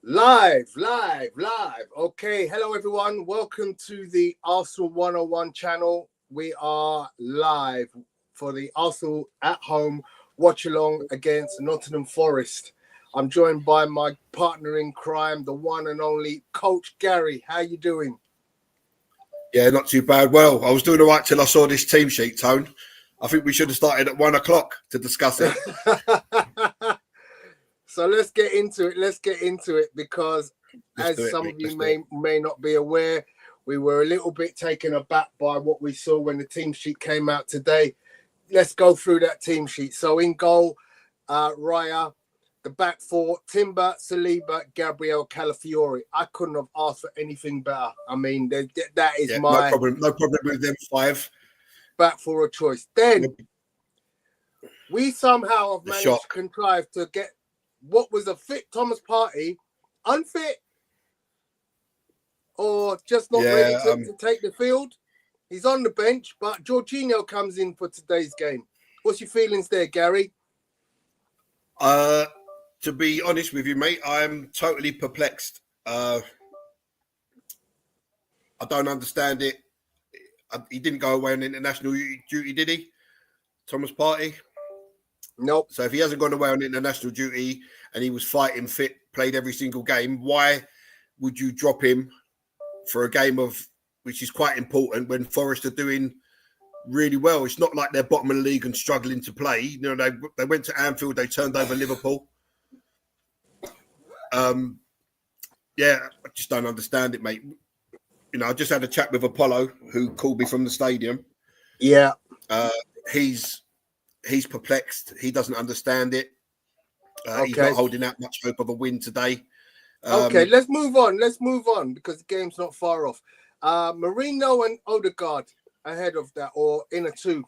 Live. Okay, hello everyone. Welcome to the Arsenal 101 channel. We are live for the Arsenal at home watch along against Nottingham Forest. I'm joined by my partner in crime, the one and only Coach Gary. How you doing? Yeah, not too bad. Well, I was doing all right till I saw this team sheet, Tone. I think we should have started at 1 o'clock to discuss it. So let's get into it because some of you may not be aware, we were a little bit taken aback by what we saw when the team sheet came out today. Let's go through that team sheet. So in goal, Raya, the back four, Timber, Saliba, Gabriel, Calafiori. I couldn't have asked for anything better. I mean, that is my no problem with them five. Back four of choice. Then we somehow have managed to contrive to get what was a fit Thomas Partey unfit or just not ready to take the field. He's on the bench, but Jorginho comes in for today's game. What's your feelings there, Gary? To be honest with you, mate, I'm totally perplexed. I don't understand it. He didn't go away on international duty, did he? Thomas Partey? Nope. So if he hasn't gone away on international duty and he was fighting fit, played every single game, why would you drop him for a game which is quite important when Forest are doing really well? It's not like they're bottom of the league and struggling to play. You know, they went to Anfield, they turned over Liverpool. Yeah, I just don't understand it, mate. You know, I just had a chat with Apollo, who called me from the stadium. Yeah. He's perplexed. He doesn't understand it. He's not holding out much hope of a win today. Okay, let's move on because the game's not far off. Marino and Odegaard ahead of that, or in a two.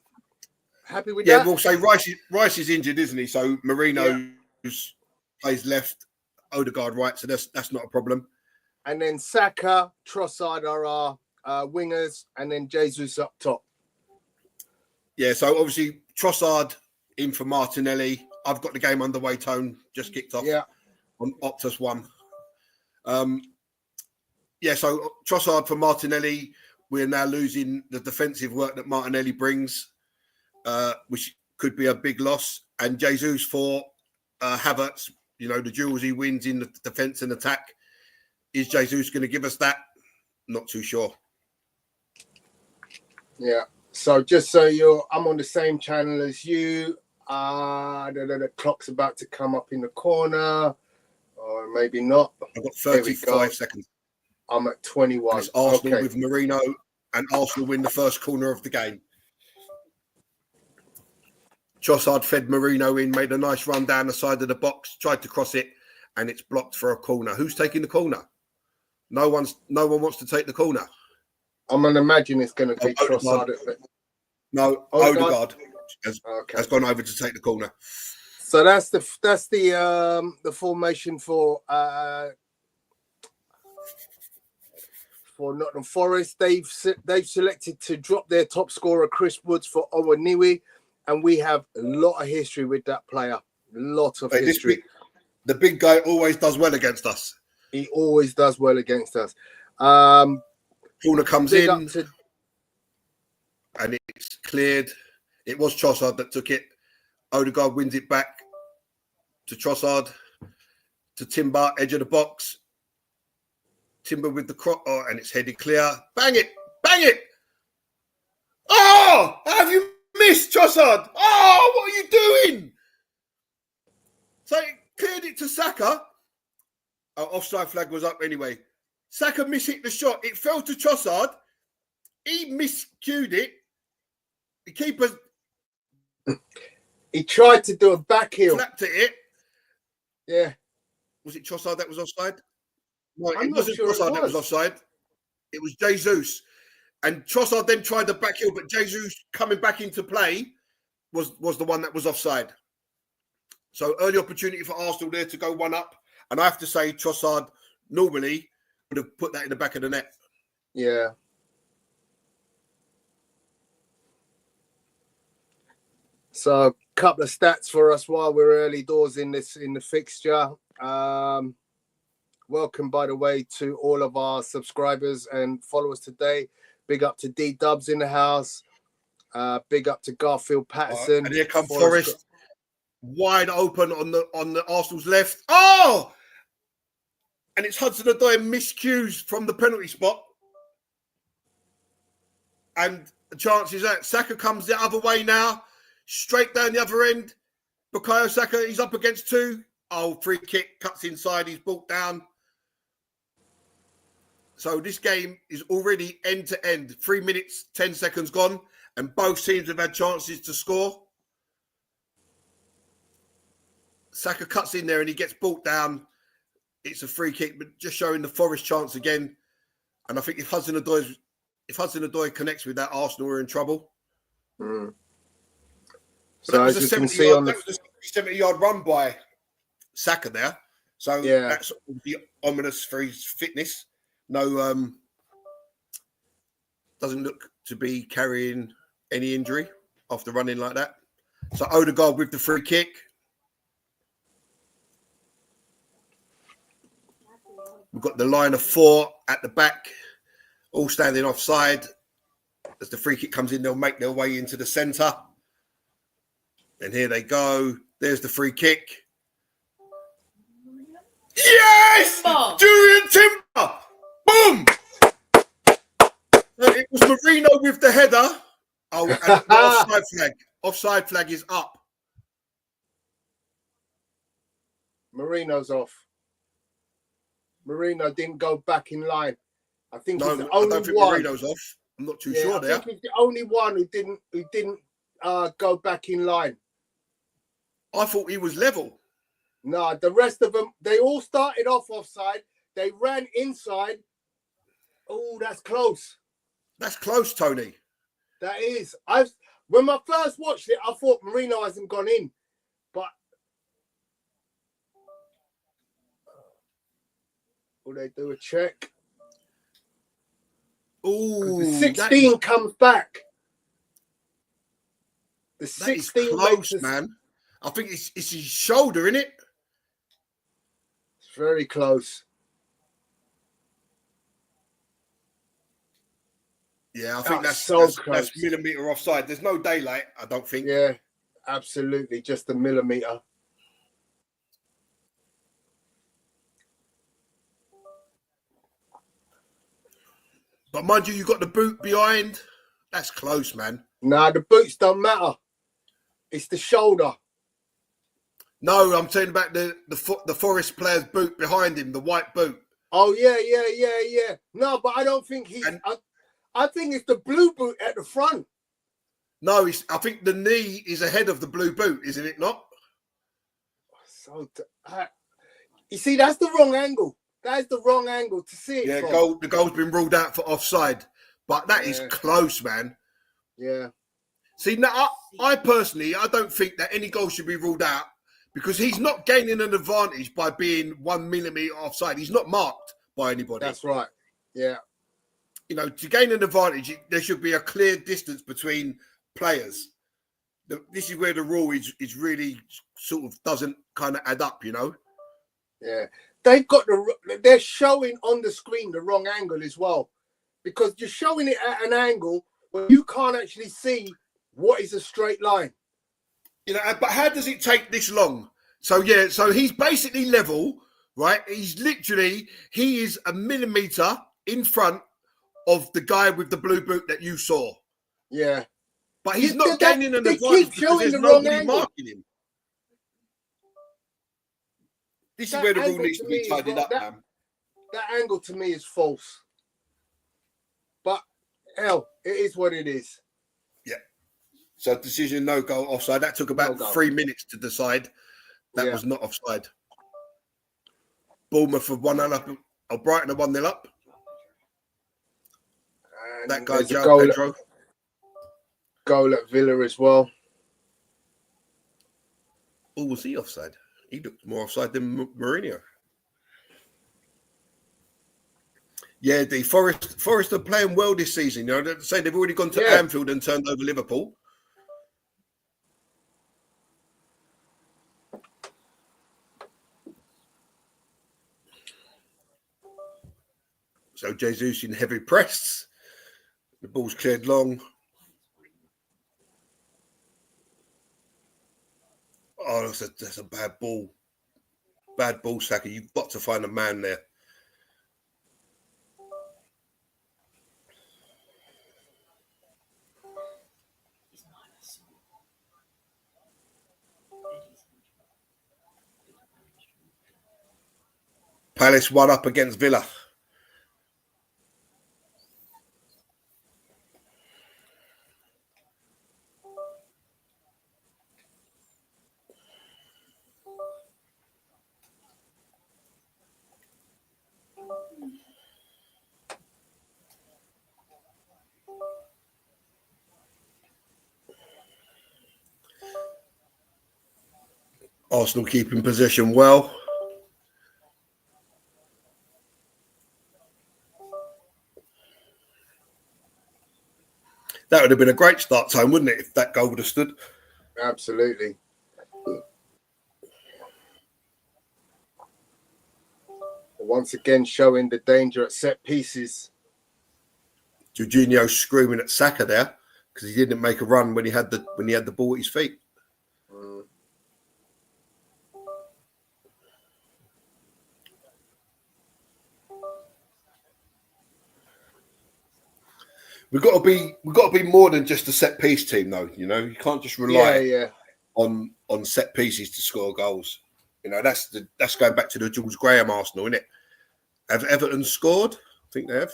Happy with that? Yeah, we'll say Rice is injured, isn't he? So Marino plays left, Odegaard right, so that's not a problem. And then Saka, Trossard are our wingers, and then Jesus up top. Yeah, so obviously Trossard in for Martinelli. I've got the game underway, Tone, just kicked off on Optus 1. So Trossard for Martinelli. We're now losing the defensive work that Martinelli brings, which could be a big loss. And Jesus for Havertz, you know, the duels he wins in the defence and attack. Is Jesus going to give us that? Not too sure. Yeah. So just so I'm on the same channel as you. The clock's about to come up in the corner, or maybe not. I've got 35 seconds. I'm at 21. It's Arsenal with Marino, and Arsenal win the first corner of the game. Trossard fed Marino in, made a nice run down the side of the box, tried to cross it, and it's blocked for a corner. Who's taking the corner? No one wants to take the corner. I'm going to imagine it's going to be Trossard. No, Odegaard has gone over to take the corner. So that's the formation for Nottingham Forest. They've selected to drop their top scorer Chris Woods for Owaniwi, and we have a lot of history with that player. A lot of history. The big guy always does well against us. He always does well against us. Corner comes in, and it's cleared. It was Trossard that took it. Odegaard wins it back to Trossard, to Timber, edge of the box. Timber with the cross, and it's headed clear. Bang it! Oh, have you missed, Trossard? Oh, what are you doing? So it cleared it to Saka. Offside flag was up anyway. Saka mishit the shot. It fell to Trossard. He miscued it. The keeper... He tried to do a back heel. Flapped at it. Yeah. Was it Trossard that was offside? No, it wasn't Trossard that was offside. It was Jesus. And Trossard then tried the back heel, but Jesus coming back into play was the one that was offside. So early opportunity for Arsenal there to go one up. And I have to say, Trossard normally would have put that in the back of the net. Yeah. So a couple of stats for us while we're early doors in the fixture. welcome, by the way, to all of our subscribers and followers today. Big up to D Dubs in the house. Big up to Garfield Patterson. And here comes Forest, wide open on the Arsenal's left. Oh! And it's Hudson-Odoi miscues from the penalty spot. And the chances that Saka comes the other way now, straight down the other end. Bukayo Saka, he's up against two. Oh, free kick, cuts inside, he's brought down. So this game is already end to end. 3 minutes, 10 seconds gone, and both teams have had chances to score. Saka cuts in there and he gets brought down. It's a free kick, but just showing the Forest chance again. And I think if Hudson-Odoi connects with that, Arsenal are in trouble. Mm. So that was a 70-yard run by Saka there. So that's the ominous for his fitness. No, doesn't look to be carrying any injury after running like that. So Odegaard with the free kick. We've got the line of four at the back, all standing offside. As the free kick comes in, they'll make their way into the centre. And here they go. There's the free kick. Yes! Julian Timber! Boom! It was Marino with the header. Oh, and the offside flag. Offside flag is up. Marino's off. Marino didn't go back in line. I think he's the I only don't think one. Marino's off. I'm not too sure there. I think he's the only one who didn't go back in line. I thought he was level. No, the rest of them, they all started off offside. They ran inside. Oh, that's close. That's close, Tony. That is. When I first watched it, I thought Marino hasn't gone in. But will they do a check? Oh, the 16 comes back. The 16 is close, man. I think it's his shoulder, isn't it? It's very close. Yeah, I think that's millimetre offside. There's no daylight, I don't think. Yeah, absolutely. Just a millimetre. But mind you, got the boot behind. That's close, man. Nah, the boots don't matter. It's the shoulder. No, I'm saying about the Forest player's boot behind him, the white boot. Oh, yeah. No, but I don't think he's... I think it's the blue boot at the front. No, I think the knee is ahead of the blue boot, isn't it not? You see, that's the wrong angle. That is the wrong angle to see it. Yeah, from. The goal's been ruled out for offside. But that is close, man. Yeah. See, now, I personally, I don't think that any goal should be ruled out because he's not gaining an advantage by being 1 millimetre offside. He's not marked by anybody. That's right. Yeah. You know, to gain an advantage, there should be a clear distance between players. This is where the rule is really sort of doesn't kind of add up, you know? Yeah. They're showing on the screen the wrong angle as well because you're showing it at an angle where you can't actually see what is a straight line. You know, but how does it take this long? So he's basically level, right? He is a millimetre in front of the guy with the blue boot that you saw. Yeah. But he's not gaining an advantage because there's nobody marking him. This is where the rule needs to be tidied up, man. That angle to me is false. But, hell, it is what it is. Yeah. So decision, no goal, offside. That took about 3 minutes to decide. That was not offside. Bournemouth have 1-0 up. Oh, Brighton are 1-0 up. And that guy's Pedro. Goal at Villa as well. Oh, was he offside? He looked more offside than Mourinho. Yeah, the Forest are playing well this season. You know, they're saying they've already gone to Anfield and turned over Liverpool. So Jesus in heavy press. The ball's cleared long. Oh, that's a bad ball. Bad ball, Saka. You've got to find a man there. Palace 1 up against Villa. Arsenal keeping possession well. That would have been a great start time, wouldn't it, if that goal would have stood? Absolutely. Once again, showing the danger at set pieces. Jorginho screaming at Saka there because he didn't make a run when he had the ball at his feet. We've got to be more than just a set piece team, though. You know, you can't just rely on set pieces to score goals. You know, that's going back to the Jules Graham Arsenal, isn't it? Have Everton scored? I think they have.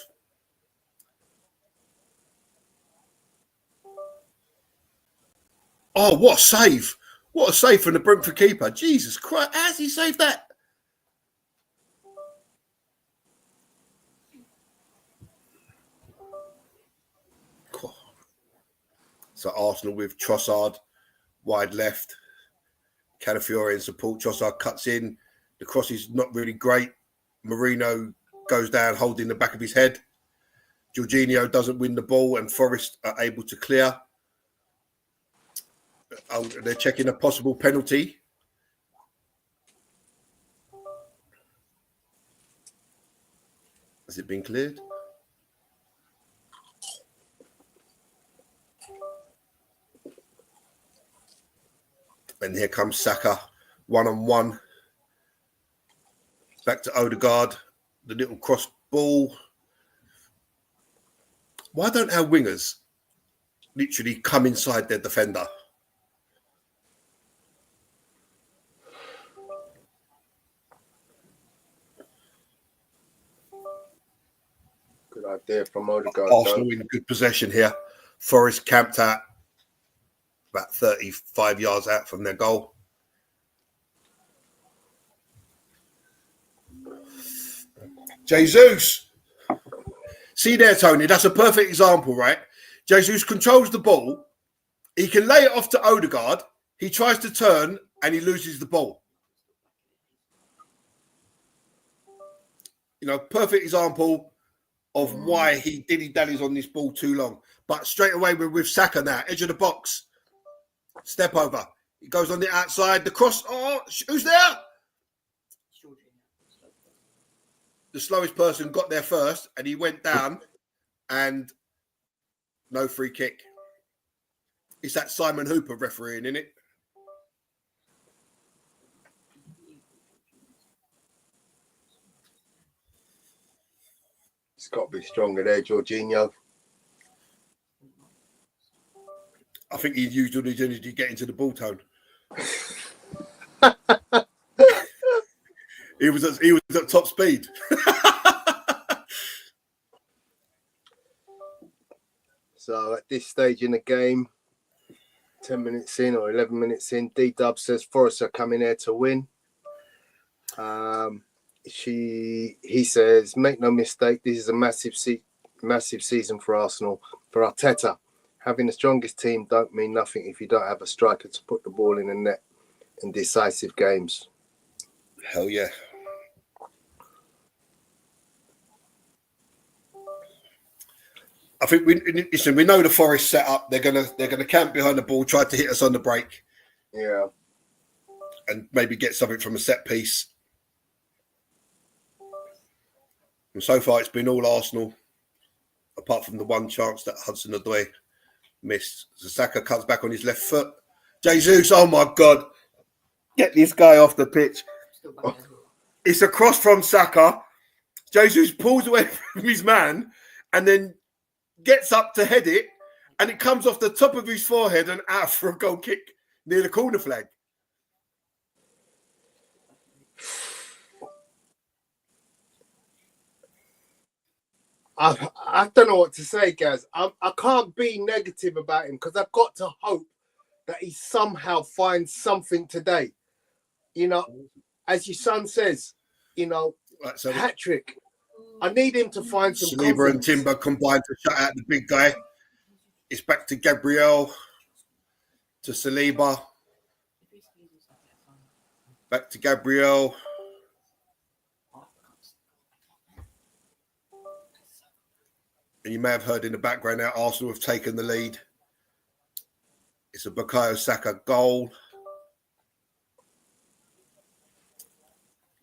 Oh, what a save! What a save from the Brentford keeper! Jesus Christ, how's he saved that? So Arsenal with Trossard wide left, Calafiore in support. Trossard cuts in. The cross is not really great. Marino goes down holding the back of his head. Jorginho doesn't win the ball and Forest are able to clear. Oh, they're checking a possible penalty. Has it been cleared? And here comes Saka, 1-on-1. Back to Odegaard, the little cross ball. Why don't our wingers literally come inside their defender? Good idea from Odegaard. Arsenal in good possession here. Forest camped out about 35 yards out from their goal. Jesus. See there, Tony, that's a perfect example, right? Jesus controls the ball. He can lay it off to Odegaard. He tries to turn and he loses the ball. You know, perfect example of why he dilly-dallies on this ball too long. But straight away, we're with Saka now, edge of the box. Step over. He goes on the outside. The cross. Oh, who's there? The slowest person got there first, and he went down, and no free kick. It's that Simon Hooper refereeing, isn't it? It's got to be stronger there, Jorginho. I think he used all his energy to get into the ball tone. He was at top speed. So at this stage in the game, 10 minutes in or 11 minutes in, D-Dub says Forest are coming here to win. He says, make no mistake, this is a massive season for Arsenal, for Arteta. Having the strongest team don't mean nothing if you don't have a striker to put the ball in the net in decisive games. Hell yeah. I think we know the Forest set up. They're gonna camp behind the ball, try to hit us on the break. Yeah. And maybe get something from a set piece. And so far, it's been all Arsenal, apart from the one chance that Hudson-Odoi missed. So Saka cuts back on his left foot. Jesus, oh my God. Get this guy off the pitch. It's a cross from Saka. Jesus pulls away from his man and then gets up to head it, and it comes off the top of his forehead and out for a goal kick near the corner flag. I don't know what to say, guys. I can't be negative about him because I've got to hope that he somehow finds something today. You know, as your son says, you know, Right, so hat trick. I need him to find some Saliba confidence. and Timber combined to shut out the big guy. It's back to Gabriel, to Saliba. Back to Gabriel. And you may have heard in the background now, Arsenal have taken the lead. It's a Bukayo Saka goal.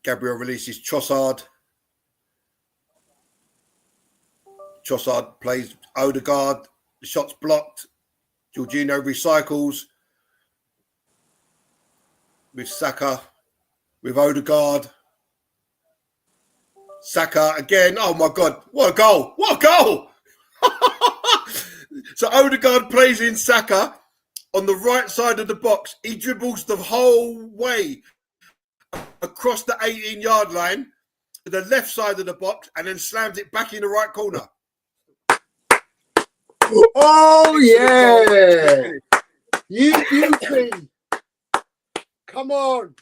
Gabriel releases Trossard. Trossard plays Odegaard. The shot's blocked. Jorginho recycles with Saka, with Odegaard. Saka again. Oh my God. What a goal. What a goal. So Odegaard plays in Saka on the right side of the box. He dribbles the whole way across the 18-yard line to the left side of the box and then slams it back in the right corner. Oh, yeah. You beauty. Come on.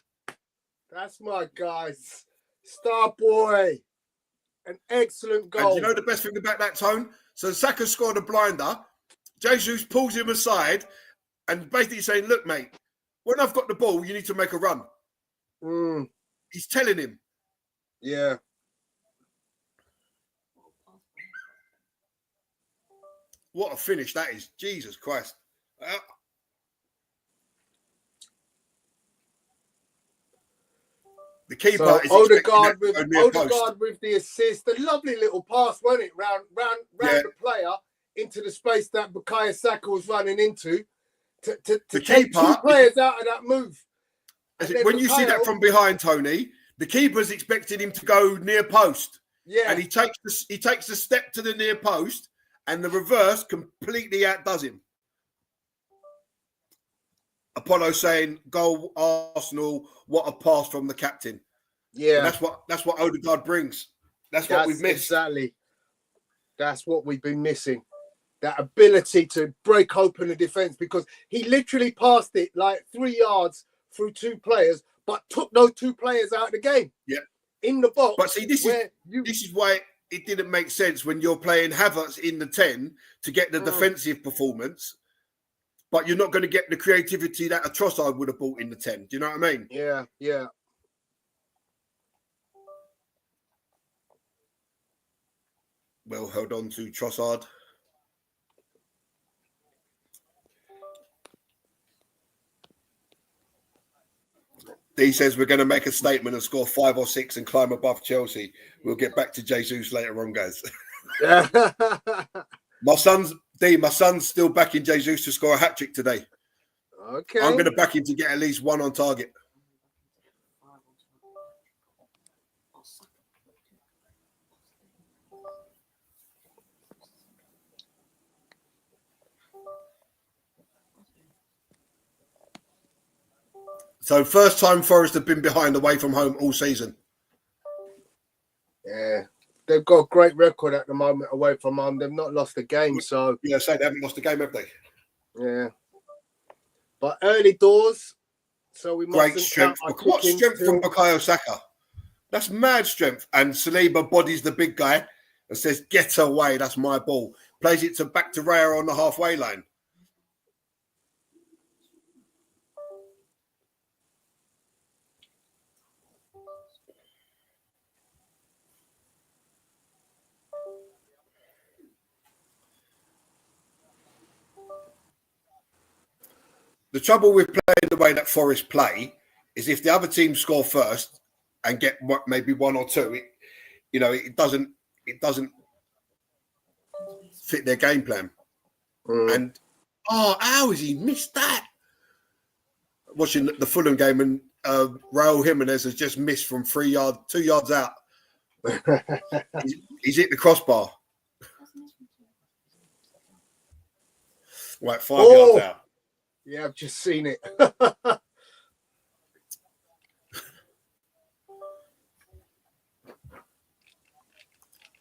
That's my guys. Star boy. An excellent goal. And you know the best thing about that, Tone? So Saka scored a blinder. Jesus pulls him aside and basically saying, look, mate, when I've got the ball, you need to make a run. He's telling him. Yeah. What a finish that is. Jesus Christ. The keeper so is Odegaard with the assist. A lovely little pass, wasn't it? Round the player into the space that Bukayo Saka was running into to take two players out of that move. When you see that from behind, Tony, the keeper's expecting him to go near post. Yeah. And he takes a step to the near post, and the reverse completely outdoes him. Apollo saying, "Goal Arsenal! What a pass from the captain!" Yeah, and that's what Odegaard brings. That's what we've missed. Exactly. That's what we've been missing. That ability to break open the defense, because he literally passed it like 3 yards through two players, but took those two players out of the game. Yeah, in the box. But see, this is why it didn't make sense when you're playing Havertz in the 10 to get the defensive performance, but you're not going to get the creativity that a Trossard would have brought in the 10. Do you know what I mean? Yeah, yeah. Well held on to Trossard. D says we're going to make a statement and score 5 or 6 and climb above Chelsea. We'll get back to Jesus later on, guys. My son's still backing Jesus to score a hat-trick today. Okay. I'm going to back him to get at least one on target. So first time Forest have been behind away from home all season. Yeah. They've got a great record at the moment away from home. They've not lost a game, so... Yeah, say they haven't lost a game, have they? Yeah. But early doors, so we mustn't... Great strength. What strength from Bukayo Saka? That's mad strength. And Saliba bodies the big guy and says, get away, that's my ball. Plays it back to Raya on the halfway line. The trouble with playing the way that Forest play is if the other team score first and get maybe 1 or 2, it doesn't it doesn't fit their game plan. And how has he missed that? Watching the Fulham game, and Raul Jimenez has just missed from 2 yards out. he's hit the crossbar. Right, 5 yards out. Yeah, I've just seen it.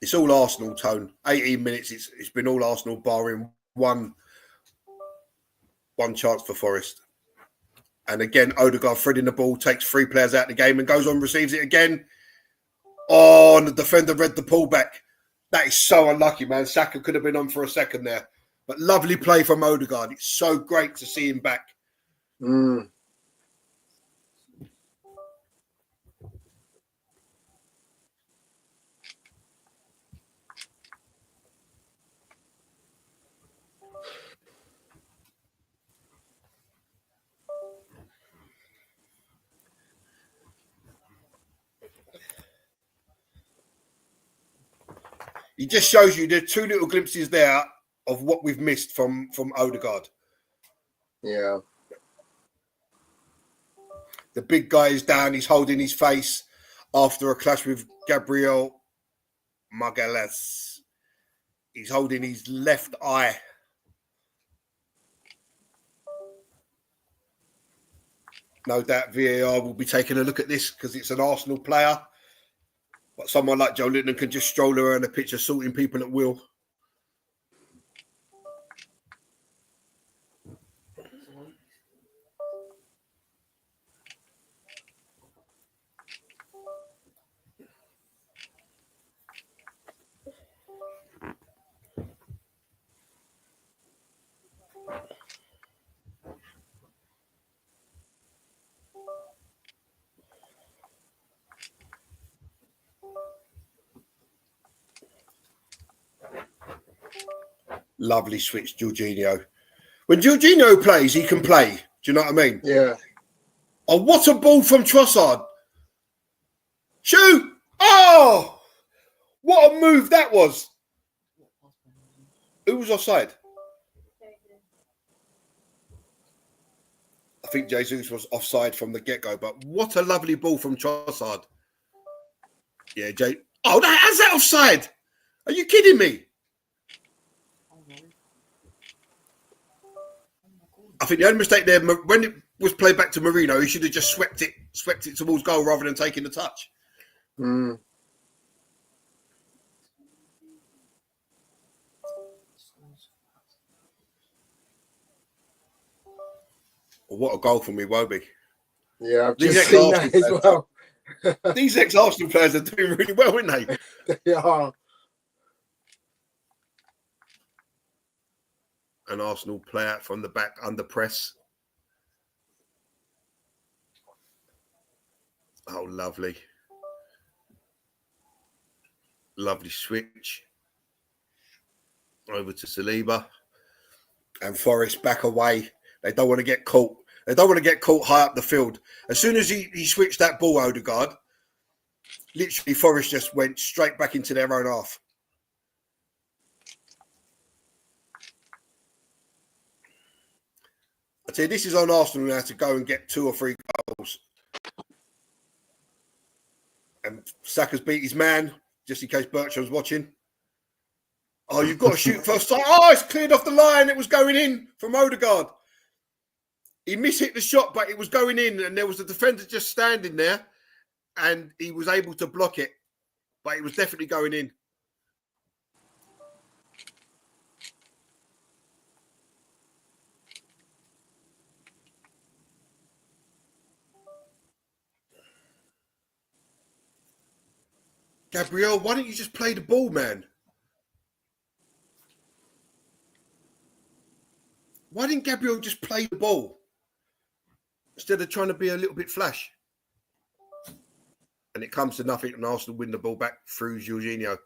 It's all Arsenal, Tone. 18 minutes. It's been all Arsenal, barring one chance for Forest. And again, Odegaard threading the ball, takes 3 players out of the game and goes on, receives it again. Oh, and the defender read the pullback. That is so unlucky, man. Saka could have been on for a second there. But lovely play from Odegaard. It's so great to see him back. He just shows you there are 2 little glimpses there of what we've missed from Odegaard. Yeah. The big guy is down. He's holding his face after a clash with Gabriel Magalhaes. He's holding his left eye. No doubt VAR will be taking a look at this because it's an Arsenal player. But someone like Joe Linton can just stroll around the pitch assaulting people at will. Lovely switch, Jorginho. When Jorginho plays, he can play. Do you know what I mean? Yeah. Oh, what a ball from Trossard. Shoot! Oh! What a move that was. Who was offside? I think Jesus was offside from the get-go, but what a lovely ball from Trossard. Yeah, Jay. Oh, how's that offside? Are you kidding me? I think the only mistake there, when it was played back to Marino, he should have just swept it towards goal rather than taking the touch. What a goal from Iwobi. Yeah, I've just seen that as well. These ex-Arsenal players are doing really well, aren't they? They are. An Arsenal player from the back under press. Oh, lovely. Lovely switch. Over to Saliba. And Forest back away. They don't want to get caught. They don't want to get caught high up the field. As soon as he switched that ball, Odegaard, literally Forest just went straight back into their own half. I tell you, this is on Arsenal now to go and get 2 or 3 goals. And Saka's beat his man, just in case Bertram's watching. Oh, you've got to shoot first time. Oh, it's cleared off the line. It was going in from Odegaard. He mishit the shot, but it was going in, and there was a defender just standing there, and he was able to block it, but it was definitely going in. Gabriel, why don't you just play the ball, man? Why didn't Gabriel just play the ball instead of trying to be a little bit flash? And it comes to nothing, and Arsenal win the ball back through Jorginho.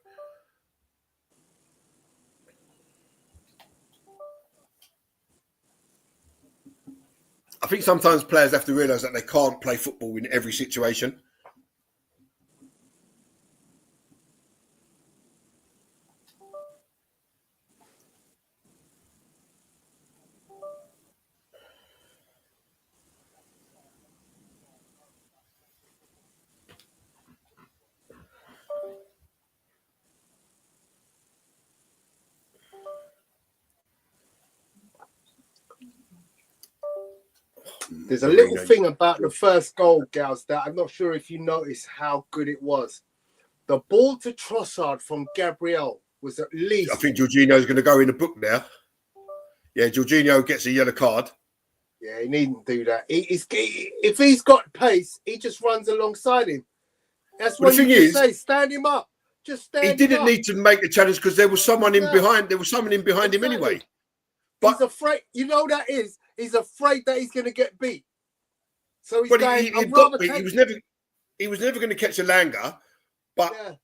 I think sometimes players have to realise that they can't play football in every situation. There's a little thing about the first goal, Gals, that I'm not sure if you noticed how good it was. The ball to Trossard from Gabriel was at least... I think Jorginho's going to go in the book now. Yeah, Jorginho gets a yellow card. Yeah, he needn't do that. If he's got pace, he just runs alongside him. That's what you say. Stand him up. Just stand him up. He didn't need to make the challenge because there was someone in behind. There was someone in behind him anyway. But he's afraid. You know that is. He's afraid that he's going to get beat. So he's going. He was never going to catch a Langa, but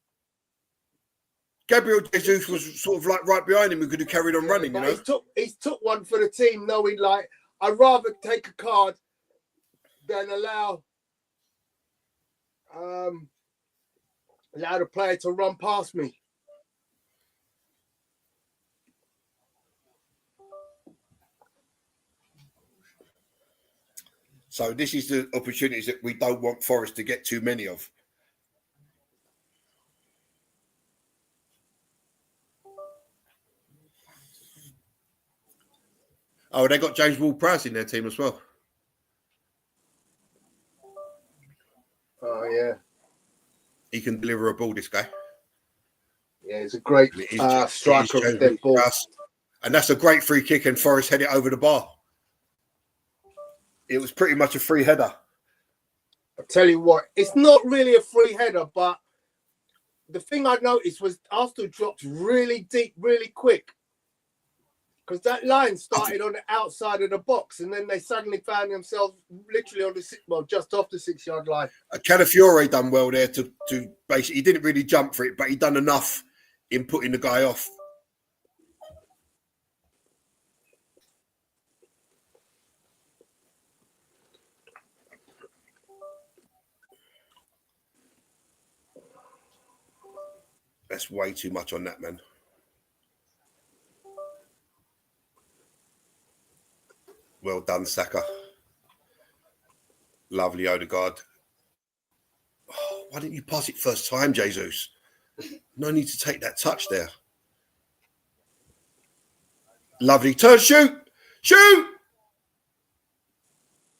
Gabriel Jesus was sort of like right behind him. Who could have carried on running. You know, he's took one for the team, knowing like I'd rather take a card than allow the player to run past me. So this is the opportunities that we don't want Forest to get too many of. Oh, they got James Ward-Prowse in their team as well. Oh, yeah. He can deliver a ball, this guy. Yeah, he's a great striker of dead ball. And that's a great free kick, and Forest head it over the bar. It was pretty much a free header. I'll tell you what, it's not really a free header, but the thing I noticed was Arsenal dropped really deep, really quick. Because that line started on the outside of the box, and then they suddenly found themselves literally on the just off the 6-yard line. Calafiore done well there to basically, he didn't really jump for it, but he done enough in putting the guy off. That's way too much on that, man. Well done, Saka. Lovely Odegaard. Oh, why didn't you pass it first time, Jesus? No need to take that touch there. Lovely turn, shoot! Shoot!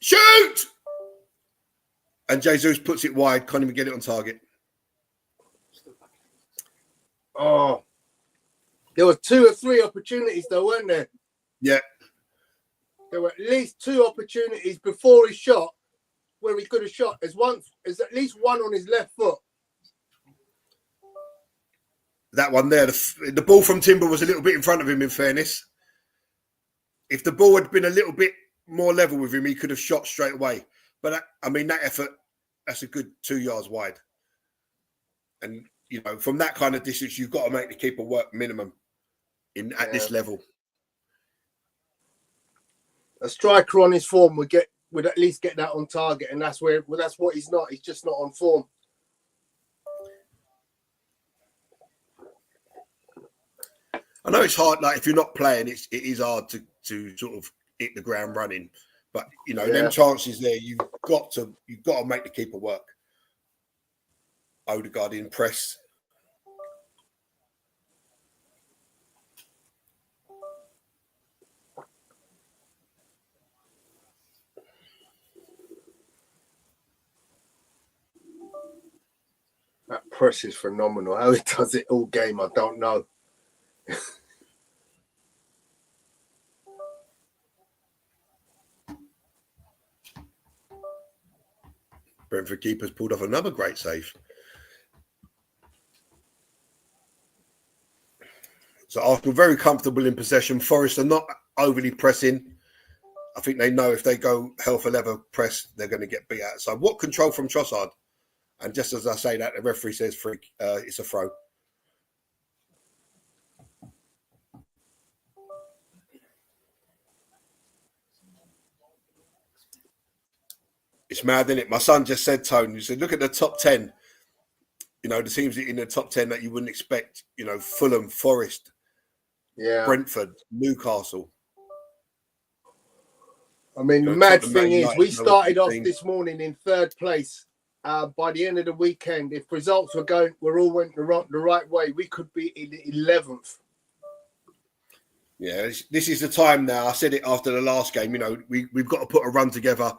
Shoot! And Jesus puts it wide, can't even get it on target. Oh, there were 2 or 3 opportunities though, weren't there? Yeah. There were at least 2 opportunities before he shot where he could have shot. There's at least one on his left foot. That one there, the ball from Timber was a little bit in front of him, in fairness. If the ball had been a little bit more level with him, he could have shot straight away. But, that effort, that's a good 2 yards wide. And, from that kind of distance, you've got to make the keeper work minimum at this level. A striker on his form would at least get that on target, and that's what he's not. He's just not on form. I know it's hard. Like if you're not playing, it is hard to sort of hit the ground running. But them chances there, you've got to make the keeper work. Odegaard in press. That press is phenomenal. How he does it all game, I don't know. Brentford keeper's pulled off another great save. So Arsenal very comfortable in possession. Forest are not overly pressing. I think they know if they go hell for leather press, they're going to get beat out. So what control from Trossard? And just as I say that, the referee says it's a throw. It's mad, isn't it? My son just said, Tone, he said, look at the top 10. The teams in the top 10 that you wouldn't expect. Fulham, Forest, Brentford, Newcastle. I mean, the mad thing is, we started off this morning in 3rd place. By the end of the weekend, if results were all went the right way, we could be in 11th. Yeah, this is the time now. I said it after the last game. We've got to put a run together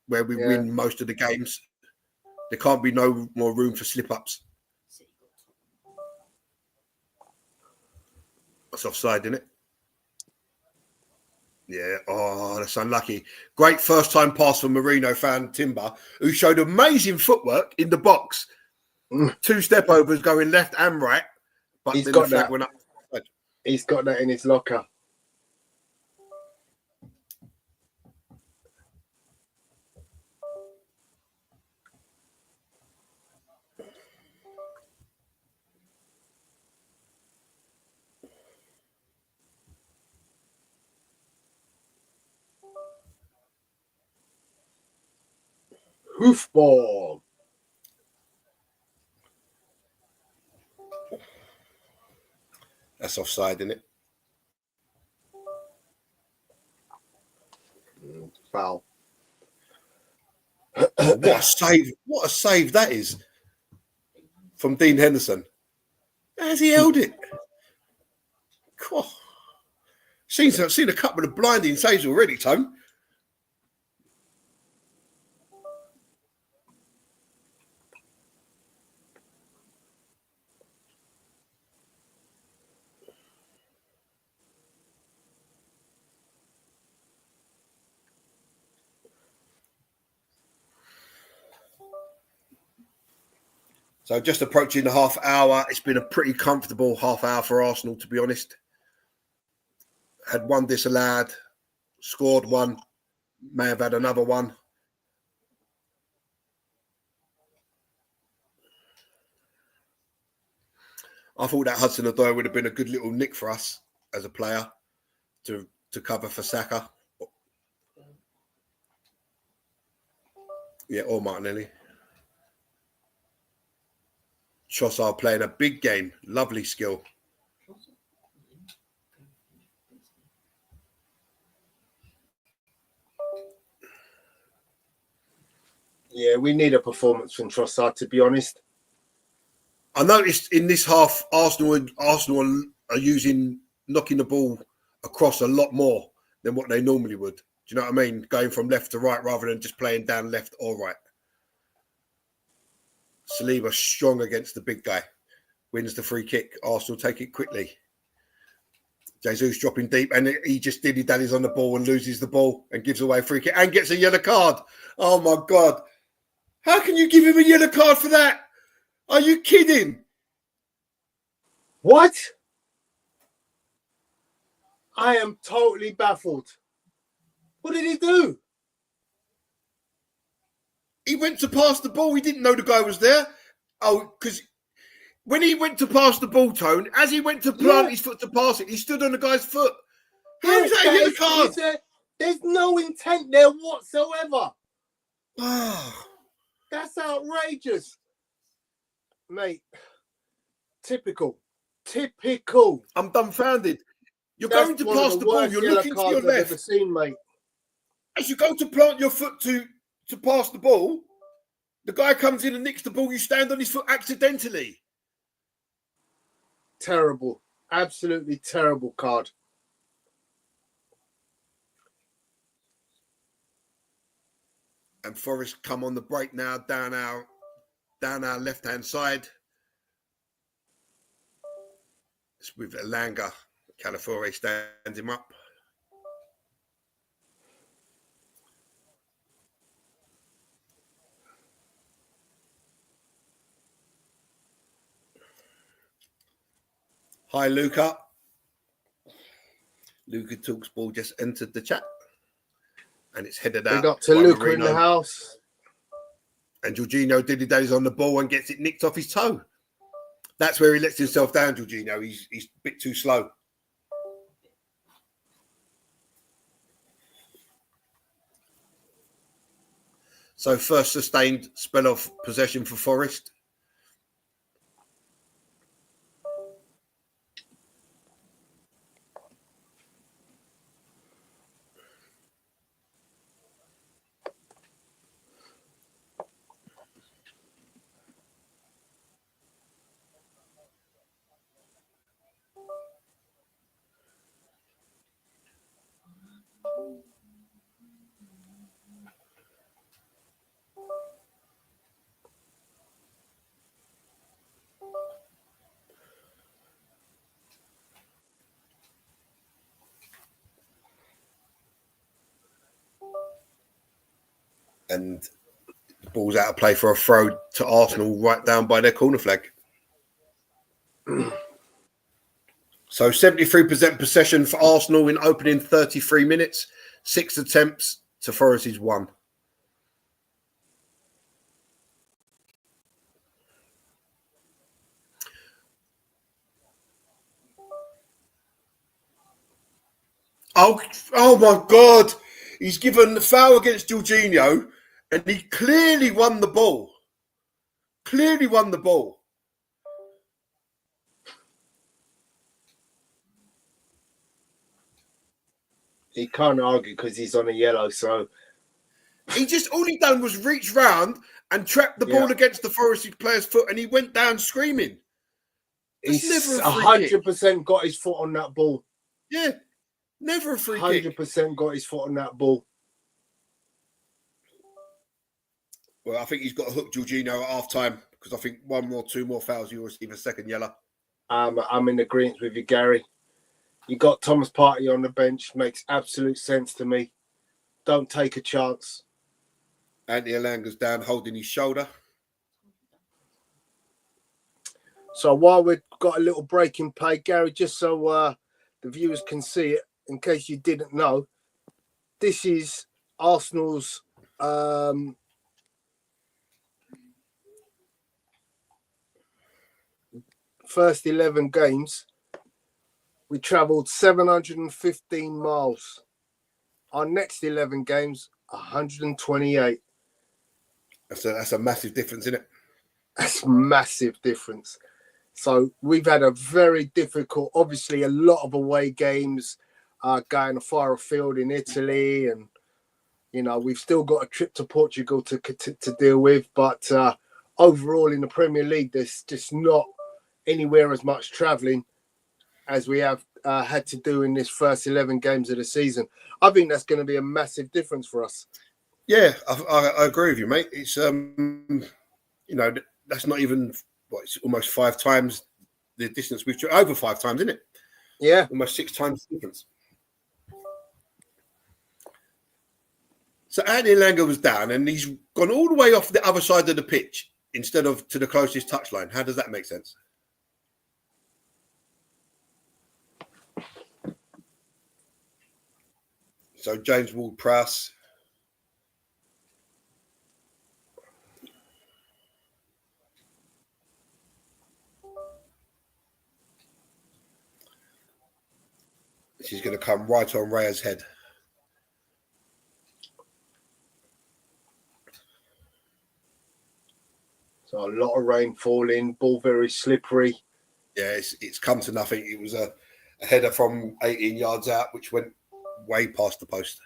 where we win most of the games. There can't be no more room for slip-ups. That's offside, isn't it? Yeah. Oh, that's unlucky. Great first-time pass from Marino fan Timber, who showed amazing footwork in the box. 2 step overs going left and right, but he's then got the flag that. went up. He's got that in his locker. Hoofball. That's offside, isn't it? Foul. Oh, what a save. What a save that is from Dean Henderson. How's he held it? God. Seen a couple of blinding saves already, Tone. So just approaching the half hour. It's been a pretty comfortable half hour for Arsenal, to be honest. Had one disallowed, scored one, may have had another one. I thought that Hudson-Odoi would have been a good little nick for us as a player to cover for Saka. Yeah, or Martinelli. Trossard playing a big game. Lovely skill. Yeah, we need a performance from Trossard, to be honest. I noticed in this half, Arsenal are knocking the ball across a lot more than what they normally would. Do you know what I mean? Going from left to right rather than just playing down left or right. Saliba strong against the big guy. Wins the free kick. Arsenal take it quickly. Jesus dropping deep, and he just dilly-dallies on the ball and loses the ball and gives away a free kick and gets a yellow card. Oh, my God. How can you give him a yellow card for that? Are you kidding? What? I am totally baffled. What did he do? He went to pass the ball. He didn't know the guy was there. Oh, because when he went to pass the ball, Tone, as he went to plant his foot to pass it, he stood on the guy's foot. How is that a yellow card? There's no intent there whatsoever. That's outrageous. Mate, typical. I'm dumbfounded. You're going to pass the ball. You're looking to your left. I've ever seen, mate. As you go to plant your foot to pass the ball, the guy comes in and nicks the ball. You stand on his foot accidentally. Terrible. Absolutely terrible card. And Forest come on the break now down our left-hand side. It's with Elanga. Calafiore stands him up. Hi, Luca. Luca Talks ball just entered the chat. And it's headed out. Big up to Luca in the house. And Jorginho dilly-dallies on the ball and gets it nicked off his toe. That's where he lets himself down, Jorginho. He's a bit too slow. So first sustained spell of possession for Forest. And the ball's out of play for a throw to Arsenal right down by their corner flag. So 73% possession for Arsenal in opening 33 minutes, 6 attempts to Forest's 1. Oh my God. He's given the foul against Jorginho and he clearly won the ball. Clearly won the ball. He can't argue because he's on a yellow, so all he done was reach round and trap the ball against the Forest player's foot and he went down screaming. He's 100% got his foot on that ball. Yeah, never a free kick. 100% got his foot on that ball. Well, I think he's got to hook Jorginho at half time because I think 1 or 2 more fouls, you'll receive a second yellow. I'm in agreement with you, Gary. You got Thomas Partey on the bench. Makes absolute sense to me. Don't take a chance. Anthony Elanga's down holding his shoulder. So while we've got a little break in play, Gary, just so the viewers can see it, in case you didn't know, this is Arsenal's first 11 games. We travelled 715 miles. Our next 11 games, 128. That's a massive difference, isn't it? That's a massive difference. So we've had a very difficult, obviously a lot of away games, going far afield in Italy, and we've still got a trip to Portugal to deal with. But overall in the Premier League, there's just not anywhere as much travelling as we have had to do in this first 11 games of the season. I think that's going to be a massive difference for us. Yeah, I agree with you, mate. It's that's not even it's almost 5 times the distance we've over 5 times, isn't it? Yeah, almost 6 times the difference. So Anthony Elanga was down, and he's gone all the way off the other side of the pitch instead of to the closest touchline. How does that make sense? So James Ward-Prowse. She's going to come right on Raya's head. So a lot of rain falling, ball very slippery. Yeah, it's come to nothing. It was a header from 18 yards out, which went way past the post.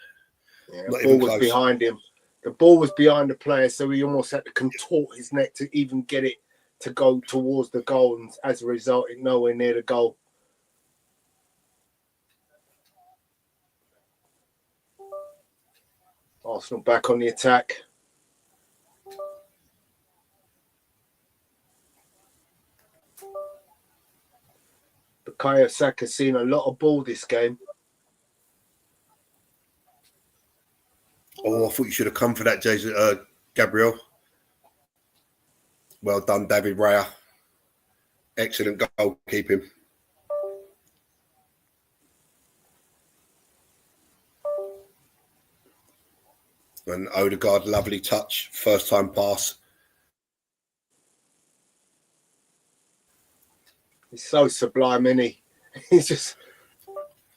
Yeah, the ball was behind him. The ball was behind the player, so he almost had to contort his neck to even get it to go towards the goal. And as a result, it's nowhere near the goal. Arsenal back on the attack. Bukayo Saka's seen a lot of ball this game. Oh, I thought you should have come for that, Gabriel. Well done, David Raya. Excellent goalkeeping. And Odegaard, lovely touch. First time pass. He's so sublime, isn't he? He's just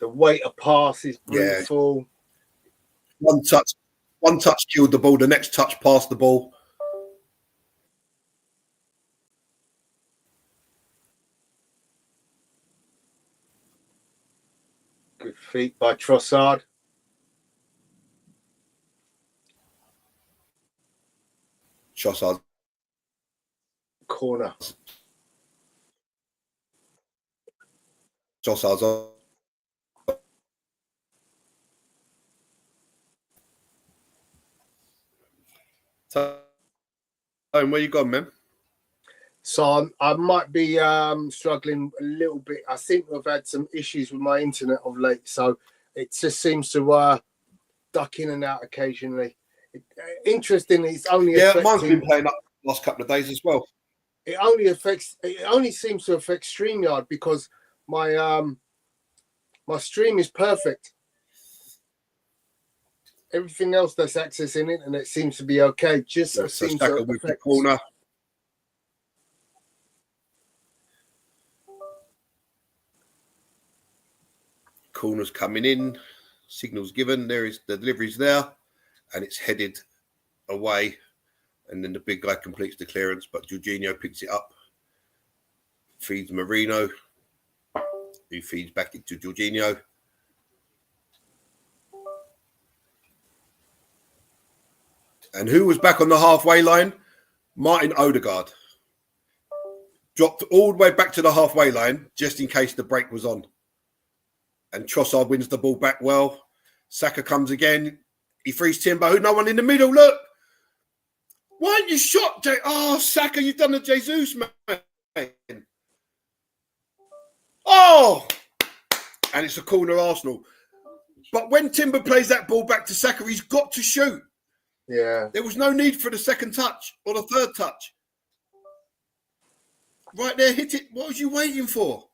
the weight of pass is beautiful. Yeah. One touch killed the ball. The next touch passed the ball. Good feet by Trossard. Trossard. Corner. Trossard's on. Where you gone, man? So I might be struggling a little bit. I think I've had some issues with my internet of late, so it just seems to duck in and out occasionally. interesting. It's only mine's been playing up the last couple of days as well. It only seems to affect StreamYard because my my stream is perfect. Everything else that's accessing internet seems to be okay. Just So seems Saka to with the affect. corner. Corner's coming in. Signals given. There is the delivery's there, and it's headed away. And then the big guy completes the clearance, but Jorginho picks it up, feeds Marino, who feeds back into Jorginho. And who was back on the halfway line? Martin Odegaard. Dropped all the way back to the halfway line, just in case the break was on. And Trossard wins the ball back well. Saka comes again. He frees Timber, who no one in the middle. Look. Why aren't you shot, Jay? Oh, Saka, you've done the Jesus, man. Oh! And it's a corner Arsenal. But when Timber plays that ball back to Saka, he's got to shoot. Yeah. There was no need for the second touch or the third touch. Right there, hit it. What was you waiting for?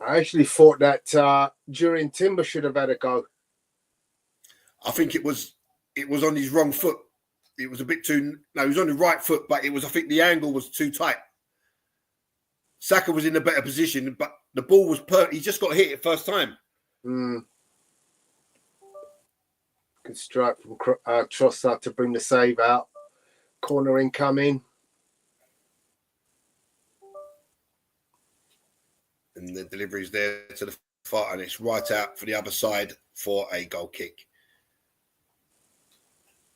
I actually thought that during Timber should have had a go. I think it was on his wrong foot. It was a bit too. No, he was on the right foot, but it was. I think the angle was too tight. Saka was in a better position, but the ball was he just got hit it first time. Good strike from Trossard to bring the save out. Corner incoming. And the delivery is there to the far, and it's right out for the other side for a goal kick.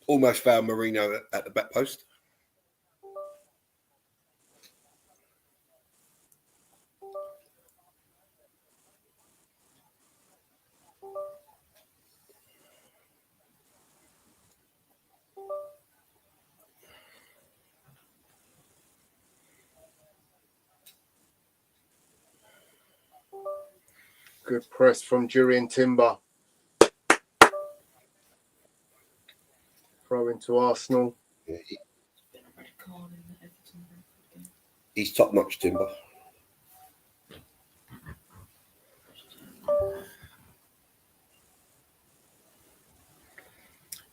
Almost found Marino at the back post. Good press from Jurrien Timber. Throw into Arsenal. He's top-notch, Timber.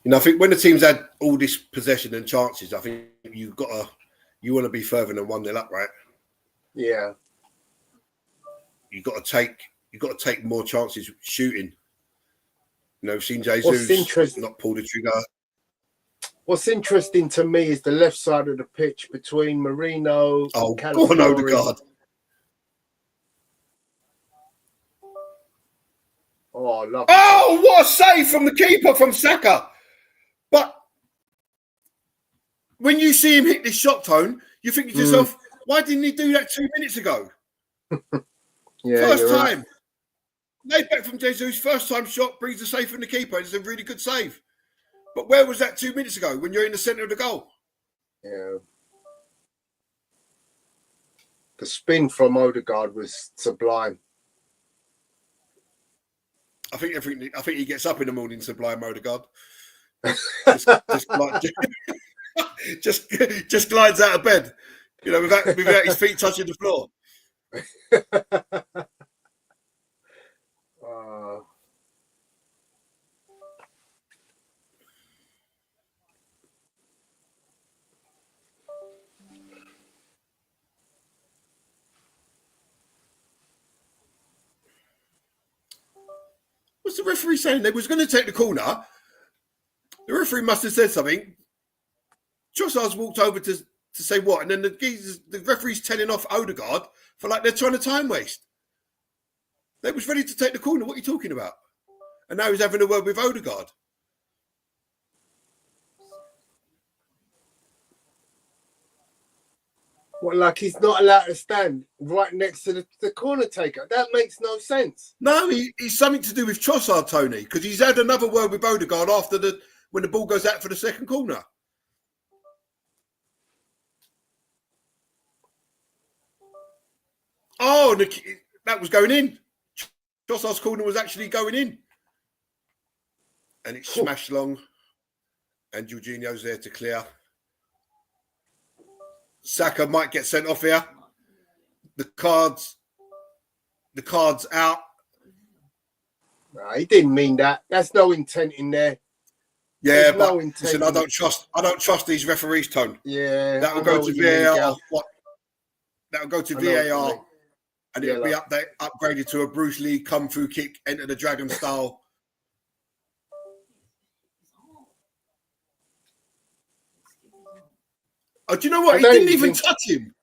You know, I think when the team's had all this possession and chances, I think you want to be further than 1-0 up, right? Yeah. You got to take more chances shooting. You know, we've seen Jesus not pull the trigger. What's interesting to me is the left side of the pitch between Marino and Campbell. Oh, no, the guard. Oh, I love it. Oh, what a save from the keeper from Saka. But when you see him hit this shot, Tone, you think to yourself, why didn't he do that 2 minutes ago? Yeah, first time. Right. Laid back from Jesus, first time shot, brings the save from the keeper. It's a really good save. But where was that 2 minutes ago when you're in the centre of the goal? Yeah. The spin from Odegaard was sublime. I think he gets up in the morning, sublime Odegaard. just glides out of bed, you know, without his feet touching the floor. What's the referee saying? They was going to take the corner. The referee must have said something. Trossard's walked over to say what, and then the referee's telling off Odegaard for like they're trying to time waste. They was ready to take the corner. What are you talking about? And now he's having a word with Odegaard. Well, like he's not allowed to stand right next to the corner taker. That makes no sense. No, he's something to do with Trossard, Tony, because he's had another word with Odegaard after when the ball goes out for the second corner. Oh, that was going in. Trossard's corner was actually going in. And it's smashed long. And Jorginho's there to clear. Saka might get sent off here. The card's out. No, he didn't mean that. There's no intent in there. Yeah, but listen, I don't trust these referees, Tone. Yeah, that will go to VAR. That will go to VAR, and it'll be upgraded to a Bruce Lee kung fu kick, enter the dragon style. Oh, do you know what? He didn't even touch him.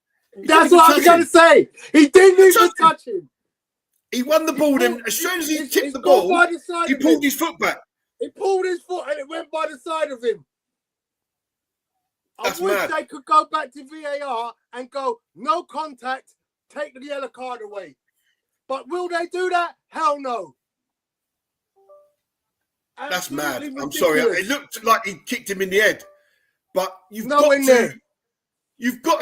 That's what I was going to say. He didn't even touch him. He won the ball, and as soon as he tipped the ball, he pulled his foot back. He pulled his foot and it went by the side of him. I wish they could go back to VAR and go, no contact, take the yellow card away. But will they do that? Hell no. That's mad. I'm sorry. It looked like he kicked him in the head. But you've got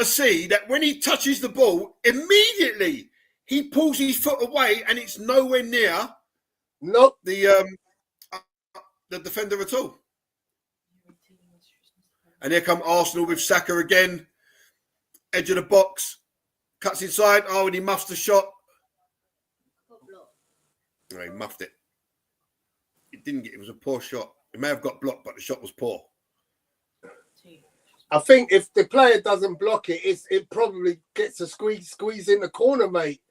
to see that when he touches the ball, immediately he pulls his foot away and it's nowhere near the defender at all. And here come Arsenal with Saka again. Edge of the box. Cuts inside. Oh, and he muffs the shot. No, he muffed it. It was a poor shot. It may have got blocked, but the shot was poor. I think if the player doesn't block it, it probably gets a squeeze in the corner, mate.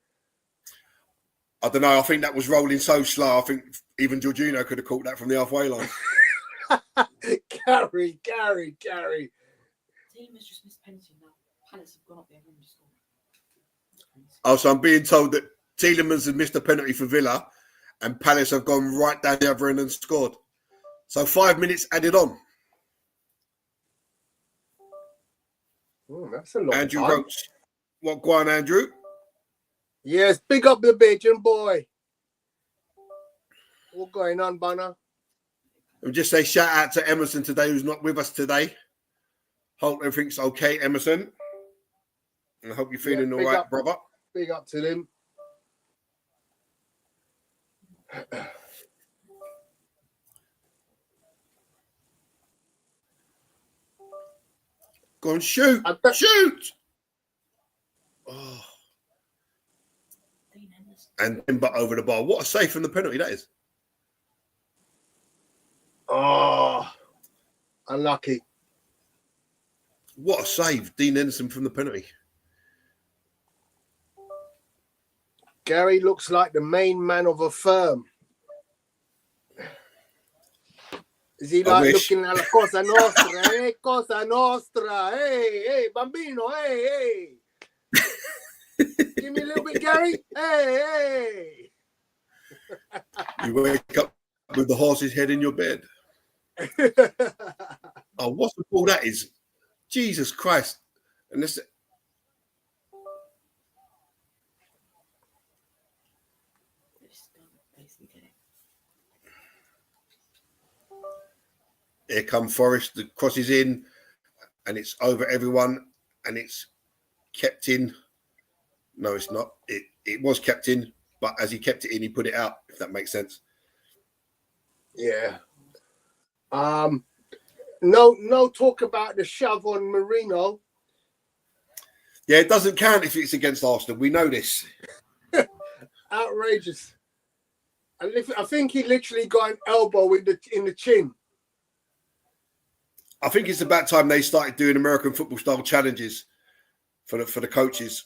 I don't know. I think that was rolling so slow. I think even Jorginho could have caught that from the halfway line. Gary. Team has just missed penalty now. Palace have gone up there and scored. Oh, so I'm being told that Tielemans has missed a penalty for Villa and Palace have gone right down the other end and scored. So 5 minutes added on. Oh, that's a lot. Andrew Roach. What, go on, Andrew? Yes, big up the Bajan boy. What's going on, Banner? I'll just say shout out to Emerson today, who's not with us today. Hope everything's okay, Emerson. And I hope you're feeling all right, brother. Big up to them. Go and shoot. Shoot. Oh. And Timber over the bar. What a save from the penalty that is. Oh, unlucky. What a save. Dean Henderson from the penalty. Gary looks like the main man of a firm. Is he like looking at la Cosa Nostra? Hey, Cosa Nostra. Hey, bambino. Hey. Give me a little bit, Gary. Hey. You wake up with the horse's head in your bed. Oh, what's the ball that is? Jesus Christ. And this. Here come Forrest. The cross is in, and it's over everyone, and it's kept in. No, it's not. It was kept in, but as he kept it in, he put it out. If that makes sense. Yeah. No talk about the shove on Marino. Yeah, it doesn't count if it's against Arsenal. We know this. Outrageous. I think he literally got an elbow in the chin. I think it's about time they started doing American football style challenges for the coaches.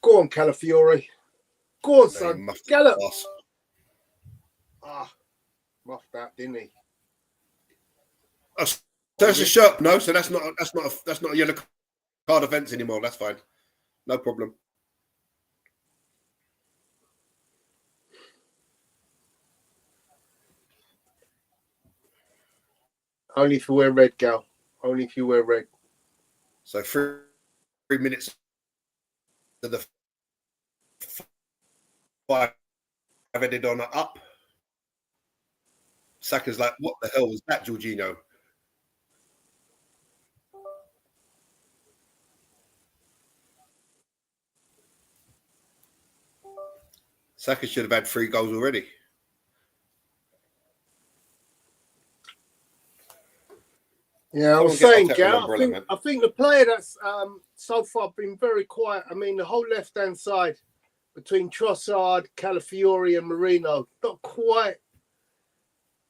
Go on, Calafiore. Go on, son. Gallop. Muffed that, didn't he? So that's a shot. No, so that's not a yellow card offence anymore. That's fine. No problem. Only if you wear red, Gal. Only if you wear red. So 3 minutes to the 5-headed on an up. Saka's like, what the hell was that, Jorginho? Saka should have had 3 goals already. Yeah, I was saying, Gal, I think the player that's so far been very quiet. I mean, the whole left-hand side between Trossard, Calafiori and Marino, not quite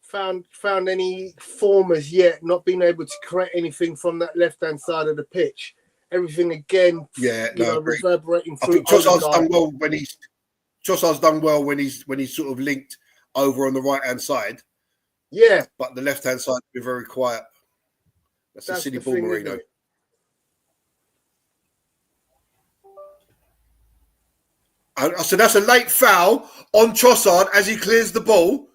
found any form as yet, not being able to create anything from that left-hand side of the pitch. Everything again, reverberating through. I think Trossard's done well when he's sort of linked over on the right-hand side. Yeah. But the left-hand side has been very quiet. That's a silly ball, Marino. So that's a late foul on Trossard as he clears the ball,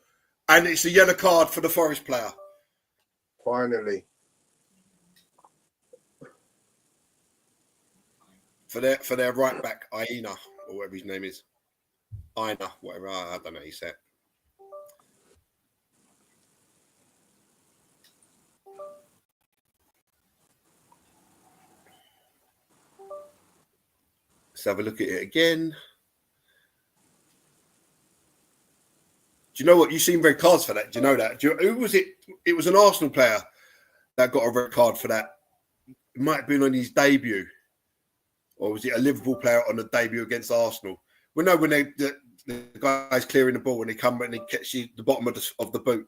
and it's a yellow card for the Forest player. Finally. For their right back, Aina, or whatever his name is. Aina, whatever, I don't know how you say it. Let's have a look at it again. Do you know what? You've seen red cards for that. Do you know that? Who was it? It was an Arsenal player that got a red card for that. It might have been on his debut. Or was it a Liverpool player on a debut against Arsenal? Well, no, when the guy's clearing the ball and they come and they catch the bottom of the boot.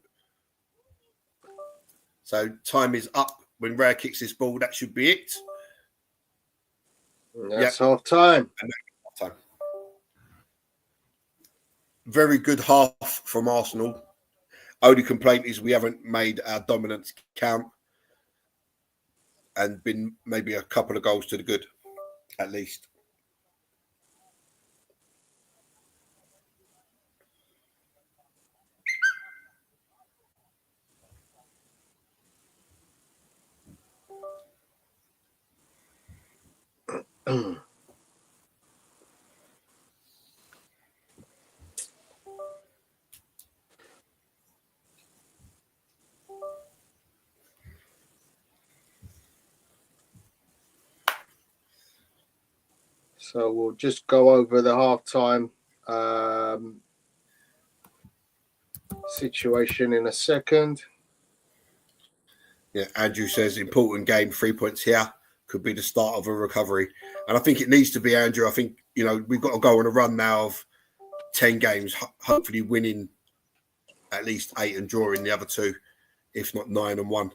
So time is up when Rare kicks this ball. That should be it. That's half time. Very good half from Arsenal. Only complaint is we haven't made our dominance count and been maybe a couple of goals to the good, at least. So we'll just go over the halftime situation in a second. Yeah, Andrew says important game, 3 points here could be the start of a recovery, and I think it needs to be, Andrew. I think we've got to go on a run now of 10 games, hopefully winning at least 8 and drawing the other 2, if not 9 and 1.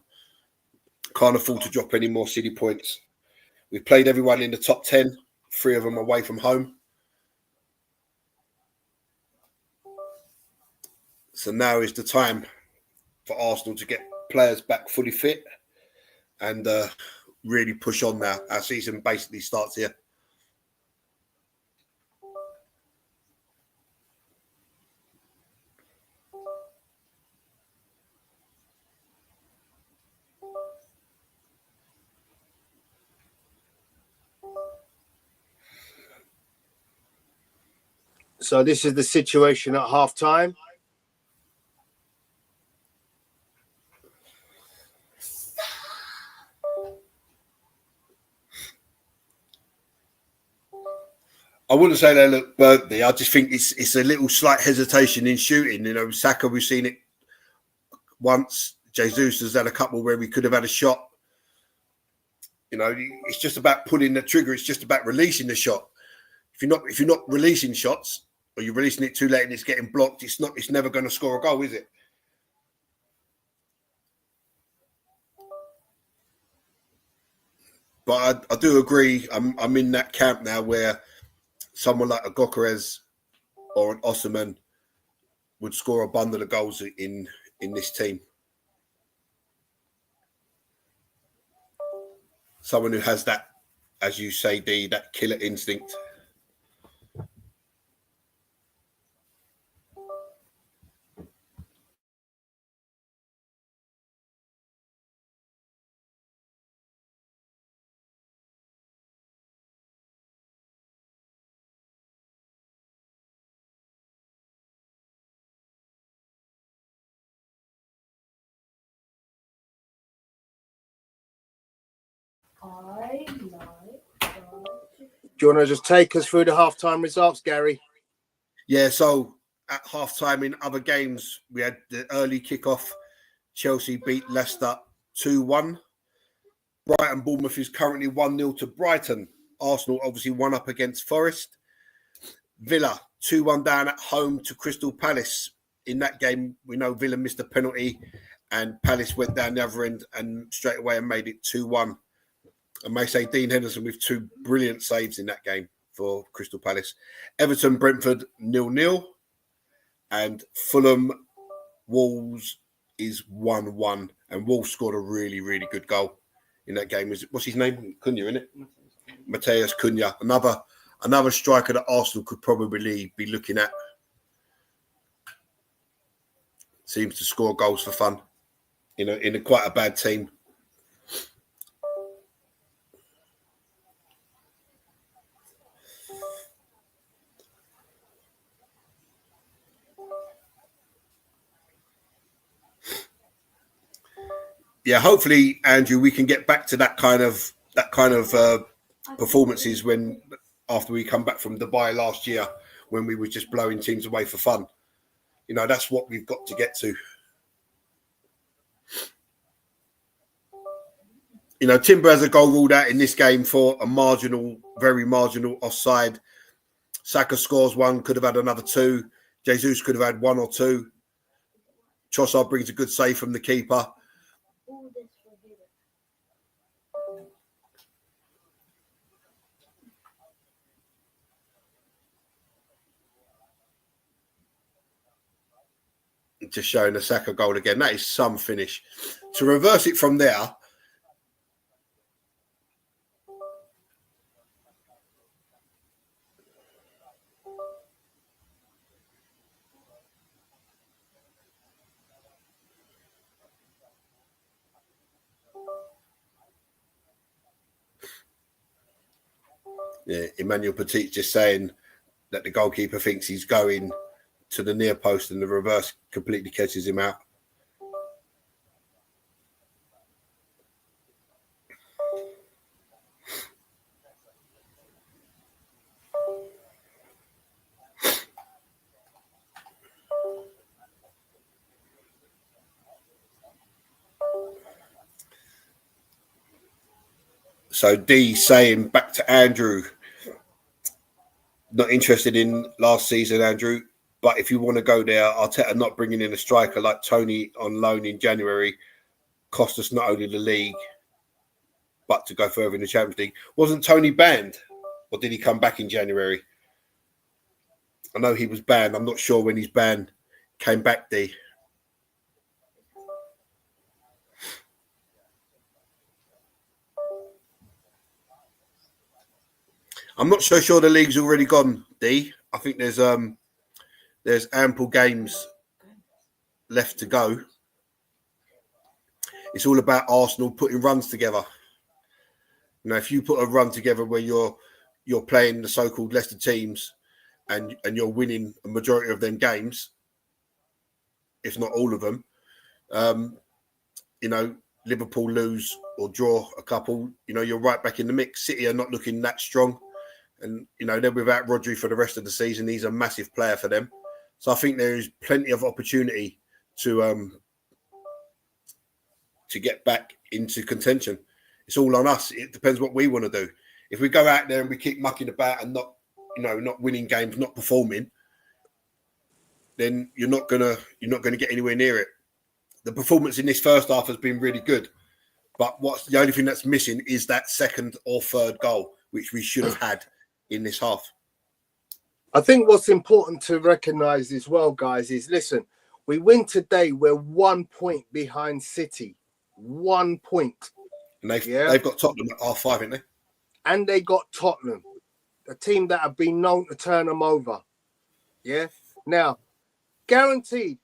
Can't afford to drop any more City points. We've played everyone in the top 10, 3 of them away from home. So now is the time for Arsenal to get players back fully fit and really push on now. Our season basically starts here. So this is the situation at half time. I wouldn't say they look burnt there. I just think it's a little slight hesitation in shooting. Saka, we've seen it once. Jesus has had a couple where we could have had a shot. It's just about pulling the trigger. It's just about releasing the shot. If you're not releasing shots, or you're releasing it too late and it's getting blocked, it's never going to score a goal, is it? But I do agree. I'm in that camp now where someone like a Gokeres or an Osman would score a bundle of goals in this team. Someone who has that, as you say, D, that killer instinct. Do you want to just take us through the halftime results, Gary? Yeah, so at halftime in other games, we had the early kickoff. Chelsea beat Leicester 2-1. Brighton Bournemouth is currently 1-0 to Brighton. Arsenal obviously won up against Forest. Villa 2-1 down at home to Crystal Palace. In that game, we know Villa missed a penalty and Palace went down the other end and straight away and made it 2-1. I may say Dean Henderson with two brilliant saves in that game for Crystal Palace. Everton Brentford 0-0 and Fulham Wolves is 1-1 and Wolves scored a really, really good goal in that game. What's his name? Cunha, isn't it? Mateus Cunha. Another striker that Arsenal could probably be looking at. Seems to score goals for fun in a quite a bad team. Yeah, hopefully, Andrew, we can get back to that kind of performances when after we come back from Dubai last year when we were just blowing teams away for fun. You know, that's what we've got to get to. You know, Timber has a goal ruled out in this game for a very marginal offside. Saka scores one, could have had another two. Jesus could have had one or two. Trossard brings a good save from the keeper. Just showing the Saka goal again. That is some finish. To reverse it from there, yeah, Emmanuel Petit just saying that the goalkeeper thinks he's going to the near post and the reverse completely catches him out. So D saying back to Andrew, not interested in last season, Andrew. But if you want to go there, Arteta not bringing in a striker like Tony on loan in January cost us not only the league, but to go further in the Champions League. Wasn't Tony banned? Or did he come back in January? I know he was banned. I'm not sure when his ban came back, D. I'm not so sure the league's already gone, D. I think there's ample games left to go. It's all about Arsenal putting runs together. You know, if you put a run together where you're playing the so-called Leicester teams and you're winning a majority of them games, if not all of them, you know, Liverpool lose or draw a couple, you know, you're right back in the mix. City are not looking that strong. And, you know, they're without Rodri for the rest of the season. He's a massive player for them. So I think there is plenty of opportunity to get back into contention. It's all on us. It depends what we want to do. If we go out there and we keep mucking about and not winning games, not performing, then you're not gonna get anywhere near it. The performance in this first half has been really good, but what's the only thing that's missing is that second or third goal, which we should have had in this half. I think what's important to recognise as well, guys, is listen, we win today, we're 1 point behind City. 1 point. And they've got Tottenham at R5, haven't they? And they got Tottenham, a team that have been known to turn them over. Yeah. Now, guaranteed,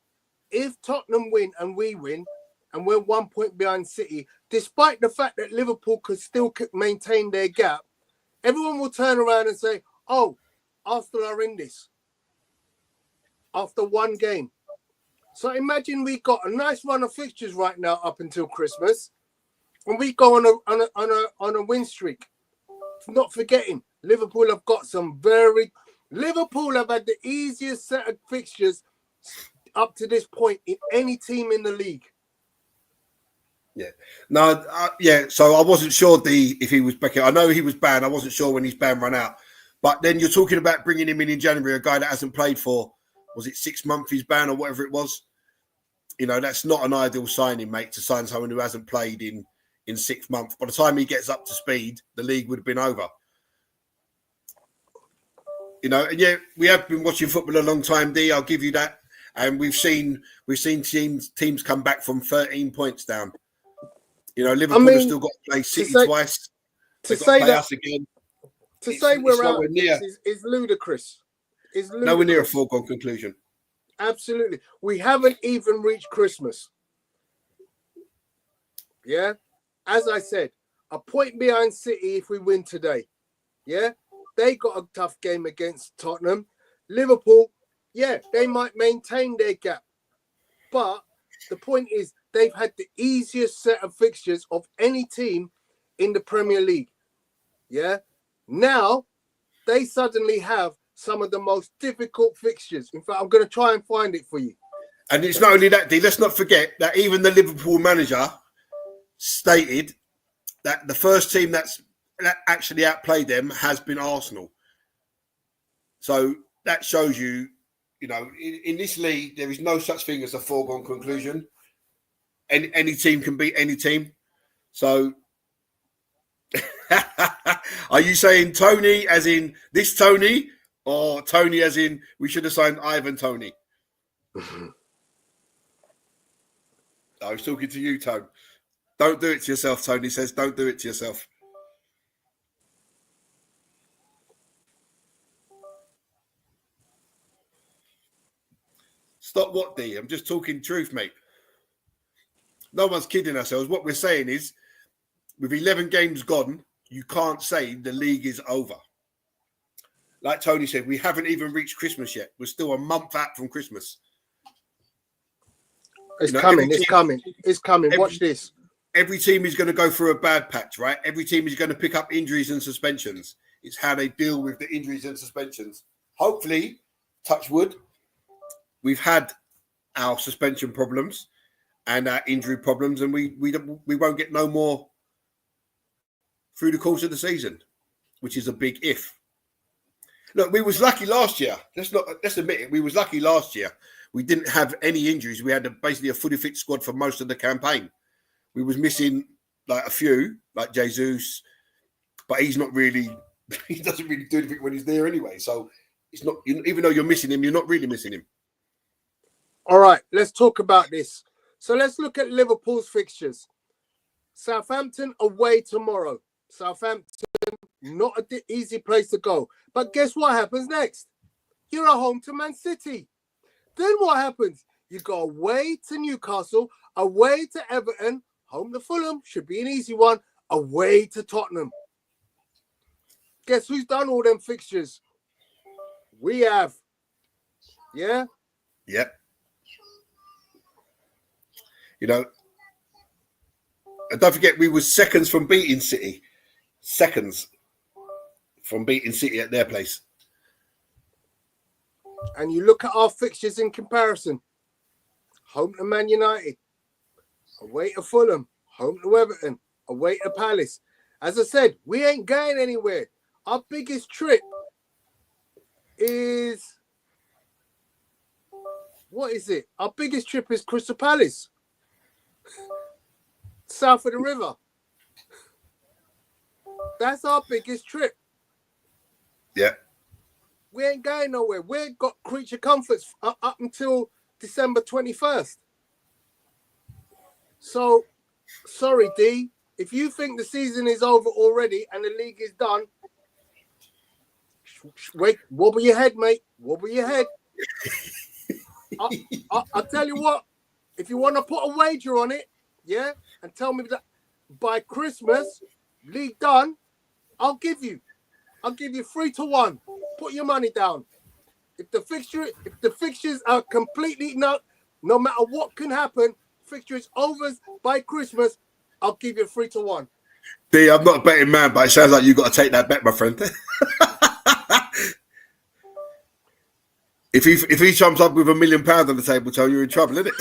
if Tottenham win and we win, and we're 1 point behind City, despite the fact that Liverpool could still maintain their gap, everyone will turn around and say, oh, Arsenal are in this after one game. So imagine we got a nice run of fixtures right now up until Christmas. and we go on a win streak. Not forgetting, Liverpool have got Liverpool have had the easiest set of fixtures up to this point in any team in the league. Yeah. No, yeah. So I wasn't sure if he was back. I know he was banned. I wasn't sure when his ban ran out. But then you're talking about bringing him in January, a guy that hasn't played for, was it 6 months his ban or whatever it was? You know, that's not an ideal signing, mate, to sign someone who hasn't played in 6 months. By the time he gets up to speed, the league would have been over. You know, and yeah, we have been watching football a long time, D. I'll give you that. And we've seen teams come back from 13 points down. You know, Liverpool have still got to play City twice. To say that us again. To say we're out is ludicrous. Nowhere near a foregone conclusion. Absolutely. We haven't even reached Christmas. Yeah? As I said, a point behind City if we win today. Yeah? They got a tough game against Tottenham. Liverpool, yeah, they might maintain their gap. But the point is, they've had the easiest set of fixtures of any team in the Premier League. Yeah? Now, they suddenly have some of the most difficult fixtures. In fact, I'm going to try and find it for you. And it's not only that, D. Let's not forget that even the Liverpool manager stated that the first team that actually outplayed them has been Arsenal. So that shows you, you know, in this league, there is no such thing as a foregone conclusion. Any team can beat any team. So are you saying Tony as in this Tony, or Tony as in we should have signed Ivan Tony? I was talking to you, Tony. Don't do it to yourself, Tony says. Don't do it to yourself. Stop what, D? I'm just talking truth, mate. No one's kidding ourselves. What we're saying is, with 11 games gone, you can't say the league is over. Like Tony said, we haven't even reached Christmas yet. We're still a month out from Christmas. It's coming. Watch this. Every team is going to go through a bad patch, right? Every team is going to pick up injuries and suspensions. It's how they deal with the injuries and suspensions. Hopefully, touch wood, we've had our suspension problems and our injury problems, and we won't get no more through the course of the season, which is a big if. Look, we was lucky last year. Let's admit it. We was lucky last year. We didn't have any injuries. We had basically a fully fit squad for most of the campaign. We was missing like a few, like Jesus, but he's not really. He doesn't really do anything when he's there anyway. So it's not. Even though you're missing him, you're not really missing him. All right, let's talk about this. So let's look at Liverpool's fixtures. Southampton away tomorrow. Southampton, not an easy place to go. But guess what happens next? You're at home to Man City. Then what happens? You go away to Newcastle, away to Everton, home to Fulham, should be an easy one, away to Tottenham. Guess who's done all them fixtures? We have. Yeah? Yep. You know, and don't forget, we were seconds from beating City. Seconds from beating City at their place. And you look at our fixtures in comparison. Home to Man United. Away to Fulham. Home to Everton. Away to Palace. As I said, we ain't going anywhere. Our biggest trip is... What is it? Our biggest trip is Crystal Palace. South of the river. That's our biggest trip. Yeah. We ain't going nowhere. We've got creature comforts up until December 21st. So, sorry, D. If you think the season is over already and the league is done, wait, wobble your head, mate. Wobble your head. I'll tell you what. If you want to put a wager on it, yeah, and tell me that by Christmas, league done, I'll give you 3-1. Put your money down. If the fixtures are completely no matter what can happen, fixture is over by Christmas, I'll give you 3-1. D, I'm not a betting man, but it sounds like you've got to take that bet, my friend. If he jumps up with £1 million on the table, Tony, you're in trouble, isn't it?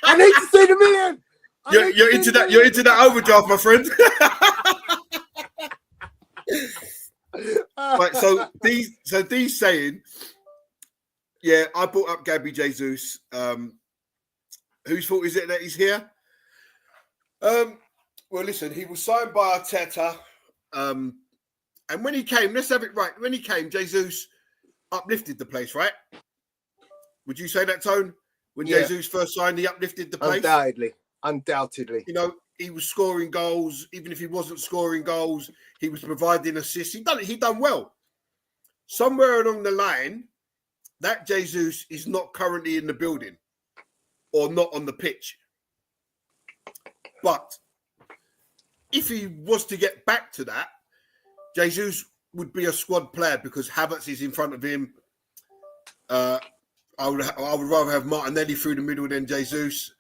I need to see the million. You're into that. You're into that overdraft, my friend. Right. So D's saying, yeah, I brought up Gabby Jesus. Whose fault is it that he's here? Well, listen, he was signed by Arteta, and when he came, let's have it right. When he came, Jesus uplifted the place, right? Would you say that, Tone? When Jesus first signed, he uplifted the place? Undoubtedly. You know, he was scoring goals. Even if he wasn't scoring goals, he was providing assists. He done well. Somewhere along the line, that Jesus is not currently in the building or not on the pitch. But if he was to get back to that, Jesus would be a squad player because Havertz is in front of him. I would rather have Martinelli through the middle than Jesus.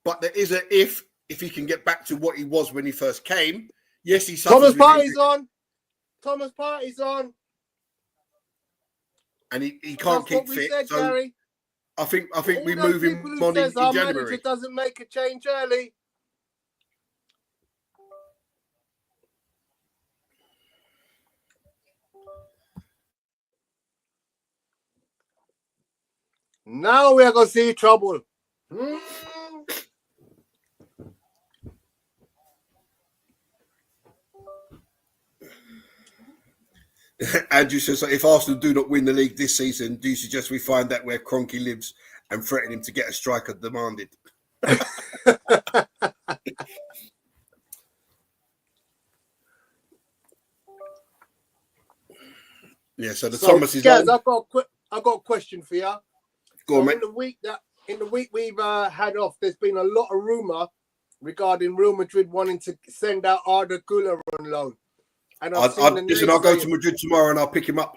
But there is a if he can get back to what he was when he first came. Yes, he suffers. Thomas Partey's on. And he can't keep fit. Said, so Gary. I think we move him on in our January. Manager doesn't make a change early. Now we are going to see trouble. Andrew says, if Arsenal do not win the league this season, do you suggest we find out where Kroenke lives and threaten him to get a striker demanded? Yeah, so Thomas is guys, on. I've got a question for you. Go on, mate. In the week we've had off, there's been a lot of rumour regarding Real Madrid wanting to send out Arda Güler on loan. And I'll go to Madrid tomorrow and I'll pick him up.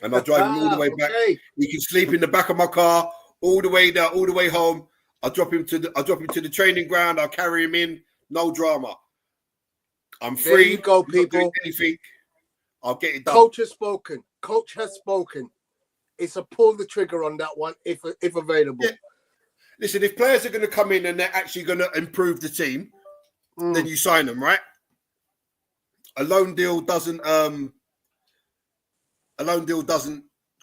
And I'll drive him all the way back. He can sleep in the back of my car all the way there, all the way home. I'll drop him to the training ground. I'll carry him in. No drama. I'm free. There you go, people. Anything. I'll get it done. Coach has spoken. It's a pull the trigger on that one if available. Yeah. Listen, if players are going to come in and they're actually going to improve the team, then you sign them, right? A loan deal doesn't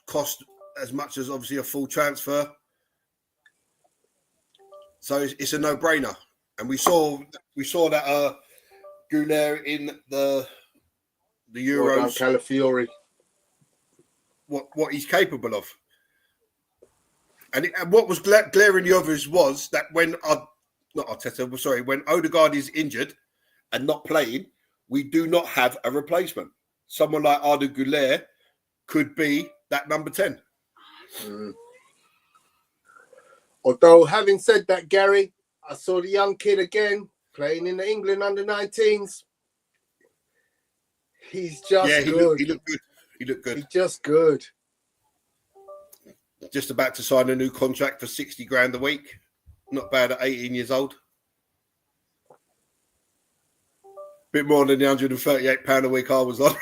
cost as much as obviously a full transfer. So it's a no-brainer. And we saw that Güler in the Euros. Calafiori. What he's capable of. And what was glaringly obvious was that when Odegaard is injured and not playing, we do not have a replacement. Someone like Arda Güler could be that number 10. Although, having said that, Gary, I saw the young kid again playing in the England under-19s. He's just good. He looked good. He looked good. He's just good. Just about to sign a new contract for 60 grand a week. Not bad at 18 years old. Bit more than the £138 a week I was on.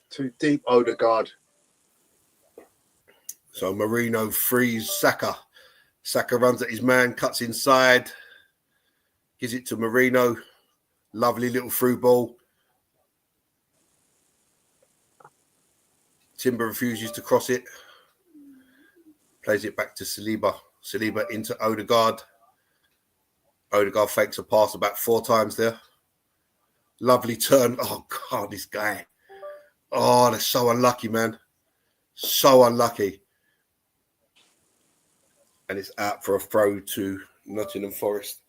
Too deep, Odegaard. So Marino frees Saka. Saka runs at his man, cuts inside, gives it to Marino. Lovely little through ball. Timber refuses to cross it. Plays it back to Saliba. Saliba into Odegaard. Odegaard fakes a pass about 4 times there. Lovely turn. Oh, God, this guy. Oh, they're so unlucky, man. So unlucky. And it's out for a throw to Nottingham Forest.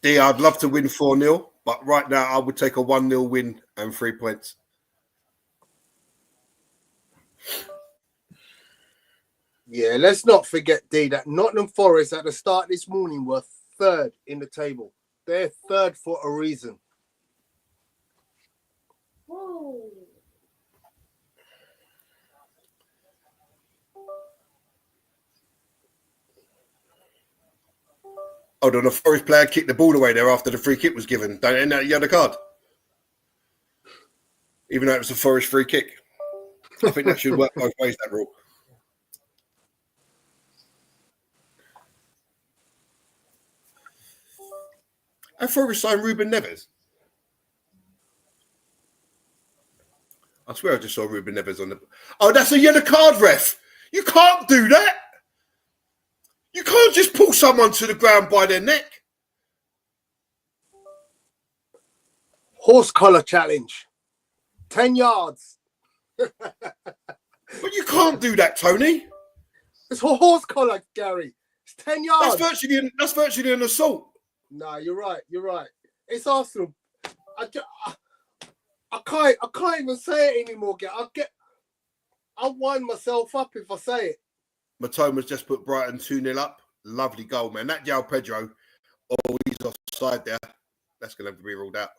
D, I'd love to win 4-0, but right now I would take a 1-0 win and 3 points. Yeah, let's not forget, D, that Nottingham Forest at the start this morning were third in the table. They're third for a reason. Whoa. Hold on, a Forest player kicked the ball away there after the free kick was given. Don't end that yellow card. Even though it was a Forest free kick. I think that should work both ways, that rule. And Forest signed Ruben Neves. I swear I just saw Ruben Neves on the... Oh, that's a yellow card, ref. You can't do that. You can't just pull someone to the ground by their neck. Horse collar challenge. 10 yards. But you can't do that, Tony. It's a horse collar, Gary. It's 10 yards. That's virtually an assault. No, you're right. You're right. It's Arsenal. I can't even say it anymore. I'll wind myself up if I say it. Nottm has just put Brighton 2-0 up. Lovely goal, man. That João Pedro, he's offside there. That's going to have to be ruled out.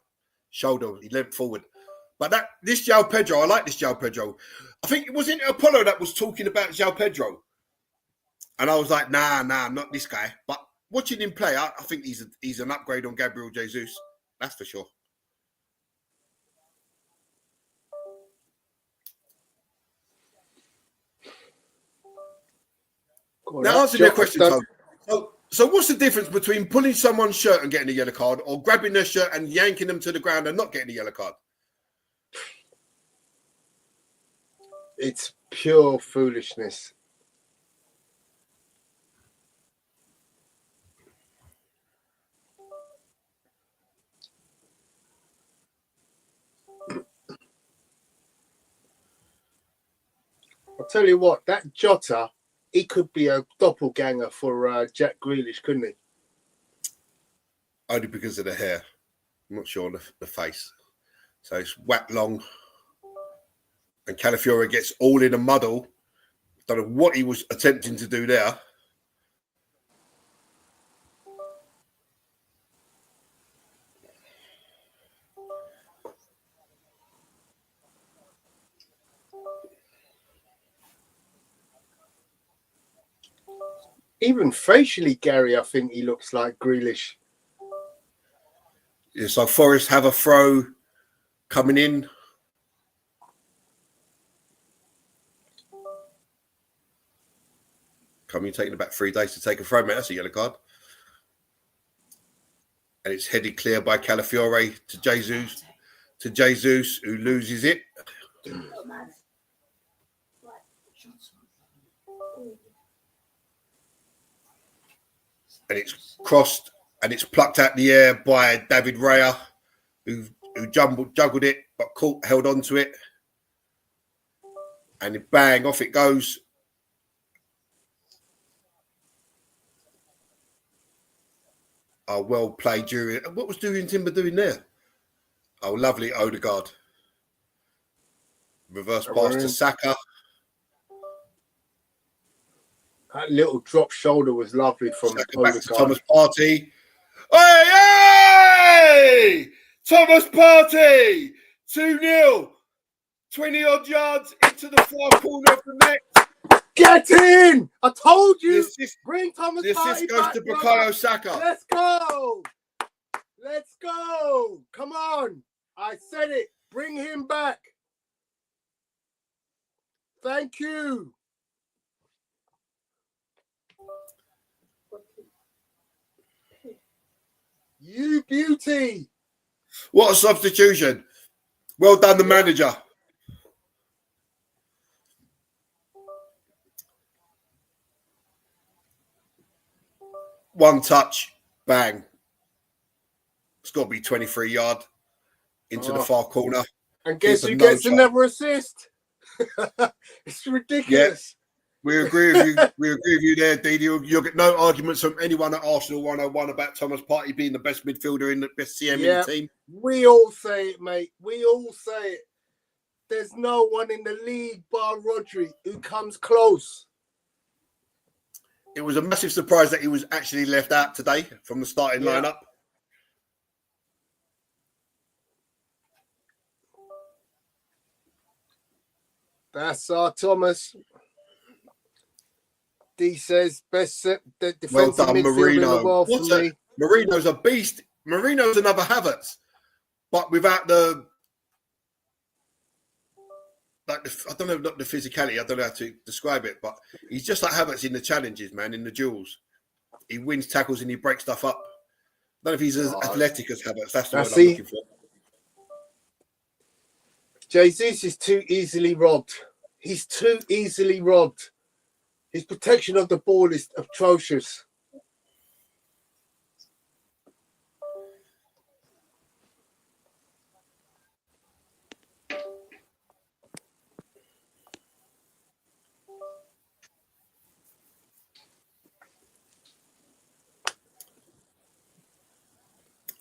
Shoulder, he leant forward. But this João Pedro, I like this João Pedro. I think it wasn't Apollo that was talking about João Pedro. And I was like, nah, not this guy. But watching him play, I think he's an upgrade on Gabriel Jesus. That's for sure. Now, answer your question, Tom. So what's the difference between pulling someone's shirt and getting a yellow card or grabbing their shirt and yanking them to the ground and not getting a yellow card? It's pure foolishness. I'll tell you what, that Jota, he could be a doppelganger for Jack Grealish, couldn't he? Only because of the hair. I'm not sure on the face. So it's whack long. And Calafiore gets all in a muddle. Don't know what he was attempting to do there. Even facially, Gary, I think he looks like Grealish. Yeah, so Forest have a throw coming in. Coming, taking about 3 days to take a throw, mate. That's a yellow card. And it's headed clear by Calafiore to Jesus, who loses it. And it's crossed and it's plucked out the air by David Raya, who juggled it, but held on to it. And bang, off it goes. Oh, well played, Julian. What was Julian Timber doing there? Oh, lovely Odegaard. Reverse pass to Saka. That little drop shoulder was lovely from Saka back to Odegaard. Thomas Partey. Hey! Thomas Partey! 2-0. 20-odd yards into the far corner of the net. Get in! I told you. Bring Thomas Partey. The assist goes to Bukayo Saka. Let's go. Let's go. Come on. I said it. Bring him back. Thank you. You beauty. What a substitution. Well done, the manager. One touch, bang. It's got to be 23 yard into the far corner. And guess who gets another assist? It's ridiculous. Yeah, we agree with you. We agree with you there, Didi. You'll get no arguments from anyone at Arsenal 101 about Thomas Partey being the best midfielder in the best CM in the team. We all say it, mate. We all say it. There's no one in the league bar Rodri who comes close. It was a massive surprise that he was actually left out today from the starting lineup. That's Thomas. D says best defensive Well done, midfielder Marino. in the world for me. Marino's a beast. Marino's another Havertz, but without the I don't know, not the physicality. I don't know how to describe it, but he's just like Havertz in the challenges, man, in the duels. He wins tackles and he breaks stuff up. I don't know if he's as athletic as Havertz. That's the word I'm looking for. Jesus is too easily robbed. He's too easily robbed. His protection of the ball is atrocious.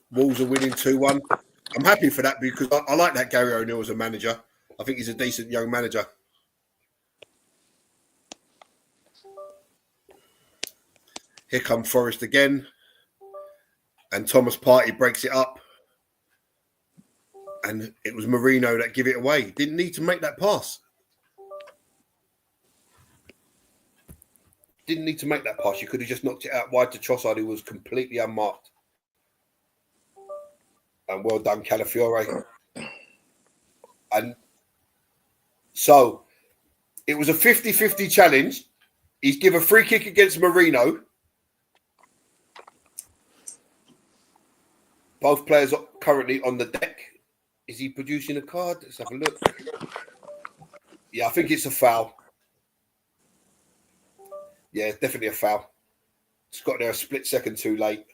Wolves are winning 2-1. I'm happy for that because I like that Gary O'Neill as a manager. I think he's a decent young manager. Here come Forest again. And Thomas Partey breaks it up. And it was Marino that gave it away. Didn't need to make that pass. Didn't need to make that pass. You could have just knocked it out wide to Trossard, who was completely unmarked. And well done, Calafiore. And so it was a 50-50 challenge. He's given a free kick against Marino. Both players are currently on the deck. Is he producing a card? Let's have a look. Yeah, I think it's a foul. Yeah, it's definitely a foul. It's got there a split second too late.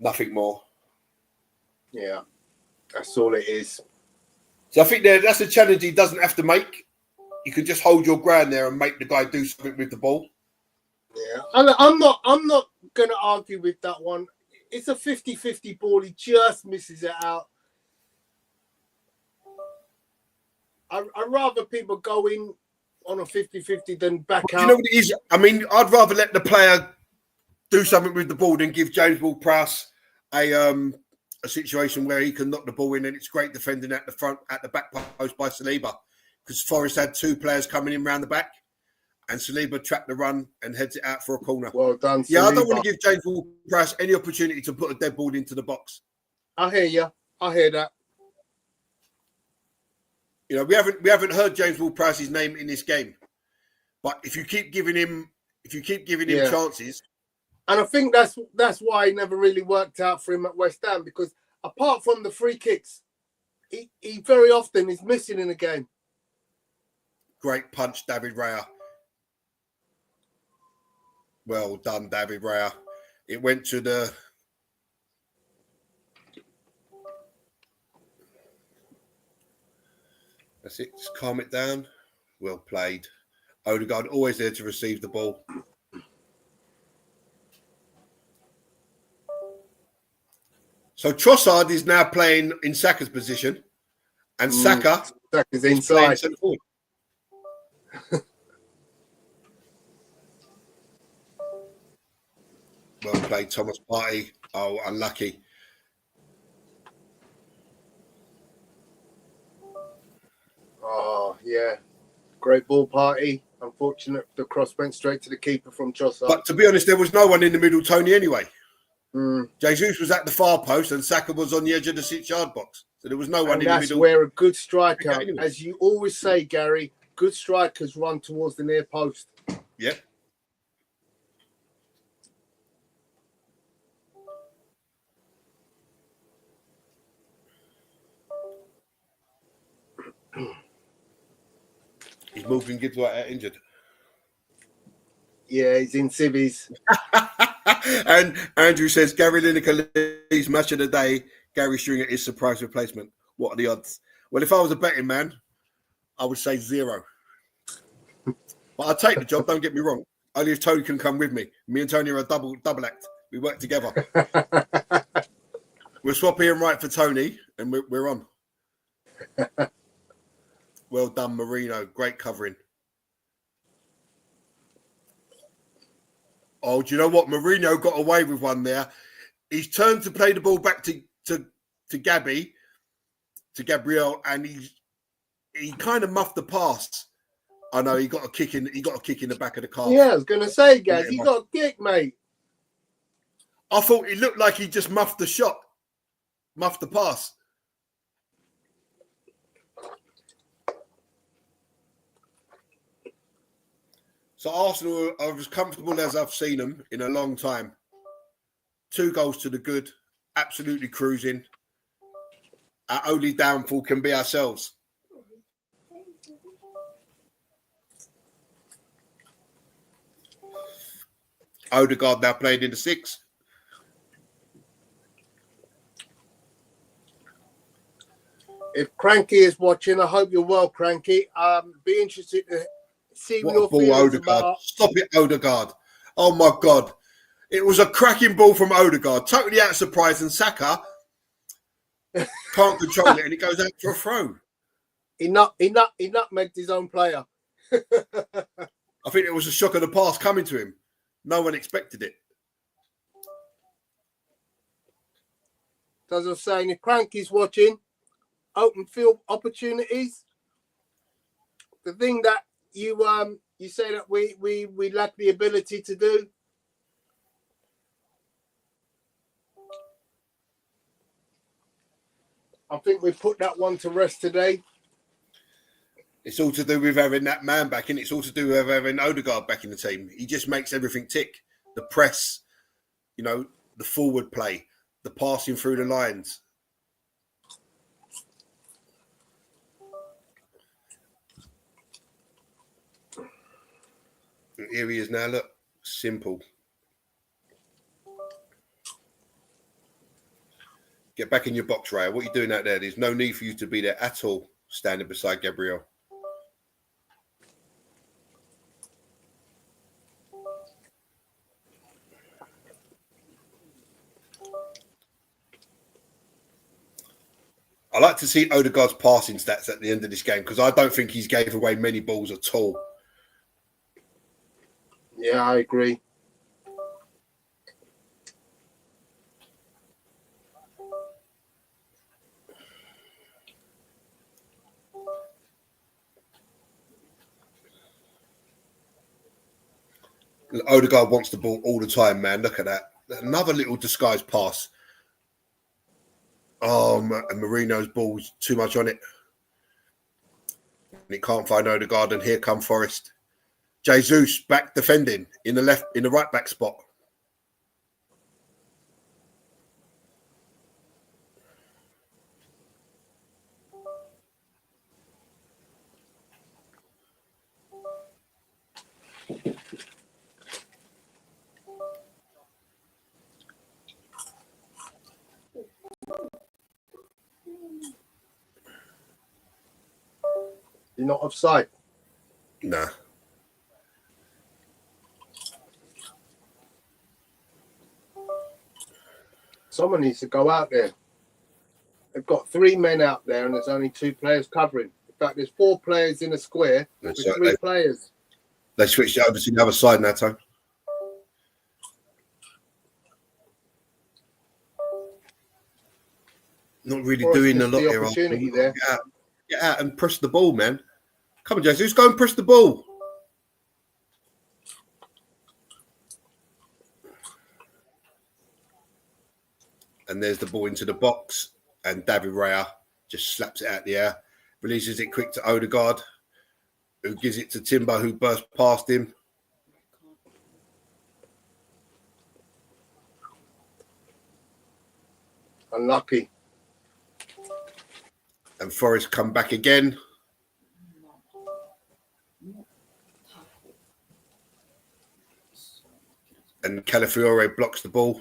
Nothing more. Yeah, that's all it is. So I think that's a challenge he doesn't have to make. You can just hold your ground there and make the guy do something with the ball. Yeah, I'm not going to argue with that one. It's a 50-50 ball. He just misses it out. I'd rather people go in on a 50-50 than back out. You know what it is? I mean, I'd rather let the player do something with the ball than give James Ward-Prowse a situation where he can knock the ball in, and it's great defending at the back post by Saliba, because Forest had two players coming in round the back, and Saliba trapped the run and heads it out for a corner. Well done, Saliba. Yeah, I don't want to give James Ward-Prowse any opportunity to put a dead ball into the box. I hear you. I hear that. You know, we haven't heard James Ward-Prowse's name in this game, but if you keep giving him chances. And I think that's why he never really worked out for him at West Ham, because apart from the free kicks, he very often is missing in a game. Great punch, David Raya. Well done, David Raya. It went to the... That's it. Just calm it down. Well played. Odegaard always there to receive the ball. So Trossard is now playing in Saka's position, and Saka's inside. Well played, Thomas Partey. Oh, unlucky. Oh, yeah. Great ball, Partey. Unfortunate, the cross went straight to the keeper from Trossard. But to be honest, there was no one in the middle, Tony, anyway. Jesus was at the far post and Saka was on the edge of the 6-yard box. So there was no one in the middle. That's where a good striker, as you always say, Gary, good strikers run towards the near post. Yep. He's moving Gibbs out injured. Yeah, he's in civvies. And Andrew says Gary Lineker leads match of the day. Gary Stringer is surprise replacement. What are the odds? Well, if I was a betting man, I would say 0. But I'll take the job, don't get me wrong. Only if Tony can come with me. Me and Tony are a double act. We work together. We'll swap Ian Wright for Tony, and we're on. Well done, Marino. Great covering. Oh, do you know what? Mourinho got away with one there. He's turned to play the ball back to Gabriel, and he kind of muffed the pass. I know he got a kick in the back of the calf. Yeah, I was gonna say, Gaz, he got a kick, mate. I thought it looked like he just muffed the shot, muffed the pass. So Arsenal are as comfortable as I've seen them in a long time. 2 goals to the good, absolutely cruising. Our only downfall can be ourselves. Odegaard now playing in the 6. If Cranky is watching, I hope you're well, Cranky. Be interested to see What your a ball, feelings Odegaard. about. Stop it, Odegaard. Oh, my God. It was a cracking ball from Odegaard. Totally out of surprise. And Saka can't control it, and it goes out for a throw. He nutmegged his own player. I think it was a shock of the pass coming to him. No one expected it. As I was saying, if Cranky's watching, open field opportunities. The thing that you say that we lack the ability to do. I think we put that one to rest today. It's all to do with having that man back, and it's all to do with having Odegaard back in the team. He just makes everything tick. The press, the forward play, the passing through the lines. And here he is now. Look, simple. Get back in your box, Raya. What are you doing out there? There's no need for you to be there at all, standing beside Gabriel. I like to see Odegaard's passing stats at the end of this game because I don't think he's gave away many balls at all. Yeah, I agree. Odegaard wants the ball all the time, man. Look at that. Another little disguised pass. Oh, and Marino's ball's too much on it. And he can't find Odegaard, and here come Forest. Jesus back defending in the right back spot. You're not offside. Nah. Someone needs to go out there. They've got 3 men out there and there's only 2 players covering. In fact, there's 4 players in a square with 3 players. They switched it over to the other side now, time. Not really doing a lot here. Opportunity there. Get out and press the ball, man. Come on, Jesus, go and press the ball. And there's the ball into the box. And David Raya just slaps it out the air. Releases it quick to Odegaard, who gives it to Timber, who burst past him. Unlucky. And Forrest come back again. And Calafiore blocks the ball.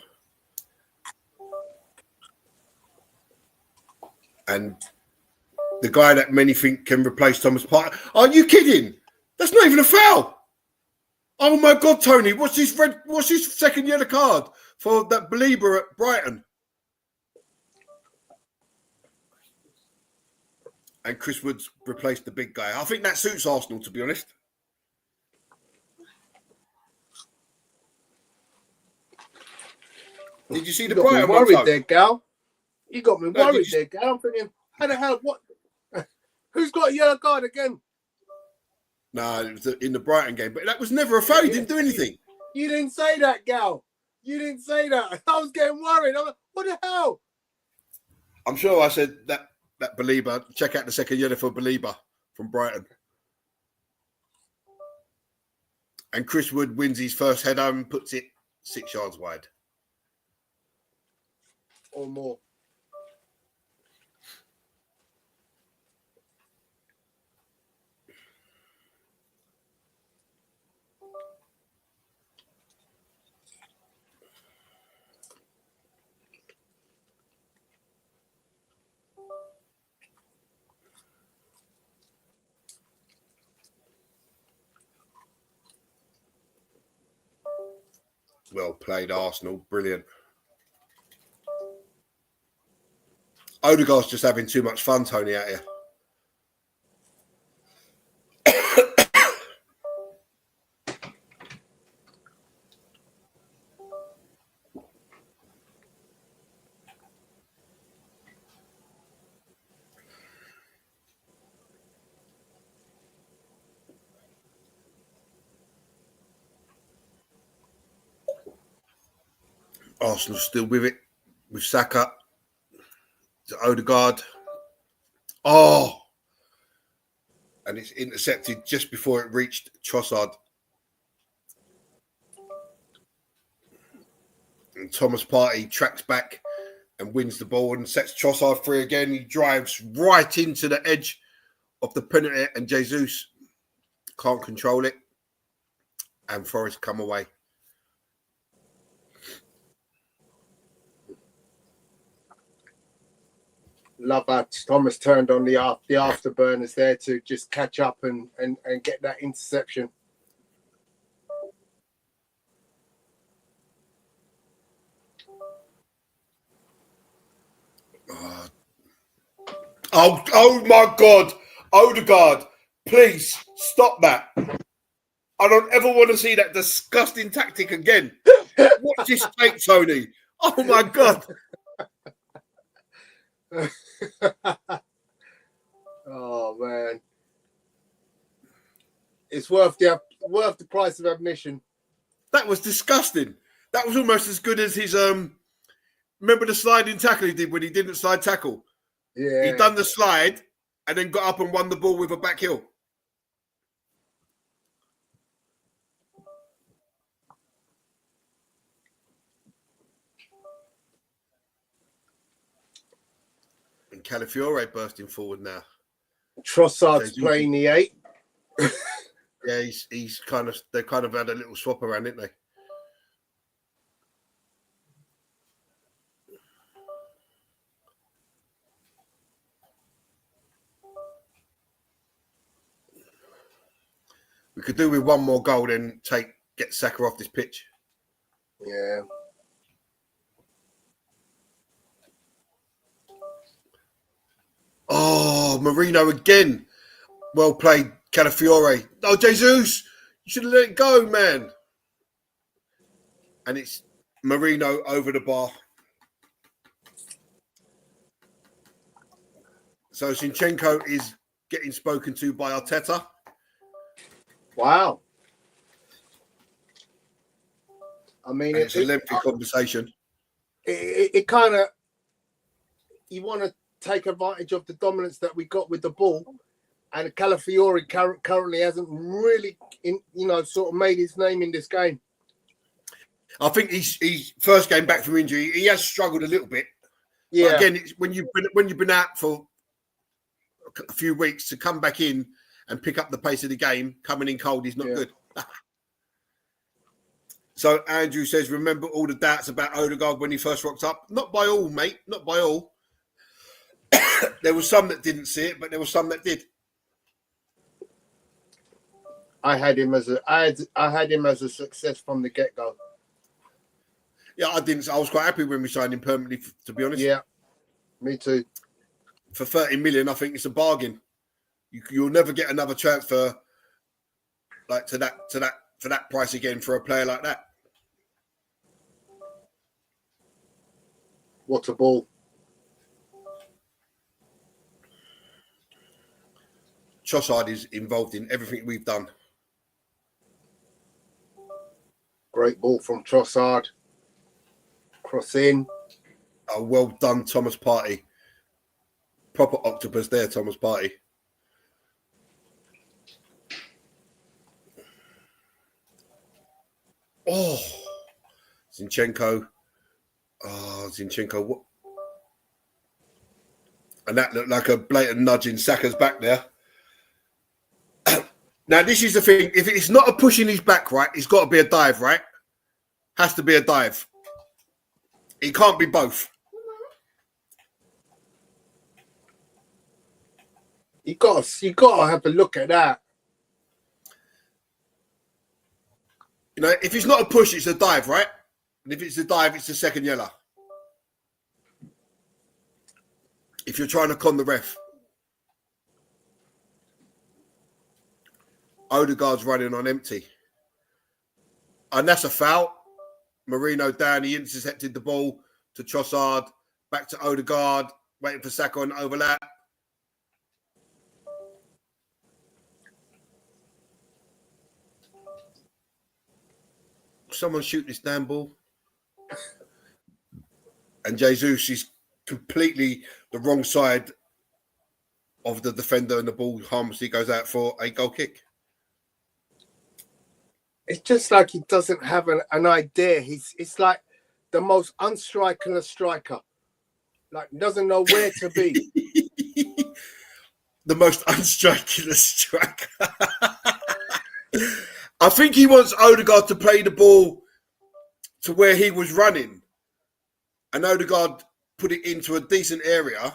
And the guy that many think can replace Thomas Partey. Are you kidding? That's not even a foul. Oh my God, Tony! What's his second yellow card for that believer at Brighton? And Chris Woods replaced the big guy. I think that suits Arsenal, to be honest. Did you see You the got me Brighton one, worried Tone? there, Gal. You got me No, did worried you- there, Gal. I'm thinking, how the hell? What? Who's got a yellow card again? No, it was in the Brighton game, but that was never a foul. He didn't do anything. You didn't say that, Gal. You didn't say that. I was getting worried. I'm like, what the hell? I'm sure I said that Belieber. Check out the second yellow for Belieber from Brighton. And Chris Wood wins his first header and puts it 6 yards wide. Or more. Well played, Arsenal. Brilliant. Odegaard's just having too much fun, Tony, out here. Arsenal still with it, with Saka to Odegaard. Oh! And it's intercepted just before it reached Trossard. And Thomas Partey tracks back and wins the ball and sets Trossard free again. He drives right into the edge of the penalty and Jesus can't control it. And Forest come away. Love that Thomas turned on the afterburners there to just catch up and get that interception. Oh my God. Odegaard, please stop that. I don't ever want to see that disgusting tactic again. Watch this tape, Tony. Oh my God. Oh man, it's worth the price of admission. That was disgusting. That was almost as good as his remember the sliding tackle he did when he didn't slide tackle? Yeah, He done the slide and then got up and won the ball with a back heel. And Calafiore bursting forward now. Trossard's playing the 8. Yeah, he's kind of, they kind of had a little swap around, didn't they? We could do with one more goal, then get Saka off this pitch. Yeah. Oh, Marino again. Well played, Calafiore. Oh, Jesus, you should have let it go, man. And it's Marino over the bar. So Zinchenko is getting spoken to by Arteta. Wow. I mean, and it's a lengthy conversation. It kind of, you want to take advantage of the dominance that we got with the ball, and Calafiore currently hasn't really, sort of made his name in this game. I think he's first game back from injury. He has struggled a little bit. Yeah. But again, it's when you've been out for a few weeks to come back in and pick up the pace of the game, coming in cold is not good. So Andrew says, remember all the doubts about Odegaard when he first rocked up? Not by all, mate. Not by all. There was some that didn't see it, but there was some that did. I had him as a success from the get-go. Yeah, I didn't. I was quite happy when we signed him permanently, to be honest. Yeah, me too. For 30 million, I think it's a bargain. You'll never get another transfer like for that price again for a player like that. What a ball. Trossard is involved in everything we've done. Great ball from Trossard. Cross in. Oh, well done, Thomas Partey. Proper octopus there, Thomas Partey. Oh, Zinchenko. Oh, Zinchenko. What? And that looked like a blatant nudge in Saka's back there. Now, this is the thing. If it's not a push in his back, right, it's got to be a dive, right? Has to be a dive. It can't be both. You got to have a look at that. You know, if it's not a push, it's a dive, right? And if it's a dive, it's the second yellow. If you're trying to con the ref. Odegaard's running on empty. And that's a foul. Marino down. He intercepted the ball to Trossard. Back to Odegaard. Waiting for Saka on overlap. Someone shoot this damn ball. And Jesus is completely the wrong side of the defender, and the ball harmlessly goes out for a goal kick. It's just like he doesn't have an idea. It's like the most unstrikerless striker. Like, doesn't know where to be. The most unstrikerless striker. I think he wants Odegaard to play the ball to where he was running. And Odegaard put it into a decent area.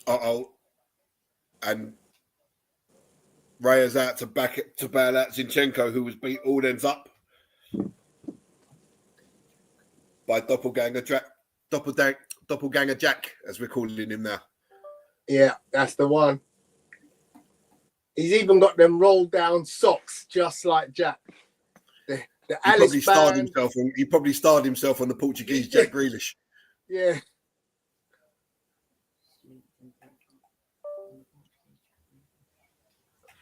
Uh-oh. And Raya's out to back it to bail out Zinchenko, who was beat all ends up by Doppelganger Jack, as we're calling him now. Yeah, that's the one. He's even got them rolled down socks, just like Jack. The Alice band. He probably starred himself on the Portuguese Jack Grealish. Yeah.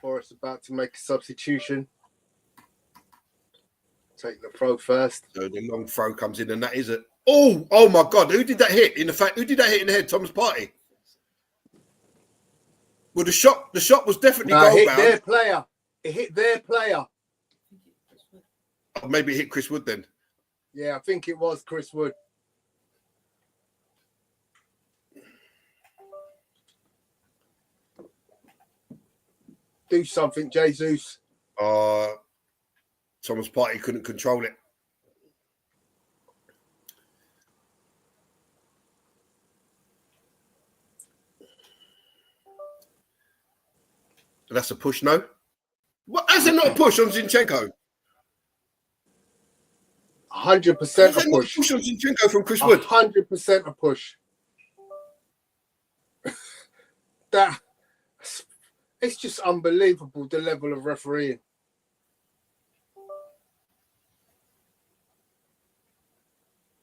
Forrest about to make a substitution. Take the throw first. So the long throw comes in, and that is it. Oh my God! Who did that hit? Who did that hit in the head? Thomas Partey. Well, the shot was definitely goal bound. It hit their player. Oh, maybe it hit Chris Wood then. Yeah, I think it was Chris Wood. Do something, Jesus. Thomas Partey couldn't control it. That's a push, no? What? How's it not a push on Zinchenko? 100% a push. Not a push on Zinchenko from Chris Wood. 100% a push. It's just unbelievable, the level of refereeing.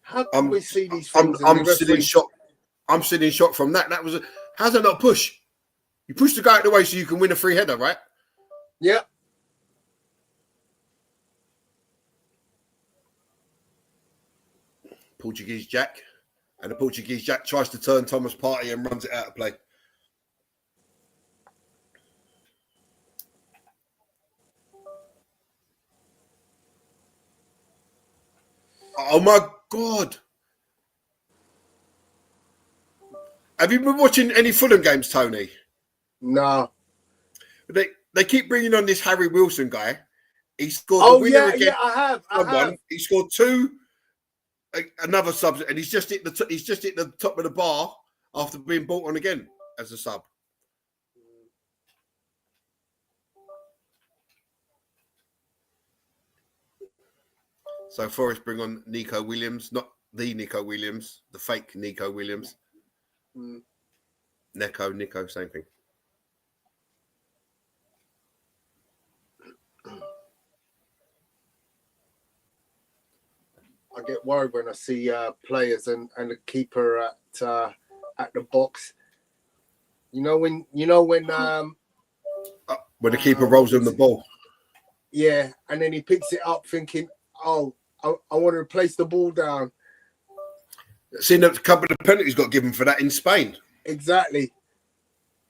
How can we see these things? I'm still in shock. I'm still in shock from that. How's that not a push? You push the guy out of the way so you can win a free header, right? Yeah. Portuguese Jack. And the Portuguese Jack tries to turn Thomas Partey and runs it out of play. Oh my God. Have you been watching any Fulham games, Tony? No. They keep bringing on this Harry Wilson guy. He scored the winner against I have. He scored two, another sub, and he's just hit the top of the bar after being brought on again as a sub. So Forest bring on Nico Williams, not the Nico Williams, the fake Nico Williams. Nico, same thing. I get worried when I see players and the keeper at the box. When When the keeper rolls on the ball. Yeah, and then he picks it up thinking, oh, I want to replace the ball down. Seen a couple of penalties got given for that in Spain. Exactly.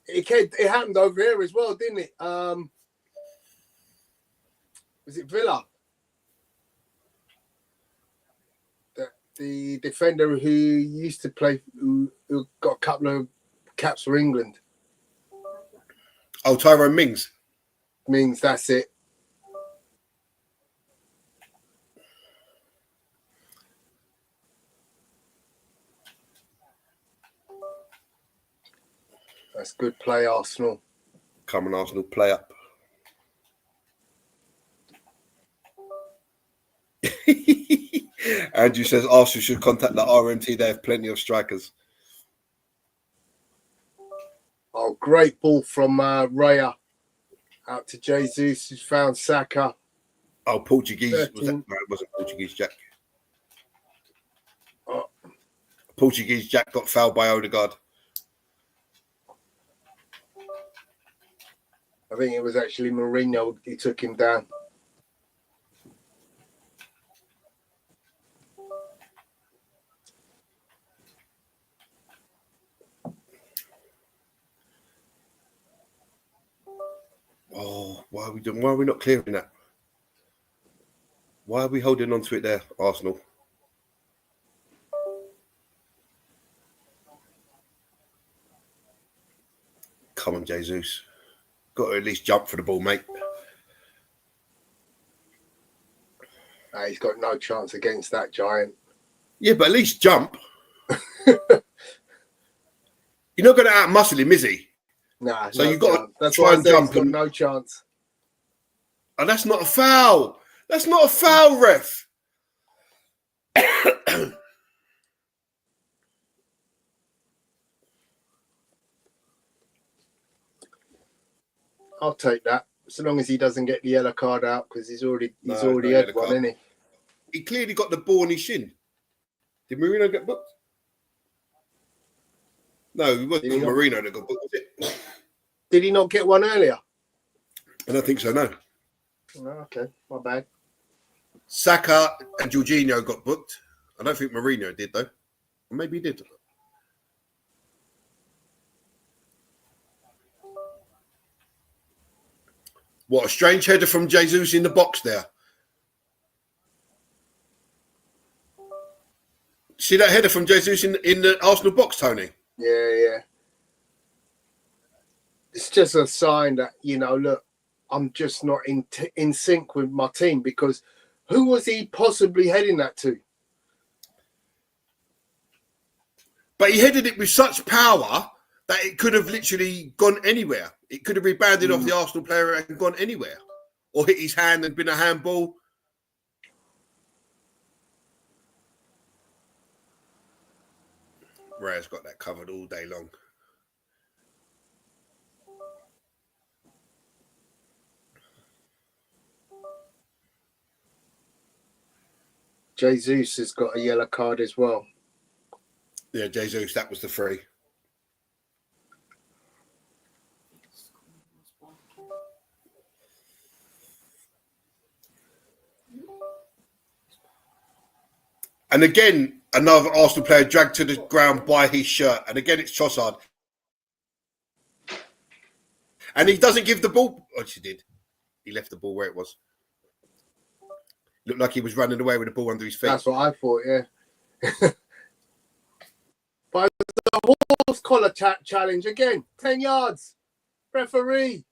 It happened over here as well, didn't it? Was it Villa? The defender who used to play, who got a couple of caps for England. Oh, Tyrone Mings. That's it. That's good play, Arsenal. Come on, Arsenal, play up. Andrew says Arsenal should contact the RMT. They have plenty of strikers. Oh, great ball from Raya out to Jesus, who's found Saka. Oh, Portuguese. No, it wasn't Portuguese Jack. Oh. Portuguese Jack got fouled by Odegaard. I think it was actually Mourinho. He took him down. Oh, why are we doing? Why are we not clearing that? Why are we holding on to it there, Arsenal? Come on, Jesus. Got to at least jump for the ball, mate. He's got no chance against that giant. Yeah, but at least jump. You're not going to out-muscle him, is he? Nah, so no you've got chance. That's try why and jump. He's got no chance. And that's not a foul. That's not a foul, ref. I'll take that, so long as he doesn't get the yellow card out, because he's already had one, isn't he? He clearly got the ball on his shin. Did Marino get booked? No, it wasn't Marino that got booked, was it? Did he not get one earlier? I don't think so, no. Oh, okay, my bad. Saka and Jorginho got booked. I don't think Marino did, though. Or maybe he did. What a strange header from Jesus in the box there. See that header from Jesus in the Arsenal box, Tony? Yeah. It's just a sign that, look, I'm just not in sync with my team, because who was he possibly heading that to? But he headed it with such power that it could have literally gone anywhere. It could have rebounded off the Arsenal player and gone anywhere. Or hit his hand and been a handball. Raya's got that covered all day long. Jesus has got a yellow card as well. Yeah, Jesus, that was the free. And again, another Arsenal player dragged to the ground by his shirt. And again, it's Trossard. And he doesn't give the ball. Oh, he did. He left the ball where it was. Looked like he was running away with the ball under his feet. That's what I thought, yeah. But the horse collar challenge again. 10 yards. Referee.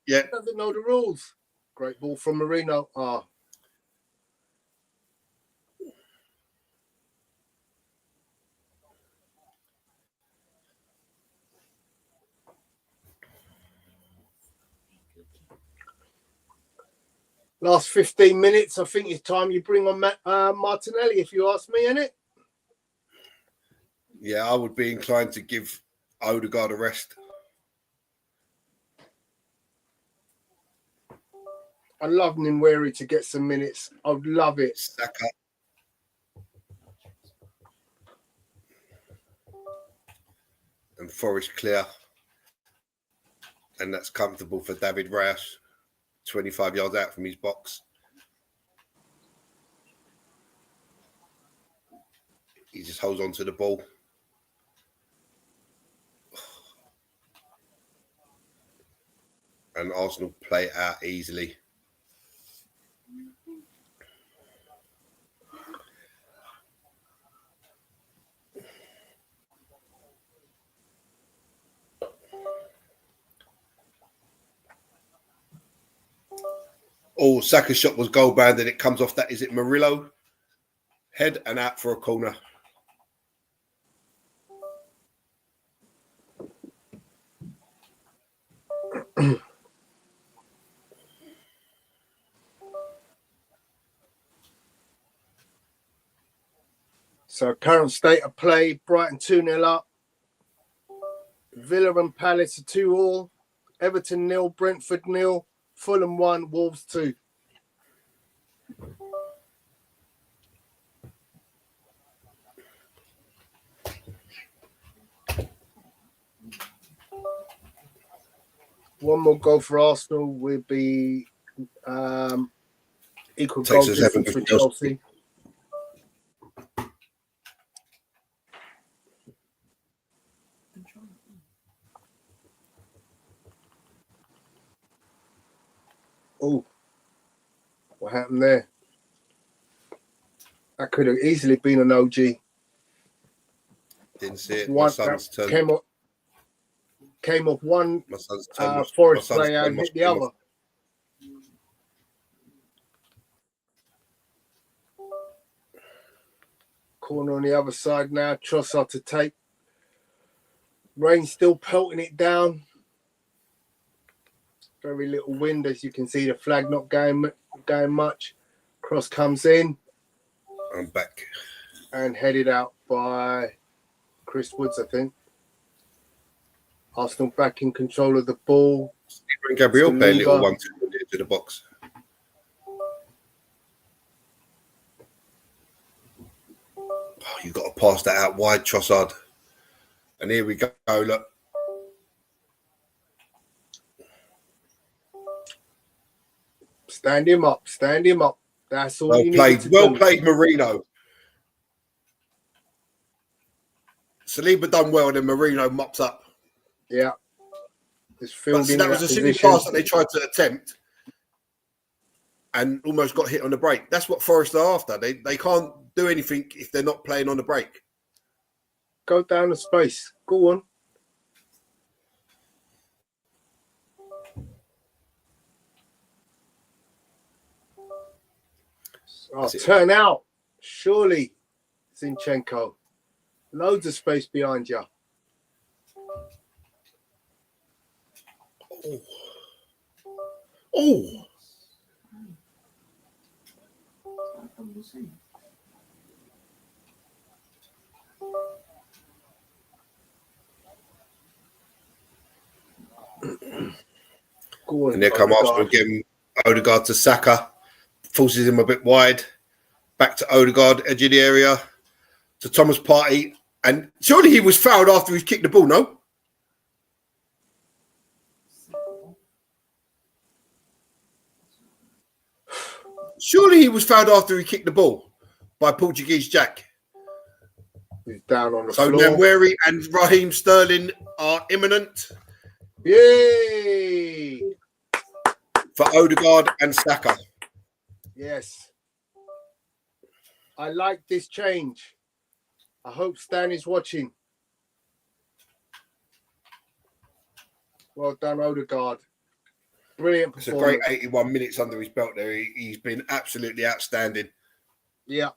Yeah. Doesn't know the rules. Great ball from Marino. Oh. Last 15 minutes, I think it's time you bring on Martinelli, if you ask me, innit? Yeah, I would be inclined to give Odegaard a rest. I'd love Nweri to get some minutes. I'd love it. Saka. And Forest clear. And that's comfortable for David Reyes, 25 yards out from his box. He just holds on to the ball. And Arsenal play it out easily. Oh, Saka's shot was goal bound and it comes off that. Is it Murillo? Head and out for a corner. So current state of play, Brighton 2-0 up. Villa and Palace are 2-2. Everton 0, Brentford 0, Fulham 1, Wolves 2. One more goal for Arsenal would be equal goal difference for Chelsea. Oh, what happened there? That could have easily been an OG. Didn't see it. My son's turned. Came off one My son's Forest player and hit the other. Corner on the other side now. Trossard to take. Rain still pelting it down. Very little wind, as you can see. The flag not going much. Cross comes in. I'm back. And headed out by Chris Woods, I think. Arsenal back in control of the ball. Stephen Gabriel playing little 1-2 into the box. Oh, you got to pass that out wide, Trossard. And here we go. Look. Stand him up. Stand him up. That's all you need to do. Well played, Marino. Saliba done well, and then Marino mops up. Yeah. That was a silly pass that they tried to attempt and almost got hit on the break. That's what Forest are after. They can't do anything if they're not playing on the break. Go down the space. Go on. Oh, turn out. Surely, Zinchenko. Loads of space behind you. Oh. Go on, and there come Arsenal again. Odegaard to Saka. Forces him a bit wide. Back to Odegaard, edge of the area. To Thomas Partey. And surely he was fouled after he kicked the ball, no? Surely he was fouled after he kicked the ball by Portuguese Jack. He's down on the floor. So Nwaneri and Raheem Sterling are imminent. Yay! For Odegaard and Saka. Yes. I like this change. I hope Stan is watching. Well done, Odegaard. Brilliant performance. It's a great 81 minutes under his belt there. He's been absolutely outstanding. Yeah.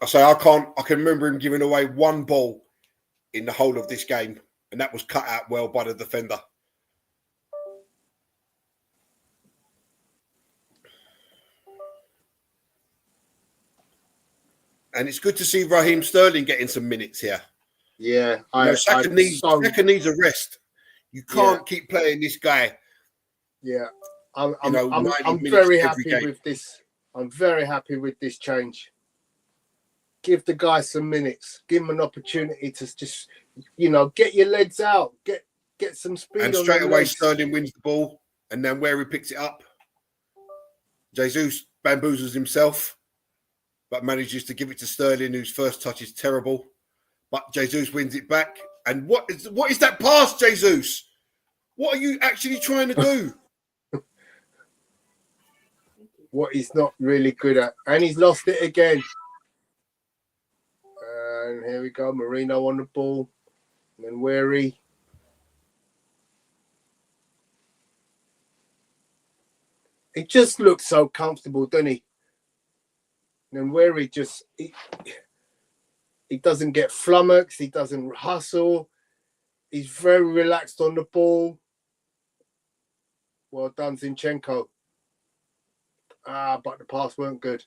I say I can remember him giving away one ball in the whole of this game, and that was cut out well by the defender. And it's good to see Raheem Sterling getting some minutes here. Yeah. Saka needs a rest. You can't keep playing this guy. Yeah. I'm very happy with this. I'm very happy with this change. give the guy some minutes. Give him an opportunity to just, get your legs out. Get some speed And on straight them away, legs. Sterling wins the ball. And then where he picks it up, Jesus bamboozles himself, but manages to give it to Sterling, whose first touch is terrible. But Jesus wins it back. And what is that pass, Jesus? What are you actually trying to do? What he's not really good at. And he's lost it again. And here we go. Marino on the ball. And then Wary. He just looks so comfortable, doesn't he? And then Wary just... He doesn't get flummoxed. He doesn't hustle. He's very relaxed on the ball. Well done, Zinchenko. But the pass weren't good.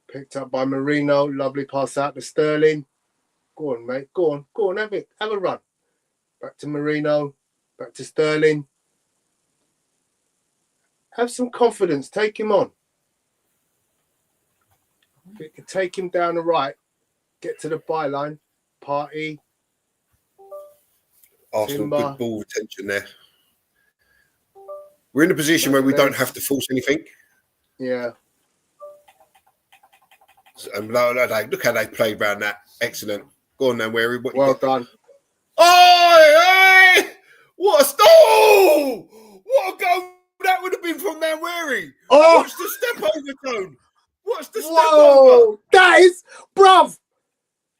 Picked up by Marino. Lovely pass out to Sterling. Go on, mate. Go on. Have it. Have a run. Back to Marino. Back to Sterling. Have some confidence. Take him on. If you can take him down the right, get to the byline, party. Arsenal, Timber. good ball retention there. We're in a position where we don't have to force anything. Yeah. And look how they played around that. Excellent. Go on then, Wary. Well done. Oh, what a stall! What a goal that would have been from Wary. Oh! What's the step over, Tone? What's the step Whoa! over? That is, bruv,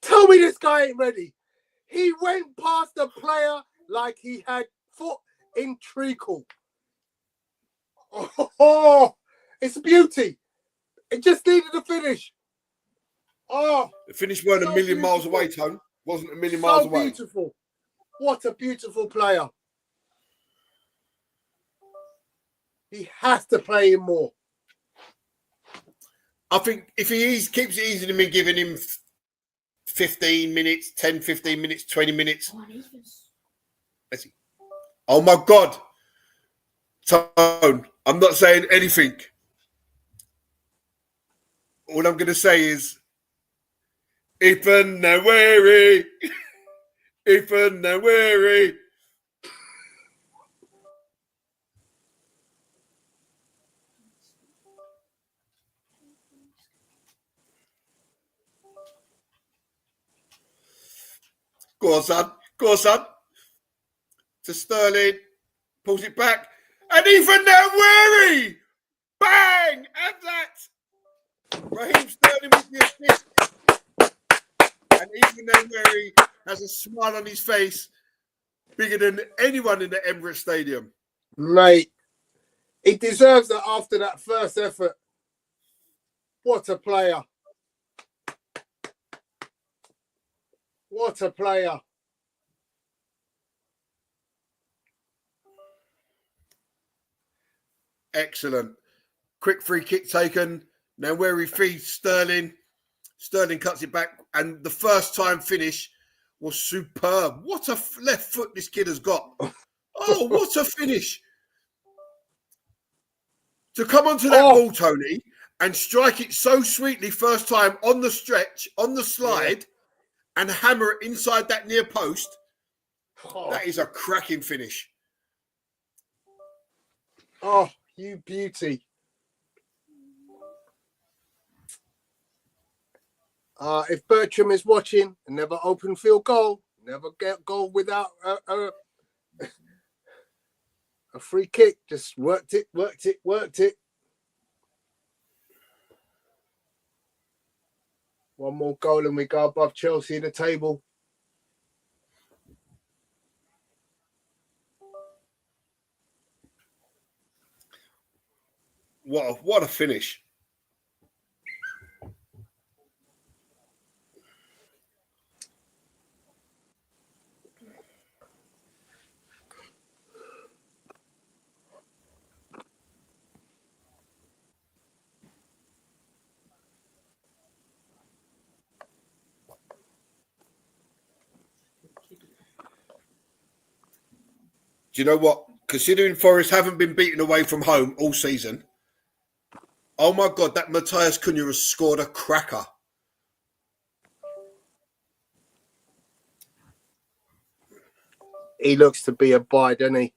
tell me this guy ain't ready. He went past the player like he had foot in treacle. Oh, it's beauty. It just needed a finish. Oh, The finish weren't so a million miles beautiful. away, Tone. Wasn't a million miles away. Beautiful. What a beautiful player. He has to play him more. I think if he keeps easing him and giving him 15 minutes, 10, 15 minutes, 20 minutes. Oh my God. Tone, I'm not saying anything. All I'm going to say is, Ethan Nawari. Ethan Nawari. Go on, son. Go on, son. To Sterling. Pulls it back. And Ethan Nawari. Bang! And that. Raheem Sterling with the assist. And Ethan Nawari has a smile on his face bigger than anyone in the Emirates Stadium. Mate, he deserves it after that first effort. What a player. What a player. Excellent. Quick free kick taken. Now where he feeds Sterling. Sterling cuts it back. And the first time finish was superb. What a left foot this kid has got. Oh, what a finish. To come onto that ball, Tony, and strike it so sweetly first time on the stretch, on the slide, and hammer it inside that near post. That is a cracking finish. Oh, you beauty. If Bertram is watching, never open field goal, never get goal without a free kick. Just worked it. One more goal and we go above Chelsea in the table. What a finish. Do you know what? Considering Forest haven't been beaten away from home all season, oh my God, that Matthias Cunha has scored a cracker. He looks to be a buy, doesn't he?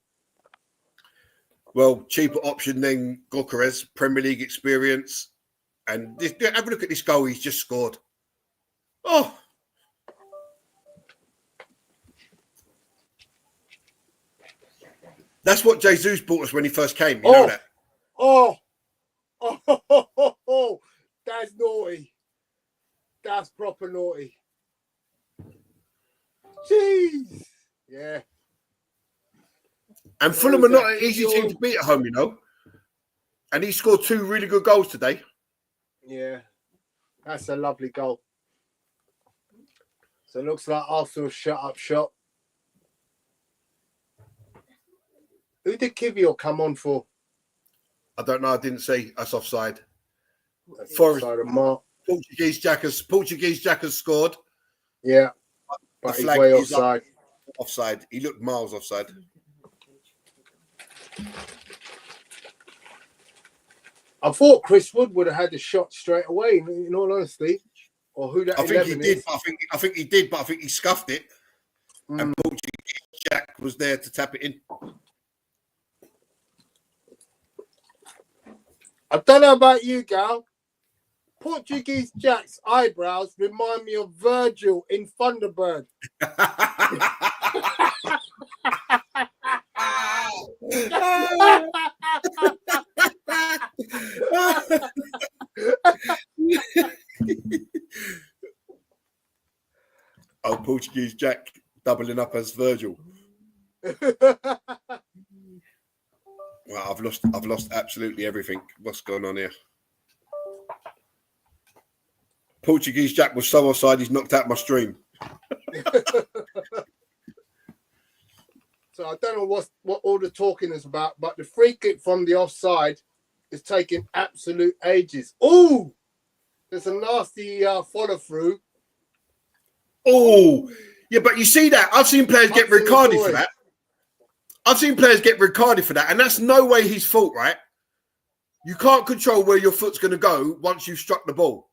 Well, cheaper option than Gokares, Premier League experience. And have a look at this goal he's just scored. Oh. That's what Jesus bought us when he first came. You know that? Oh, that's naughty. That's proper naughty. Jeez. Yeah. And Fulham are not an easy team to beat at home, you know. And he scored 2 really good goals today. Yeah. That's a lovely goal. So it looks like Arsenal shut up shop. Who did Kivior come on for? I don't know. I didn't see. That's offside. That's Forest. offside of Mark. Portuguese Jack has scored. Yeah. The But he's flag way is offside. Offside. He looked miles offside. I thought Chris Wood would have had the shot straight away, in all honesty. Or who that I think he 11 did. is. I think he did, but I think he scuffed it. And Portuguese Jack was there to tap it in. I don't know about you, Gal. Portuguese Jack's eyebrows remind me of Virgil in Thunderbird. Oh, Portuguese Jack doubling up as Virgil. Well, I've lost absolutely everything. What's going on here? Portuguese Jack was so offside, he's knocked out my stream. So I don't know what all the talking is about, but the free kick from the offside is taking absolute ages. Oh, there's a nasty follow through. Oh, yeah, but you see that? I've seen players get recarded for that. And that's no way his fault, right? You can't control where your foot's going to go once you've struck the ball.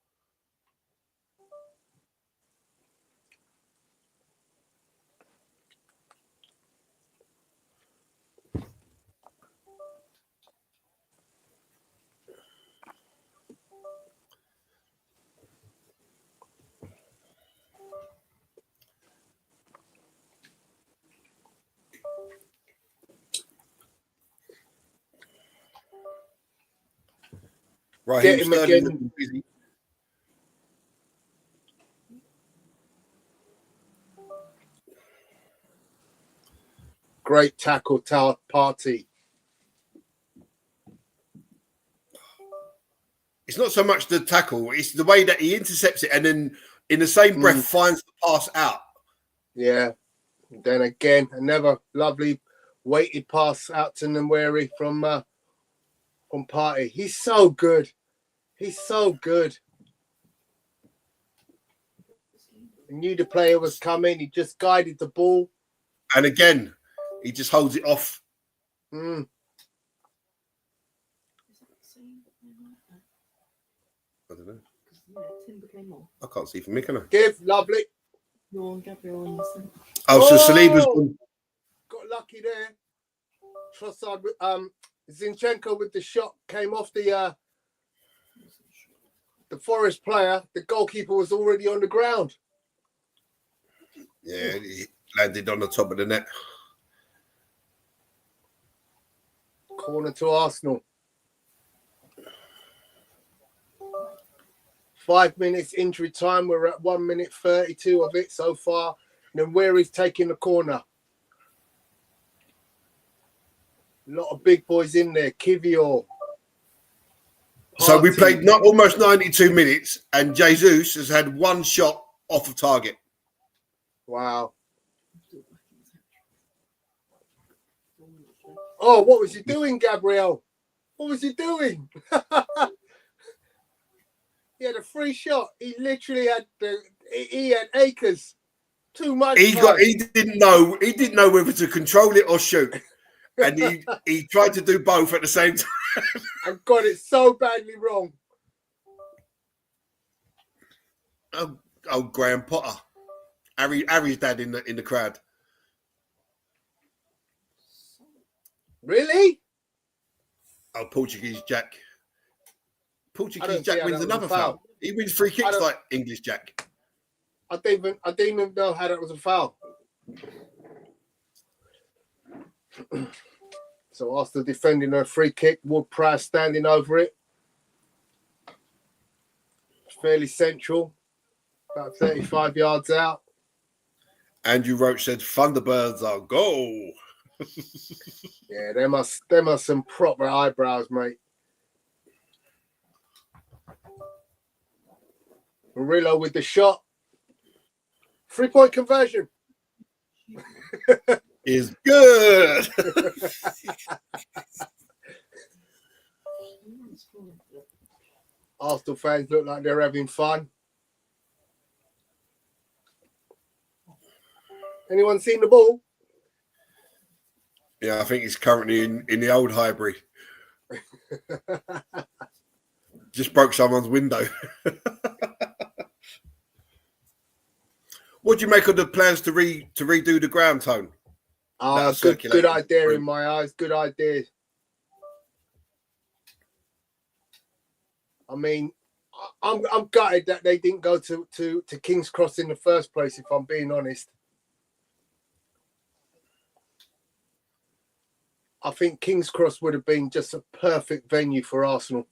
Right, Get him again. Busy. Great tackle, Party. It's not so much the tackle, it's the way that he intercepts it and then in the same breath finds the pass out. Yeah. And then again, another lovely weighted pass out to Nweri from Party. He's so good. He's so good. He knew the player was coming. He just guided the ball. And again, he just holds it off. Mm. I don't know. Tim became on. I can't see from me, can I? Give, lovely. You're on Gabriel on the centre. Oh, so Saliba's gone. Got lucky there. Trossard, Zinchenko with the shot came off the Forest player. The goalkeeper was already on the ground. Yeah, he landed on the top of the net. Corner to Arsenal. 5 minutes injury time. We're at 1 minute 32 of it so far. And then where he's taking the corner. A lot of big boys in there. Kivior. So we played not almost 92 minutes, and Jesus has had one shot off of target. Wow. Oh, what was he doing, Gabriel? What was he doing? He had a free shot. He literally had he had acres. Too much. He didn't know whether to control it or shoot. And he tried to do both at the same time. And got it so badly wrong. Oh, Graham Potter. Harry's dad in the crowd. Really? Oh, Portuguese Jack. I Portuguese don't see Jack how wins that was a another foul. foul. He wins free kicks like English Jack. I didn't even know how that was a foul. So after defending her free kick, Ward-Prowse standing over it. Fairly central, about 35 yards out. Andrew Roach said, Thunderbirds are go. Yeah, there must some proper eyebrows, mate. Murillo with the shot. 3-point conversion. Is good. Arsenal fans look like they're having fun. Anyone seen the ball? Yeah, I think he's currently in the old Highbury. Just broke someone's window. What do you make of the plans to redo the ground, Tone? Good idea in my eyes. Good idea. I mean, I'm gutted that they didn't go to King's Cross in the first place, if I'm being honest. I think King's Cross would have been just a perfect venue for Arsenal.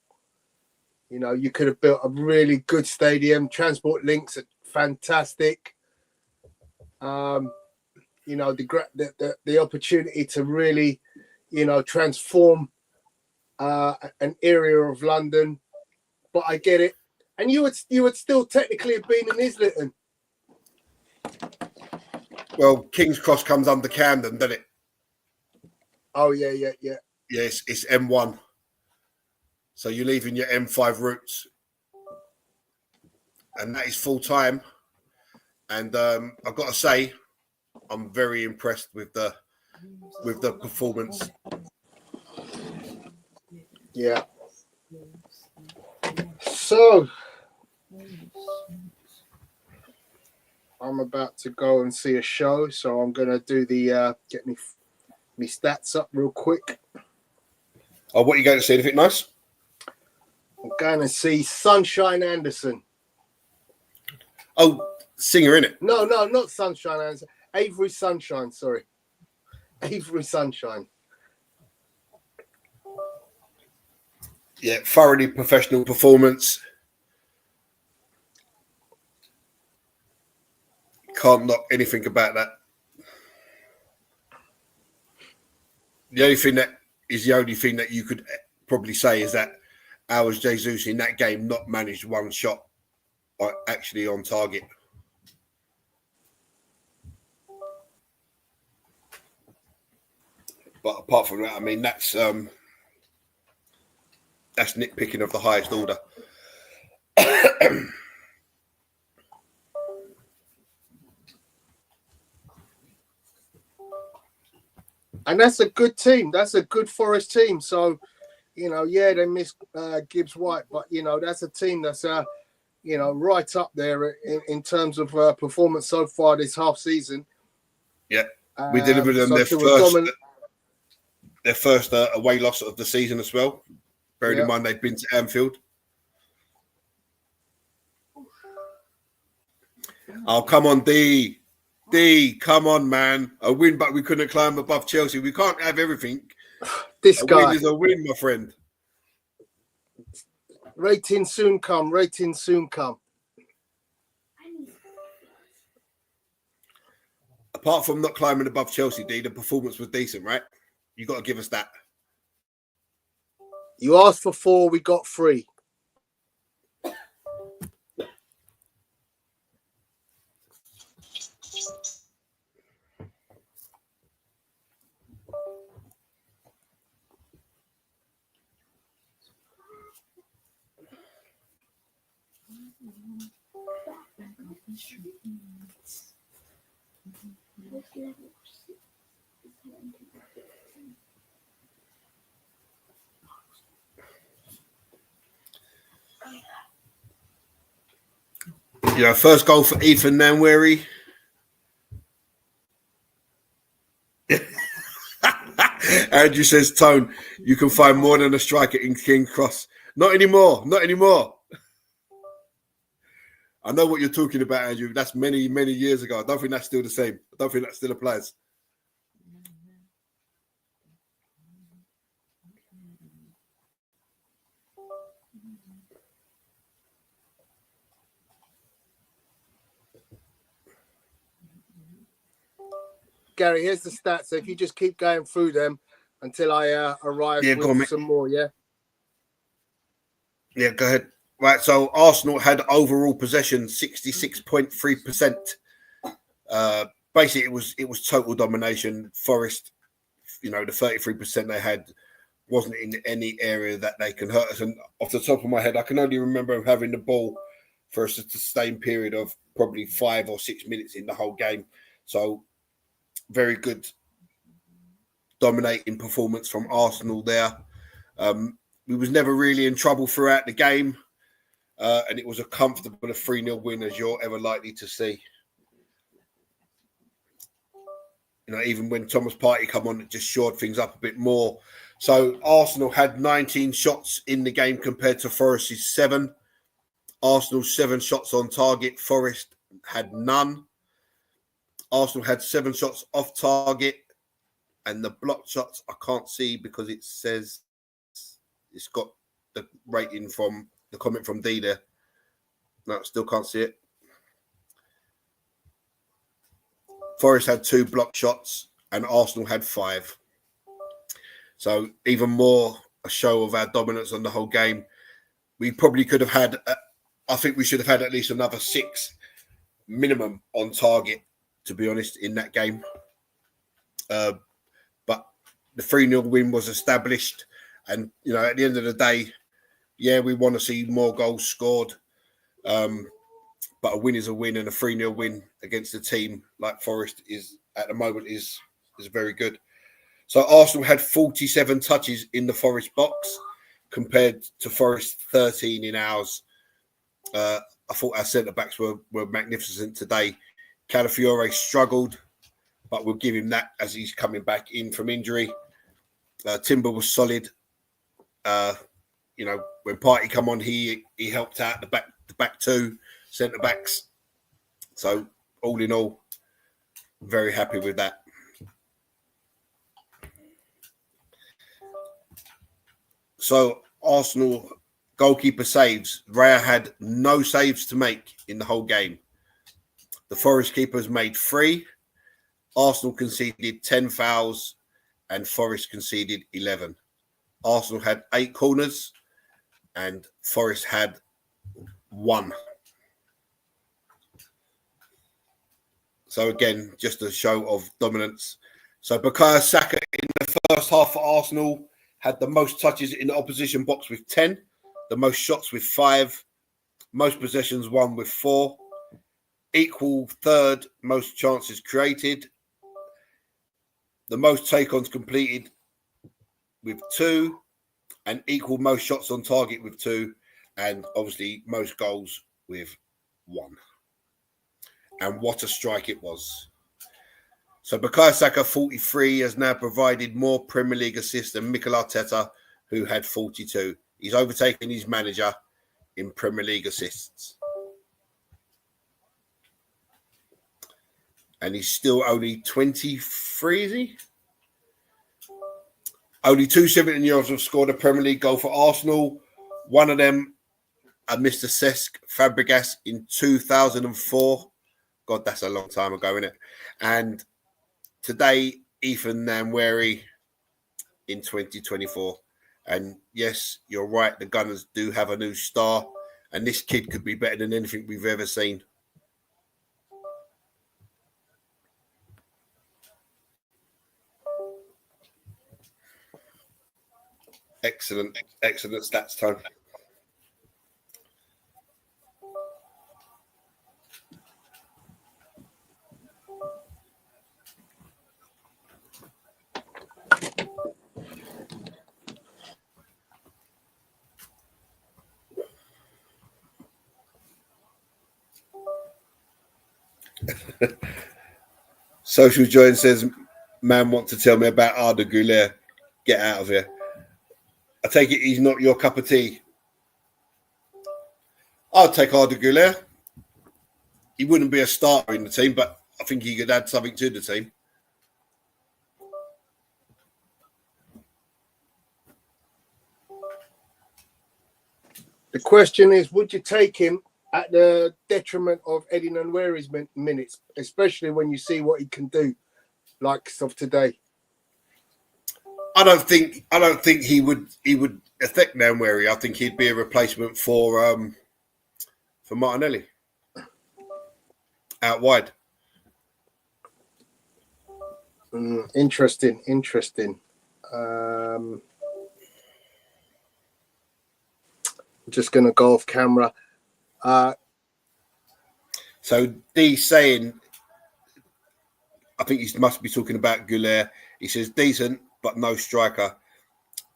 You know, you could have built a really good stadium. Transport links are fantastic. You know, the opportunity to really, you know, transform an area of London. But I get it. And you would still technically have been in Islington. Well, King's Cross comes under Camden, doesn't it? Oh, yeah. Yes, it's M1. So you're leaving your M5 routes. And that is full time. And I've got to say, I'm very impressed with the performance. Yeah. So I'm about to go and see a show, so I'm gonna do the get me stats up real quick. Oh, what are you going to see? Anything nice? I'm going to see Sunshine Anderson. Oh, singer, innit? No, not Sunshine Anderson. Avery Sunshine, sorry. Avery Sunshine. Yeah, thoroughly professional performance. Can't knock anything about that. The only thing that you could probably say is that ours Jesus in that game not managed one shot actually on target. But apart from that, I mean, that's nitpicking of the highest order. And that's a good team. That's a good Forest team. So, you know, yeah, they missed Gibbs White, but, you know, that's a team that's, you know, right up there in terms of performance so far this half season. Yeah, we delivered them their first away loss of the season as well. Bearing in mind they'd been to Anfield. Oh, come on, D, come on, man. A win, but we couldn't climb above Chelsea. We can't have everything. This guy. Win is a win, my friend. Rating soon come. Apart from not climbing above Chelsea, D, the performance was decent, right? You got to give us that. You asked for 4, we got 3. Yeah, first goal for Ethan Nanwary. Andrew says, Tone, you can find more than a striker in King Cross. Not anymore. Not anymore. I know what you're talking about, Andrew. That's many, many years ago. I don't think that's still the same. I don't think that still applies. Gary, here's the stats. So if you just keep going through them until I arrive with some more, yeah? Yeah, go ahead. Right, so Arsenal had overall possession 66.3%. Basically, it was total domination. Forest, the 33% they had wasn't in any area that they can hurt us. And off the top of my head, I can only remember having the ball for a sustained period of probably 5 or 6 minutes in the whole game. So very good dominating performance from Arsenal there. We was never really in trouble throughout the game. And it was a comfortable 3-0 win, as you're ever likely to see. Even when Thomas Partey come on, it just shored things up a bit more. So Arsenal had 19 shots in the game compared to Forest's 7. Arsenal 7 shots on target. Forest had none. Arsenal had 7 shots off target. And the blocked shots, I can't see because it says it's got the rating from the comment from D there. No, still can't see it. Forest had 2 blocked shots and Arsenal had 5. So even more a show of our dominance on the whole game. We probably could have had, I think we should have had at least another 6 minimum on target, to be honest, in that game. But the 3-0 win was established. And, at the end of the day, yeah, we want to see more goals scored. But a win is a win, and a 3-0 win against a team like Forest is at the moment is very good. So Arsenal had 47 touches in the Forest box compared to Forest 13 in ours. I thought our centre-backs were magnificent today. Calafiore struggled, but we'll give him that as he's coming back in from injury. Timber was solid. When Partey come on, he helped out the back 2 centre-backs. So all in all, very happy with that. So Arsenal goalkeeper saves. Raya had no saves to make in the whole game. The Forest keepers made 3. Arsenal conceded 10 fouls and Forest conceded 11. Arsenal had 8 corners and Forest had 1. So again, just a show of dominance. So Bukayo Saka in the first half for Arsenal had the most touches in the opposition box with 10, the most shots with 5, most possessions won with 4, equal third most chances created, the most take-ons completed with 2, and equal most shots on target with 2, and obviously most goals with 1. And what a strike it was. So Bukayo Saka, 43, has now provided more Premier League assists than Mikel Arteta, who had 42. He's overtaken his manager in Premier League assists. And he's still only 23, is he? Only 2 17-year-olds have scored a Premier League goal for Arsenal. One of them, Mr. Cesc Fabregas in 2004. God, that's a long time ago, isn't it? And today, Ethan Nwaneri in 2024. And yes, you're right. The Gunners do have a new star. And this kid could be better than anything we've ever seen. Excellent stats, Tone. Social Join says man want to tell me about Arda Güler. Get out of here. I take it he's not your cup of tea. I'll take Arda Güler. He wouldn't be a starter in the team, but I think he could add something to the team. The question is, would you take him at the detriment of Eddie Nwaneri's minutes, especially when you see what he can do, like of today? I don't think he would affect Nwaneri. I think he'd be a replacement for Martinelli out wide. Interesting. I'm just going to go off camera. So D's saying, I think he must be talking about Güler. He says decent, but no striker.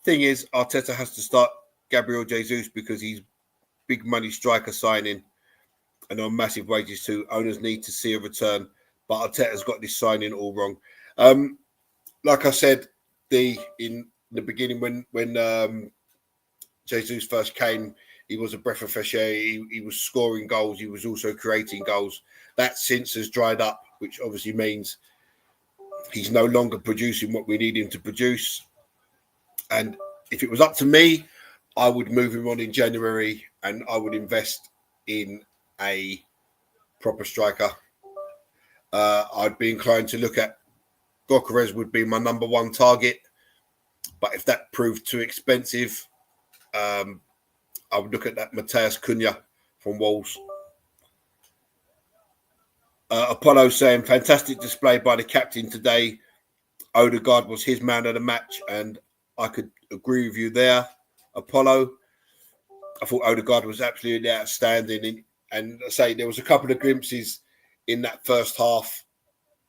Thing is, Arteta has to start Gabriel Jesus because he's big money striker signing and on massive wages too. Owners need to see a return, but Arteta's got this signing all wrong. Like I said, in the beginning when Jesus first came, he was a breath of fresh air. He was scoring goals. He was also creating goals. That since has dried up, which obviously means he's no longer producing what we need him to produce. And if it was up to me, I would move him on in January and I would invest in a proper striker. I'd be inclined to look at Gyökeres would be my number one target. But if that proved too expensive, I would look at that Matheus Cunha from Wolves. Apollo saying, fantastic display by the captain today. Odegaard was his man of the match, and I could agree with you there, Apollo. I thought Odegaard was absolutely outstanding. And I say there was a couple of glimpses in that first half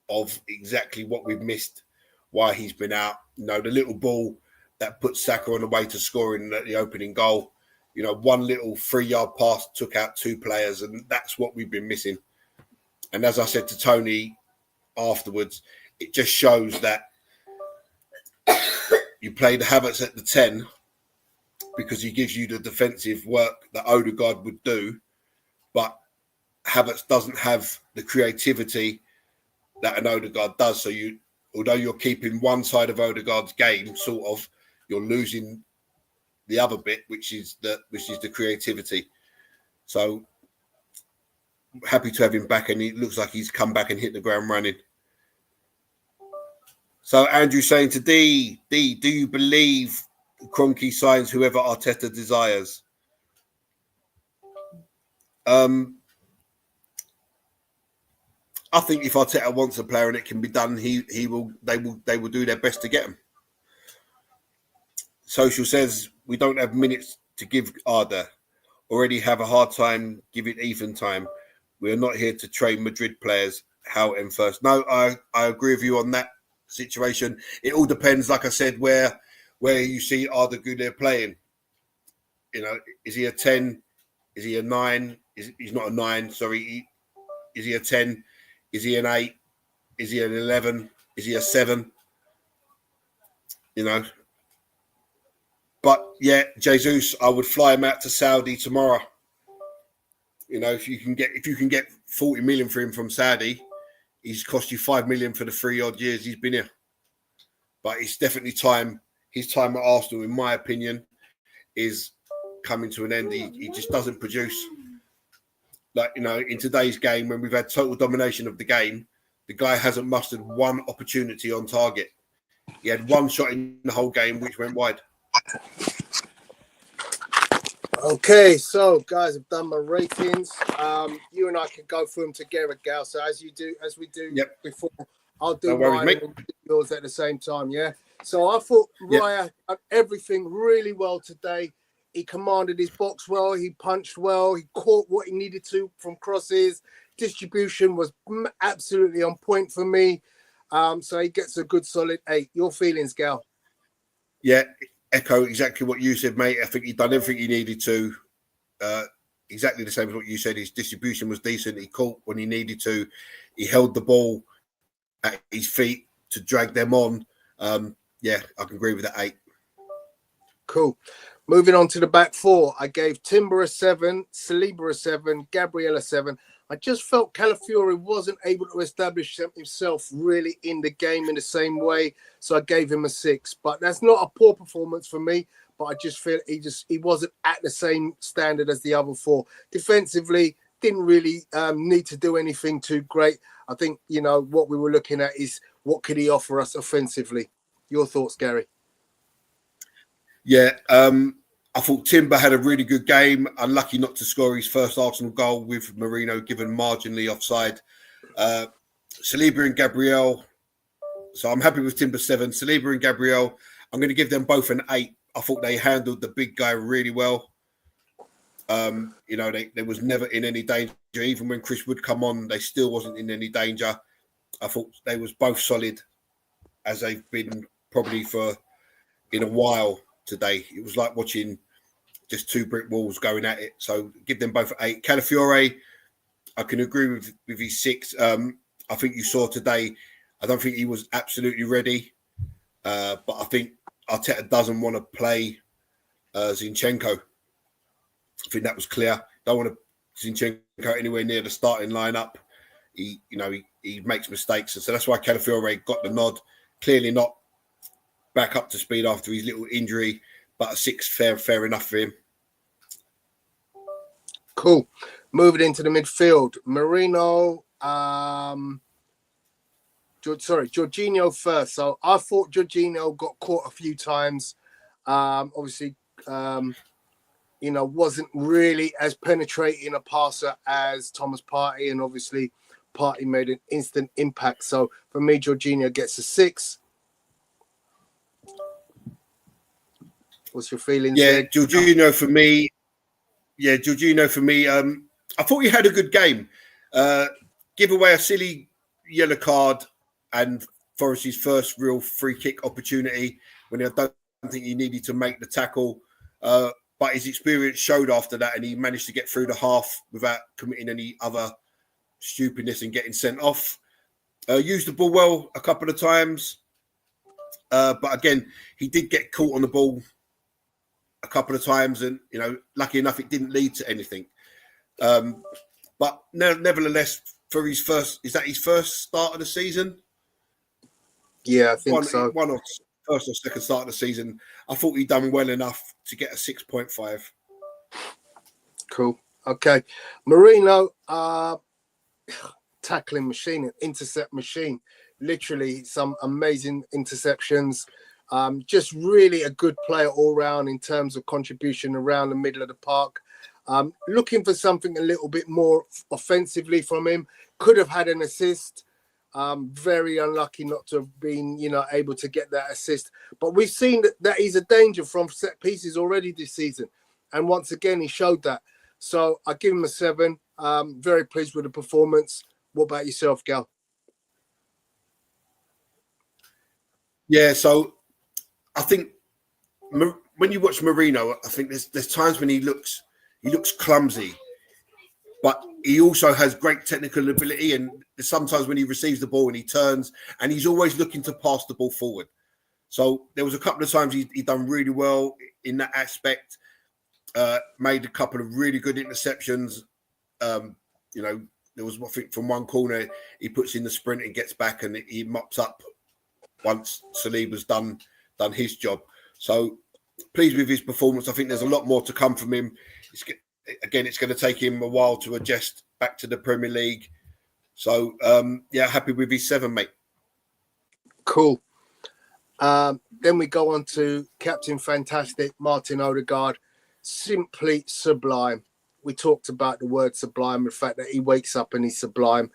of exactly what we've missed, why he's been out. You know, the little ball that put Saka on the way to scoring the opening goal. You know, one little 3-yard pass took out 2 players, and that's what we've been missing. And as I said to Tony afterwards, it just shows that you play the Havertz at the 10 because he gives you the defensive work that Odegaard would do, but Havertz doesn't have the creativity that an Odegaard does. So although you're keeping one side of Odegaard's game, sort of, you're losing the other bit, which is the creativity. So happy to have him back, and it looks like he's come back and hit the ground running. So Andrew saying to D, do you believe Kroenke signs whoever Arteta desires? I think if Arteta wants a player and it can be done, they will do their best to get him. Social says we don't have minutes to give Arda. Already have a hard time giving Ethan time. We are not here to train Madrid players. How and first? No, I agree with you on that situation. It all depends, like I said, where you see Arda Güler playing. You know, is he a 10? Is he a 9? He's not a 9, sorry. Is he a 10? Is he an 8? Is he an 11? Is he a 7? You know. But yeah, Jesus, I would fly him out to Saudi tomorrow. You know, if you can get 40 million for him from Saudi, he's cost you 5 million for the 3-odd years he's been here. But it's definitely time. His time at Arsenal, in my opinion, is coming to an end. He just doesn't produce. Like, you know, in today's game, when we've had total domination of the game, the guy hasn't mustered one opportunity on target. He had one shot in the whole game, which went wide. Okay, so guys, I've done my ratings. You and I can go through them together, Gal. So as we do before, I'll do mine and yours at the same time. Yeah. So I thought Raya did everything really well today. He commanded his box well. He punched well. He caught what he needed to from crosses. Distribution was absolutely on point for me. So he gets a good solid 8. Your feelings, Gal? Yeah. Echo exactly what you said, mate. I think he'd done everything he needed to. Exactly the same as what you said. His distribution was decent. He caught when he needed to. He held the ball at his feet to drag them on. Yeah, I can agree with that 8. Cool. Moving on to the back 4, I gave Timber a 7, Saliba a 7, Gabriel a 7. I just felt Calafiore wasn't able to establish himself really in the game in the same way, so I gave him a 6. But that's not a poor performance for me. But I just feel he wasn't at the same standard as the other 4. Defensively, didn't really need to do anything too great. I think, what we were looking at is what could he offer us offensively. Your thoughts, Gary? Yeah, I thought Timber had a really good game. Unlucky not to score his first Arsenal goal with Marino given marginally offside. Saliba and Gabriel. So I'm happy with Timber 7. Saliba and Gabriel, I'm going to give them both an 8. I thought they handled the big guy really well. They was never in any danger. Even when Chris would come on, they still wasn't in any danger. I thought they was both solid, as they've been probably in a while today. It was like watching just 2 brick walls going at it. So give them both 8. Calafiore, I can agree with his 6. I think you saw today, I don't think he was absolutely ready. But I think Arteta doesn't want to play Zinchenko. I think that was clear. Don't want to Zinchenko anywhere near the starting lineup. He makes mistakes, and so that's why Calafiore got the nod. Clearly not back up to speed after his little injury, but a 6 fair enough for him. Cool. Moving into the midfield, Marino. Jorginho first. So I thought Jorginho got caught a few times. Obviously, wasn't really as penetrating a passer as Thomas Partey, and obviously Partey made an instant impact. So for me, Jorginho gets a 6. What's your feelings? Yeah, Jorginho for me. I thought he had a good game. Give away a silly yellow card and Forest's first real free kick opportunity when I don't think he needed to make the tackle. But his experience showed after that, and he managed to get through the half without committing any other stupidness and getting sent off. Used the ball well a couple of times. But again, he did get caught on the ball a couple of times, and lucky enough, it didn't lead to anything. But nevertheless, for his first, is that his first start of the season? Yeah, I think so. One or first or second start of the season. I thought he'd done well enough to get a 6.5. Cool. Okay. Marino, tackling machine, an intercept machine. Literally some amazing interceptions. Just really a good player all round in terms of contribution around the middle of the park. Looking for something a little bit more offensively from him. Could have had an assist. Very unlucky not to have been, able to get that assist. But we've seen that he's a danger from set pieces already this season. And once again, he showed that. So I give him a 7. Very pleased with the performance. What about yourself, Gal? Yeah, so I think when you watch Marino, I think there's times when he looks clumsy, but he also has great technical ability. And sometimes when he receives the ball and he turns, and he's always looking to pass the ball forward. So there was a couple of times he done really well in that aspect. Made a couple of really good interceptions. There was, I think, from one corner he puts in the sprint and gets back, and he mops up once Saliba's done his job. So pleased with his performance. I think there's a lot more to come from him. It's going to take him a while to adjust back to the Premier League. So, happy with his 7, mate. Cool. Then we go on to Captain Fantastic, Martin Odegaard. Simply sublime. We talked about the word sublime, the fact that he wakes up and he's sublime.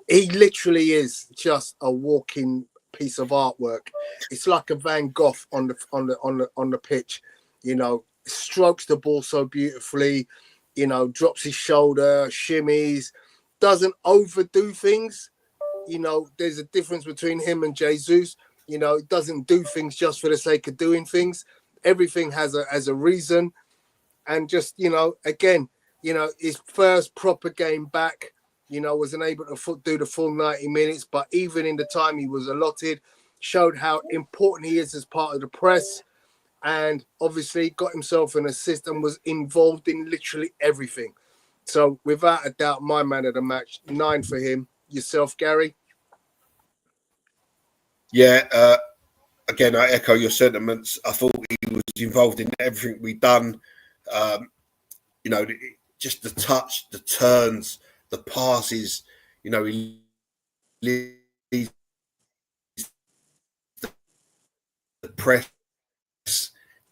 He literally is just a walking piece of artwork. It's like a Van Gogh on the pitch. Strokes the ball so beautifully. Drops his shoulder, shimmies, doesn't overdo things. There's a difference between him and Jesus. Doesn't do things just for the sake of doing things. Everything has a reason. And just, again, his first proper game back, wasn't able to do the full 90 minutes. But even in the time he was allotted, showed how important he is as part of the press, and obviously got himself an assist and was involved in literally everything. So without a doubt, my man of the match, 9 for him. Yourself, Gary? Yeah, again, I echo your sentiments. I thought he was involved in everything we've done. You know, just the touch, the turns, the passes. You know, he leads the press.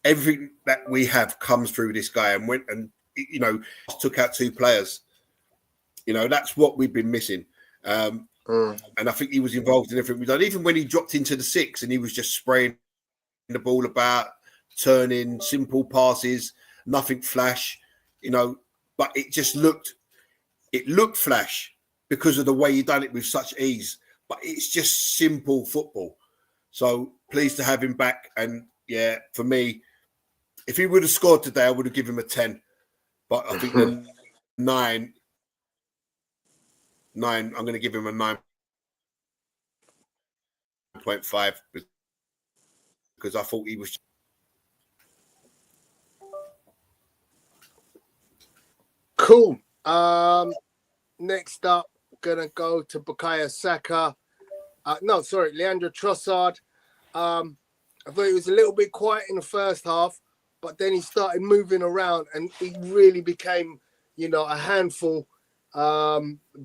Everything that we have comes through this guy, and went and you know took out 2 players. You know, that's what we've been missing. And I think he was involved in everything we've done. Even when he dropped into the 6 and he was just spraying the ball about, turning, simple passes, nothing flash, you know, but it looked flash because of the way he done it with such ease. But it's just simple football. So pleased to have him back. And yeah, for me, if he would have scored today, I would have given him a 10. But I think the 9, I'm going to give him a 9.5 because I thought he was. Cool. Next up, gonna go to Bukayo Saka. Leandro Trossard. I thought he was a little bit quiet in the first half, but then he started moving around and he really became, a handful,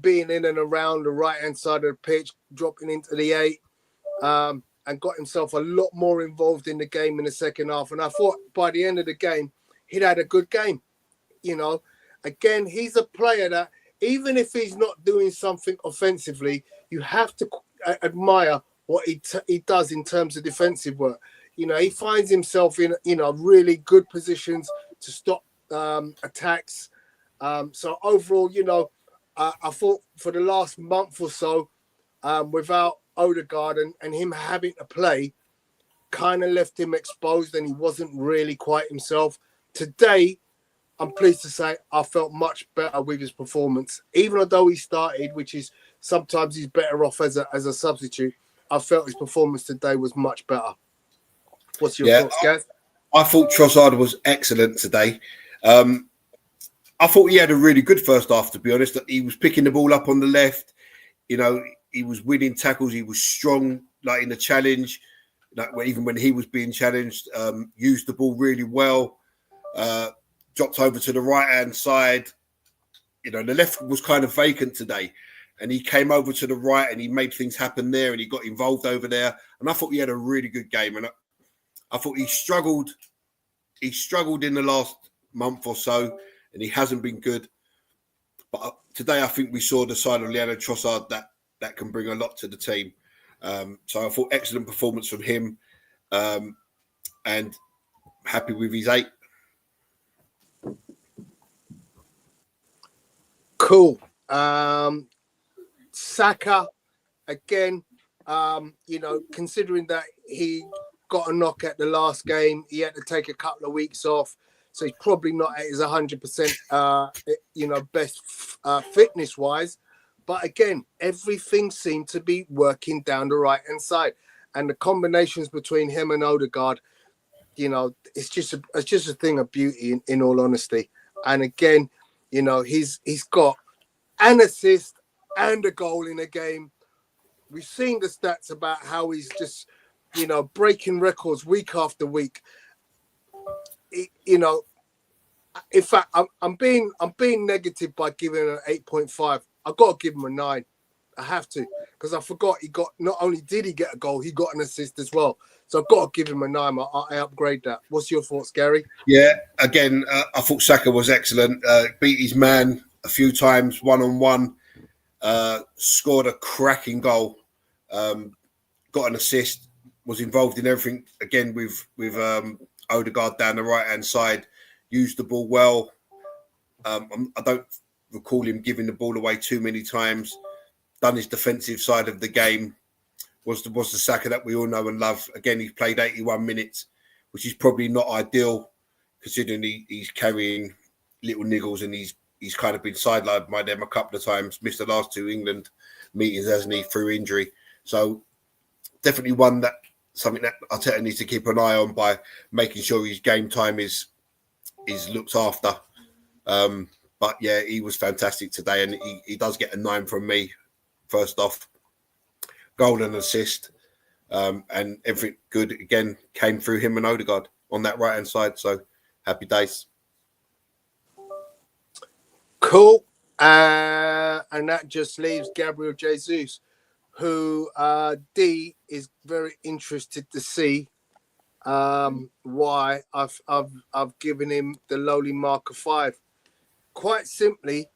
being in and around the right-hand side of the pitch, dropping into the 8, and got himself a lot more involved in the game in the second half. And I thought by the end of the game, he'd had a good game. Again, he's a player that even if he's not doing something offensively, you have to admire what he does in terms of defensive work. He finds himself in, really good positions to stop attacks. So overall, I thought for the last month or so, without Odegaard and him having to play, kind of left him exposed and he wasn't really quite himself. Today, I'm pleased to say I felt much better with his performance. Even though he started, which is sometimes he's better off as a substitute, I felt his performance today was much better. What's your thoughts, Gaz? I thought Trossard was excellent today. I thought he had a really good first half, to be honest. He was picking the ball up on the left. He was winning tackles. He was strong, like in the challenge. Even when he was being challenged, used the ball really well. Dropped over to the right-hand side. The left was kind of vacant today. And he came over to the right and he made things happen there and he got involved over there. And I thought he had a really good game. And I thought he struggled. He struggled in the last month or so and he hasn't been good. But today I think we saw the side of Leandro Trossard that can bring a lot to the team. So I thought excellent performance from him and happy with his 8. Cool. Saka, again, considering that he got a knock at the last game, he had to take a couple of weeks off. So he's probably not at his 100%, best fitness-wise. But again, everything seemed to be working down the right-hand side. And the combinations between him and Odegaard, it's just a thing of beauty, in all honesty. And again, he's got an assist and a goal in a game. We've seen the stats about how he's just, breaking records week after week. In fact, I'm being negative by giving him an 8.5. I've got to give him a 9. I have to, because I forgot not only did he get a goal, he got an assist as well. So I've got to give him a 9. I upgrade that. What's your thoughts, Gary? Yeah, again, I thought Saka was excellent. Beat his man a few times, one-on-one. Scored a cracking goal. Got an assist. Was involved in everything. Again, with Odegaard down the right-hand side. Used the ball well. I don't recall him giving the ball away too many times. Done his defensive side of the game. Was the Saka that we all know and love. Again, he's played 81 minutes, which is probably not ideal, considering he's carrying little niggles and he's kind of been sidelined by them a couple of times. Missed the last 2 England meetings, hasn't he, through injury. So definitely one that something that Arteta needs to keep an eye on by making sure his game time is looked after. But yeah, he was fantastic today, and he does get a 9 from me. First off, goal and assist, and everything good again came through him and Odegaard on that right hand side. So happy days. Cool. And that just leaves Gabriel Jesus, who D is very interested to see why I've given him the lowly mark of 5. Quite simply,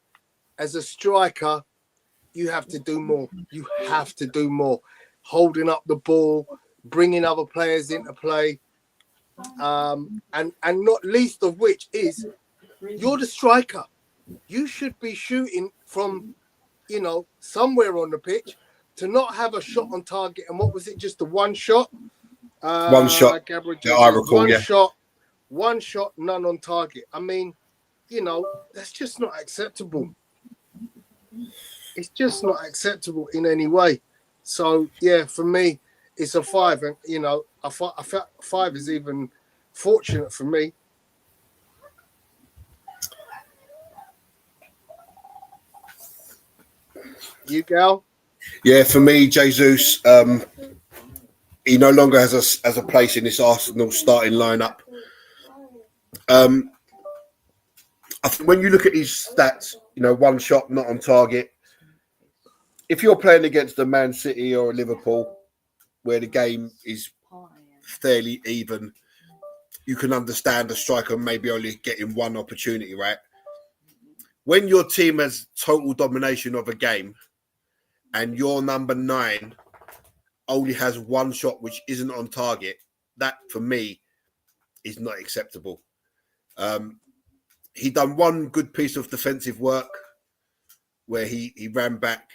as a striker, you have to do more. You have to do more. Holding up the ball, bringing other players into play, and not least of which is you're the striker. You should be shooting from, somewhere on the pitch to not have a shot on target. And what was it? Just the one shot? One shot. Gabriel Yeah, I Jesus, recall, one shot, none on target. I mean, that's just not acceptable. It's just not acceptable in any way. So, yeah, for me, it's a 5. And, I felt 5 is even fortunate for me. You, Gal? Yeah, for me, Jesus, he no longer has a place in this Arsenal starting lineup. I think when you look at his stats, one shot, not on target. If you're playing against a Man City or a Liverpool, where the game is fairly even, you can understand a striker maybe only getting one opportunity, right? When your team has total domination of a game and your number 9 only has one shot which isn't on target, that for me is not acceptable. He done one good piece of defensive work where he ran back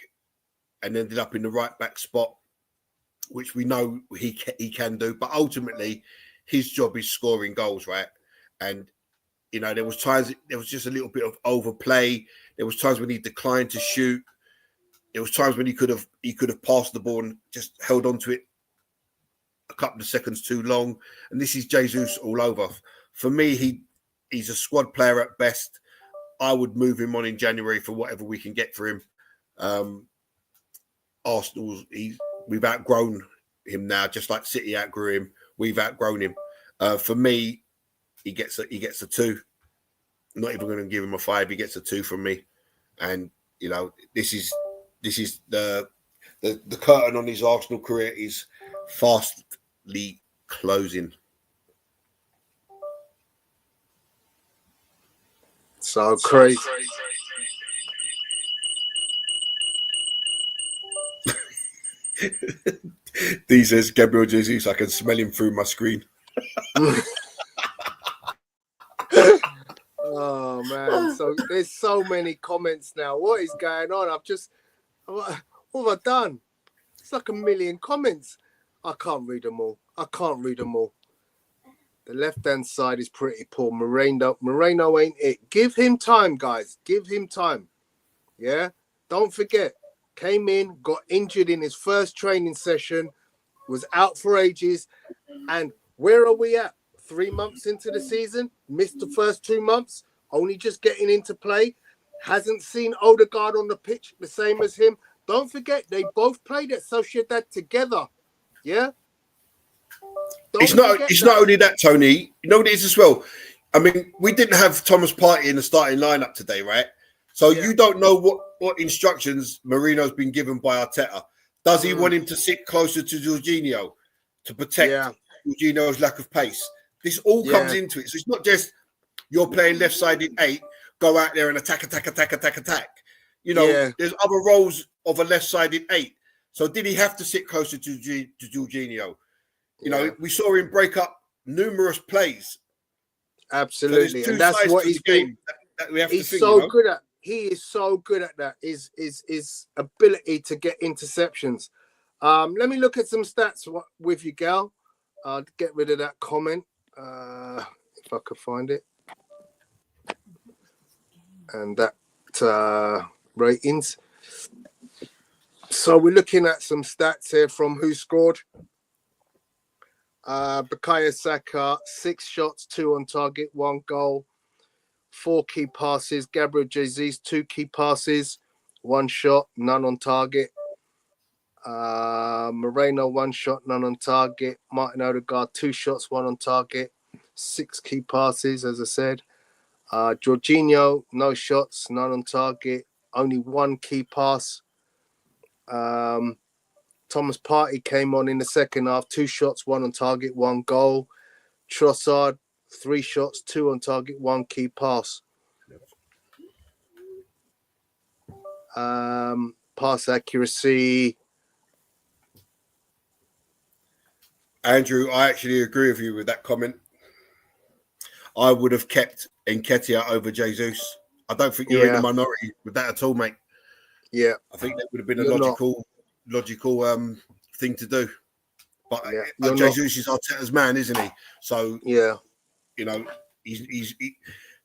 and ended up in the right back spot, which we know he can do. But ultimately, his job is scoring goals, right? And there was times there was just a little bit of overplay. There was times when he declined to shoot. There was times when he could have passed the ball and just held on to it a couple of seconds too long. And this is Jesus all over. For me, he's a squad player at best. I would move him on in January for whatever we can get for him. Arsenal's we've outgrown him now, just like City outgrew him. We've outgrown him. For me, he gets a 2. Not even going to give him a 5. He gets a 2 from me. And this is the curtain on his Arsenal career is fastly closing. So crazy. D says Gabriel Jesus, I can smell him through my screen. Oh man, so there's so many comments now. What is going on? What have I done? It's like a million comments. I can't read them all. The left-hand side is pretty poor. Moreno ain't it. Give him time, guys. Give him time. Yeah? Don't forget, came in, got injured in his first training session, was out for ages. And where are we at? 3 months into the season? Missed the first 2 months? Only just getting into play? Hasn't seen Odegaard on the pitch the same as him? Don't forget, they both played at Sociedad together. Yeah? It's not only that, Tony. You know what it is as well? I mean, we didn't have Thomas Partey in the starting lineup today, right? So you don't know what instructions Marino's been given by Arteta. Does he want him to sit closer to Jorginho to protect Jorginho's lack of pace? This all comes into it. So it's not just you're playing left-sided 8, go out there and attack. There's other roles of a left-sided 8. So did he have to sit closer to Jorginho? We saw him break up numerous plays. Absolutely, so and that's what he's been. That we have he's to think, so good at. He is so good at that. His ability to get interceptions. Let me look at some stats with you, Gal. I'll get rid of that comment if I could find it. And that ratings. So we're looking at some stats here from who scored. Bukayo Saka, 6 shots, 2 on target, 1 goal, 4 key passes. Gabriel Jesus, 2 key passes, 1 shot, none on target. Moreno, 1 shot, none on target. Martin Odegaard, 2 shots, 1 on target, 6 key passes, as I said. Jorginho, no shots, none on target, only 1 key pass. Thomas Partey came on in the second half, 2 shots, 1 on target, 1 goal. Trossard, 3 shots, 2 on target, 1 key pass. Pass accuracy. Andrew, I actually agree with you with that comment. I would have kept Nketiah over Jesus. I don't think you're in the minority with that at all, mate. Yeah. I think that would have been a logical thing to do. But Jesus is Arteta's man, isn't he? So, yeah, you know, he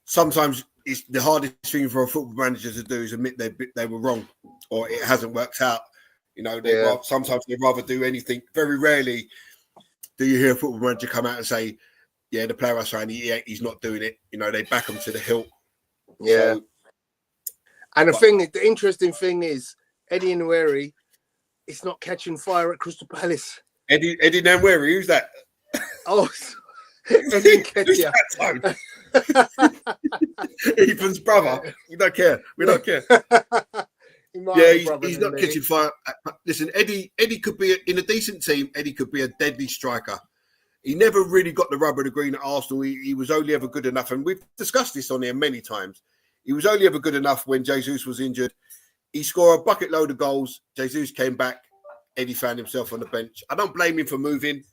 sometimes it's the hardest thing for a football manager to do is admit they were wrong or it hasn't worked out. You know, sometimes they'd rather do anything. Very rarely do you hear a football manager come out and say, yeah, the player I signed, he's not doing it. You know, they back him to the hilt. Yeah. So, and the interesting thing is, Eddie Nweri is not catching fire at Crystal Palace. Eddie Nweri, who's that? Oh, Eddie Nketiah. Ethan's brother. We don't care. He's not catching fire. Listen, Eddie could be in a decent team. Eddie could be a deadly striker. He never really got the rubber of the green at Arsenal. He was only ever good enough, and we've discussed this on here many times. He was only ever good enough when Jesus was injured. He scored a bucket load of goals. Jesus came back. Eddie found himself on the bench. I don't blame him for moving,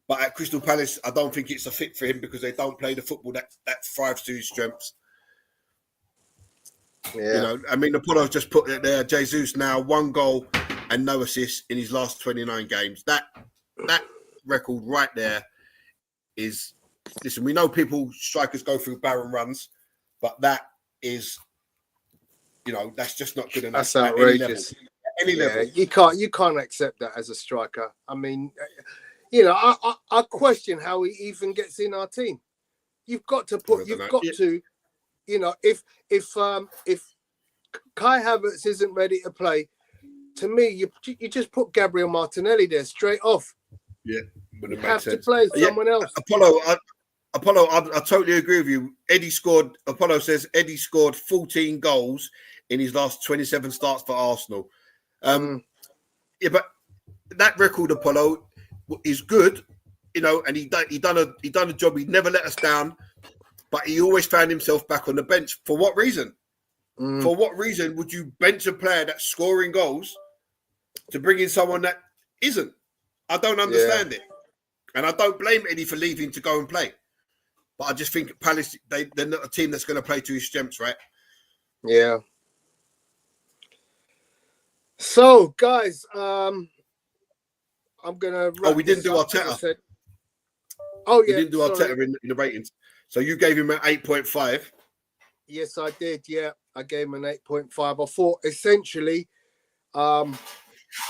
but at Crystal Palace, I don't think it's a fit for him because they don't play the football that thrives to his strengths. Yeah. You know, I mean, Apollo just put it there. Jesus now 1 goal and no assists in his last 29 games. That record right there is, listen, we know strikers go through barren runs, but that is, you know, that's just not good enough. That's outrageous. Any level. You can't accept that as a striker. I mean, you know, I question how he even gets in our team. You've got to, you know, if Kai Havertz isn't ready to play, to me, you just put Gabriel Martinelli there straight off. Yeah, you have to play someone else. Apollo, I totally agree with you. Apollo says Eddie scored 14 goals in his last 27 starts for Arsenal. Yeah, but that record, Apollo, is good, you know, and he done a job. He never let us down, but he always found himself back on the bench. For what reason? For what reason would you bench a player that's scoring goals to bring in someone that isn't? I don't understand it. And I don't blame Eddie for leaving to go and play. But I just think Palace, they're not a team that's going to play to his strengths, right? Yeah. So, guys, I'm going to... we didn't do Arteta. Oh, yeah. We didn't do Arteta in the ratings. So you gave him an 8.5. Yes, I did. Yeah, I gave him an 8.5. I thought, essentially,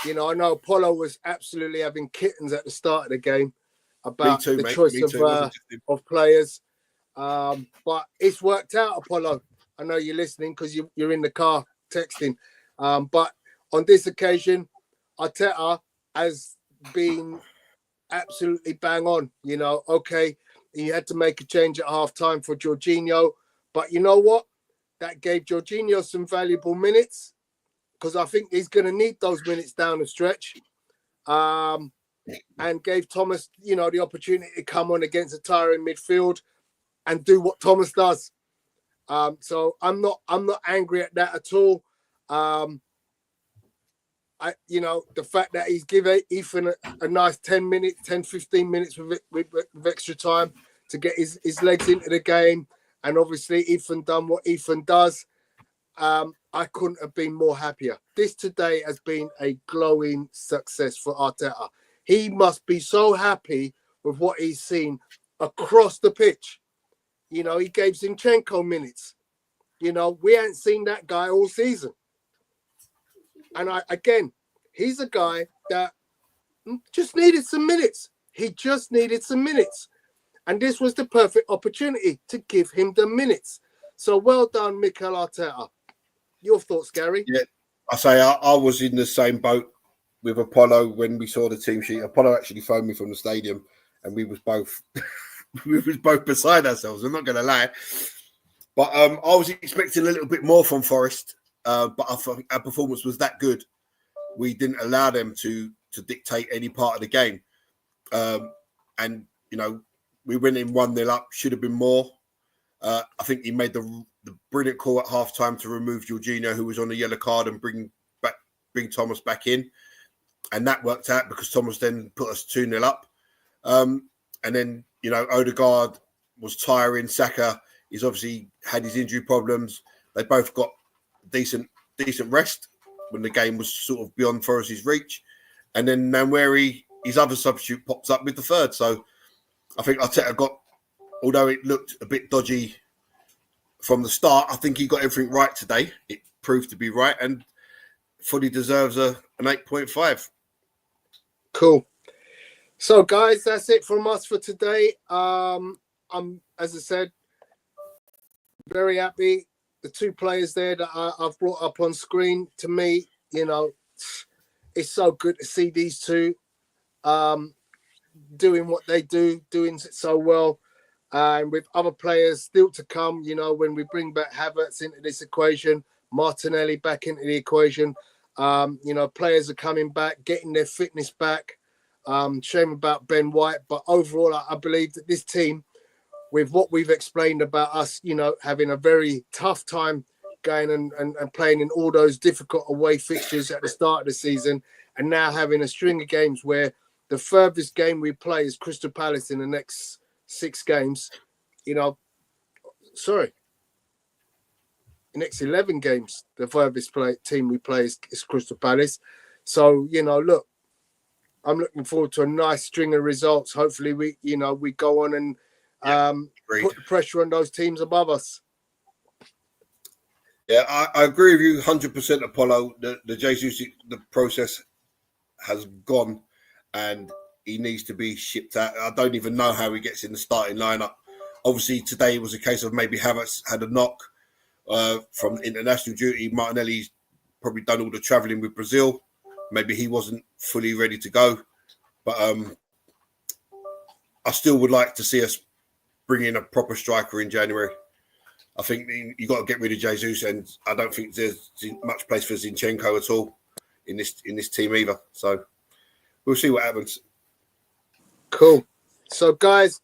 you know, I know Apollo was absolutely having kittens at the start of the game about the choice of players. But it's worked out, Apollo. I know you're listening because you're in the car texting. But on this occasion, Arteta has been absolutely bang on. You know, okay, he had to make a change at half-time for Jorginho. But you know what? That gave Jorginho some valuable minutes because I think he's going to need those minutes down the stretch. And gave Thomas, you know, the opportunity to come on against a tiring midfield and do what Thomas does. So I'm not angry at that at all. You know, the fact that he's given Ethan a nice 10, 15 minutes with extra time to get his legs into the game. And obviously Ethan done what Ethan does. I couldn't have been more happier. This today has been a glowing success for Arteta. He must be so happy with what he's seen across the pitch. You know, he gave Zinchenko minutes. You know, we ain't seen that guy all season. And again, He's a guy that just needed some minutes. He just needed some minutes. And this was the perfect opportunity to give him the minutes. So well done, Mikel Arteta. Your thoughts, Gary? Yeah, I was in the same boat with Apollo when we saw the team sheet. Apollo actually phoned me from the stadium, and we was both beside ourselves. I'm not going to lie, but I was expecting a little bit more from Forest. But I thought our performance was that good. We didn't allow them to dictate any part of the game, and we went in 1-0 up. Should have been more. I think he made the brilliant call at halftime to remove Jorginho, who was on the yellow card, and bring Thomas back in, and that worked out because Thomas then put us 2-0 up. And then Odegaard was tiring. Saka, he's obviously had his injury problems. They both got decent rest when the game was sort of beyond Forest's reach. And then Nwaneri, his other substitute, pops up with the third. So I think Arteta got, although it looked a bit dodgy from the start, I think he got everything right today. It proved to be right and fully deserves an 8.5. Cool. So, guys, that's it from us for today. I'm, as I said, very happy. The two players there that I've brought up on screen, to me, it's so good to see these two doing what they do, doing it so well. And with other players still to come, when we bring back Havertz into this equation, Martinelli back into the equation, players are coming back, getting their fitness back. Shame about Ben White, but overall, I believe that this team, with what we've explained about us, having a very tough time going and playing in all those difficult away fixtures at the start of the season, and now having a string of games where the furthest game we play is Crystal Palace in the next 6 games, the next 11 games, the furthest team we play is Crystal Palace. So, look, I'm looking forward to a nice string of results. Hopefully we go on and put the pressure on those teams above us. Yeah, I agree with you 100%, Apollo. The Jesus, the process has gone and he needs to be shipped out. I don't even know how he gets in the starting lineup. Obviously, today was a case of maybe Havertz had a knock from international duty. Martinelli's probably done all the travelling with Brazil. Maybe he wasn't fully ready to go. But I still would like to see us bring in a proper striker in January. I think you got to get rid of Jesus, and I don't think there's much place for Zinchenko at all in this team either. So we'll see what happens. Cool. So, guys,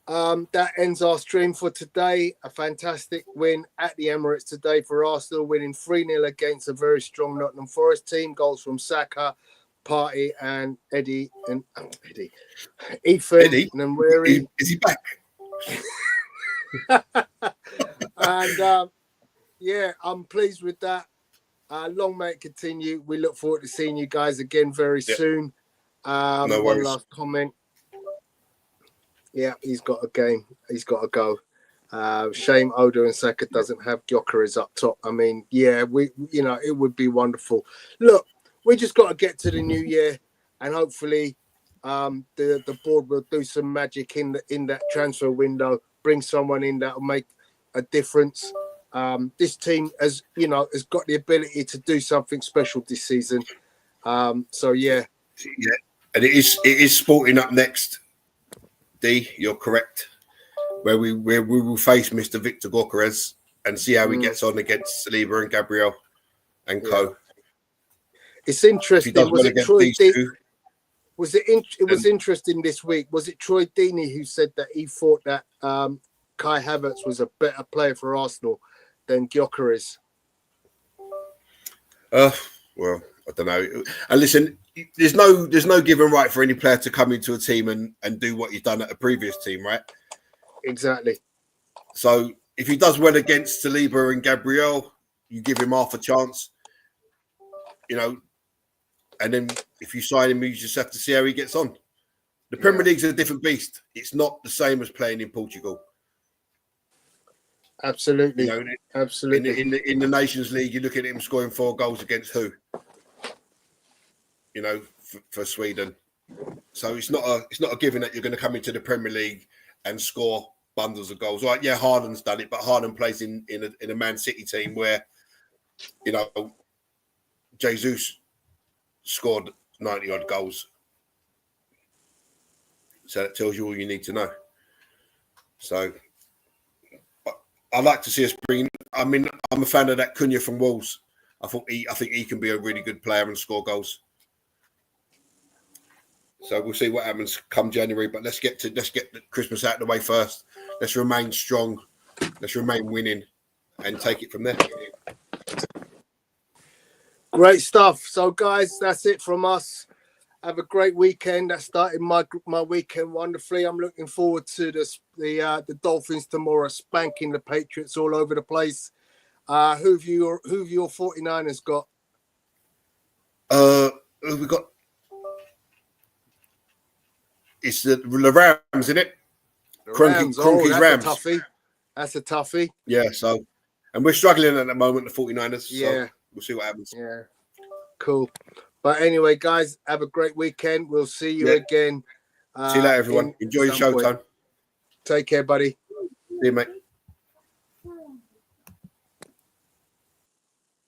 that ends our stream for today. A fantastic win at the Emirates today for Arsenal, winning 3-0 against a very strong Nottingham Forest team. Goals from Saka, Partey, and Ethan Nwaneri. Is he back? And I'm pleased with that. Long may it continue. We look forward to seeing you guys again very soon. No worries. One last comment. Yeah, he's got a game. He's got to go. Shame Odo and Saka doesn't have Gyökeres up top. I mean, it would be wonderful. Look, we just got to get to the new year, and hopefully, the board will do some magic in that transfer window. Bring someone in that will make a difference. This team has got the ability to do something special this season. Yeah, and it is Sporting up next. D, you're correct. Where we will face Mr. Victor Gyökeres and see how he gets on against Saliba and Gabriel and co. It's interesting. Was it Troy Deeney? It was interesting this week. Was it Troy Deeney who said that he thought that Kai Havertz was a better player for Arsenal than Gyökeres? Well, I don't know. And listen, there's no given right for any player to come into a team and do what he's done at a previous team, right? Exactly. So if he does well against Saliba and Gabriel, you give him half a chance, and then if you sign him, you just have to see how he gets on. The Premier League's a different beast. It's not the same as playing in Portugal. Absolutely. Absolutely. In the Nations League, you look at him scoring 4 goals against who? for Sweden. So it's not a given that you're going to come into the Premier League and score bundles of goals. Right? Yeah, Haaland's done it, but Haaland plays in a Man City team where Jesus scored 90 odd goals. So that tells you all you need to know. So I'd like to see us bring. I mean, I'm a fan of that Cunha from Wolves. I think he can be a really good player and score goals. So we'll see what happens come January. But let's get the Christmas out of the way first. Let's remain strong. Let's remain winning, and take it from there. Great stuff. So, guys, that's it from us. Have a great weekend. That started my weekend wonderfully. I'm looking forward to the Dolphins tomorrow, spanking the Patriots all over the place. Who've your 49ers got? Who we got? It's the Rams, isn't it? Rams. Kroenke's Rams. That's a toughie. Yeah, and we're struggling at the moment, the 49ers. Yeah. So we'll see what happens. Yeah. Cool. But anyway, guys, have a great weekend. We'll see you again. See you later, everyone. Enjoy your showtime. Take care, buddy. See you, mate.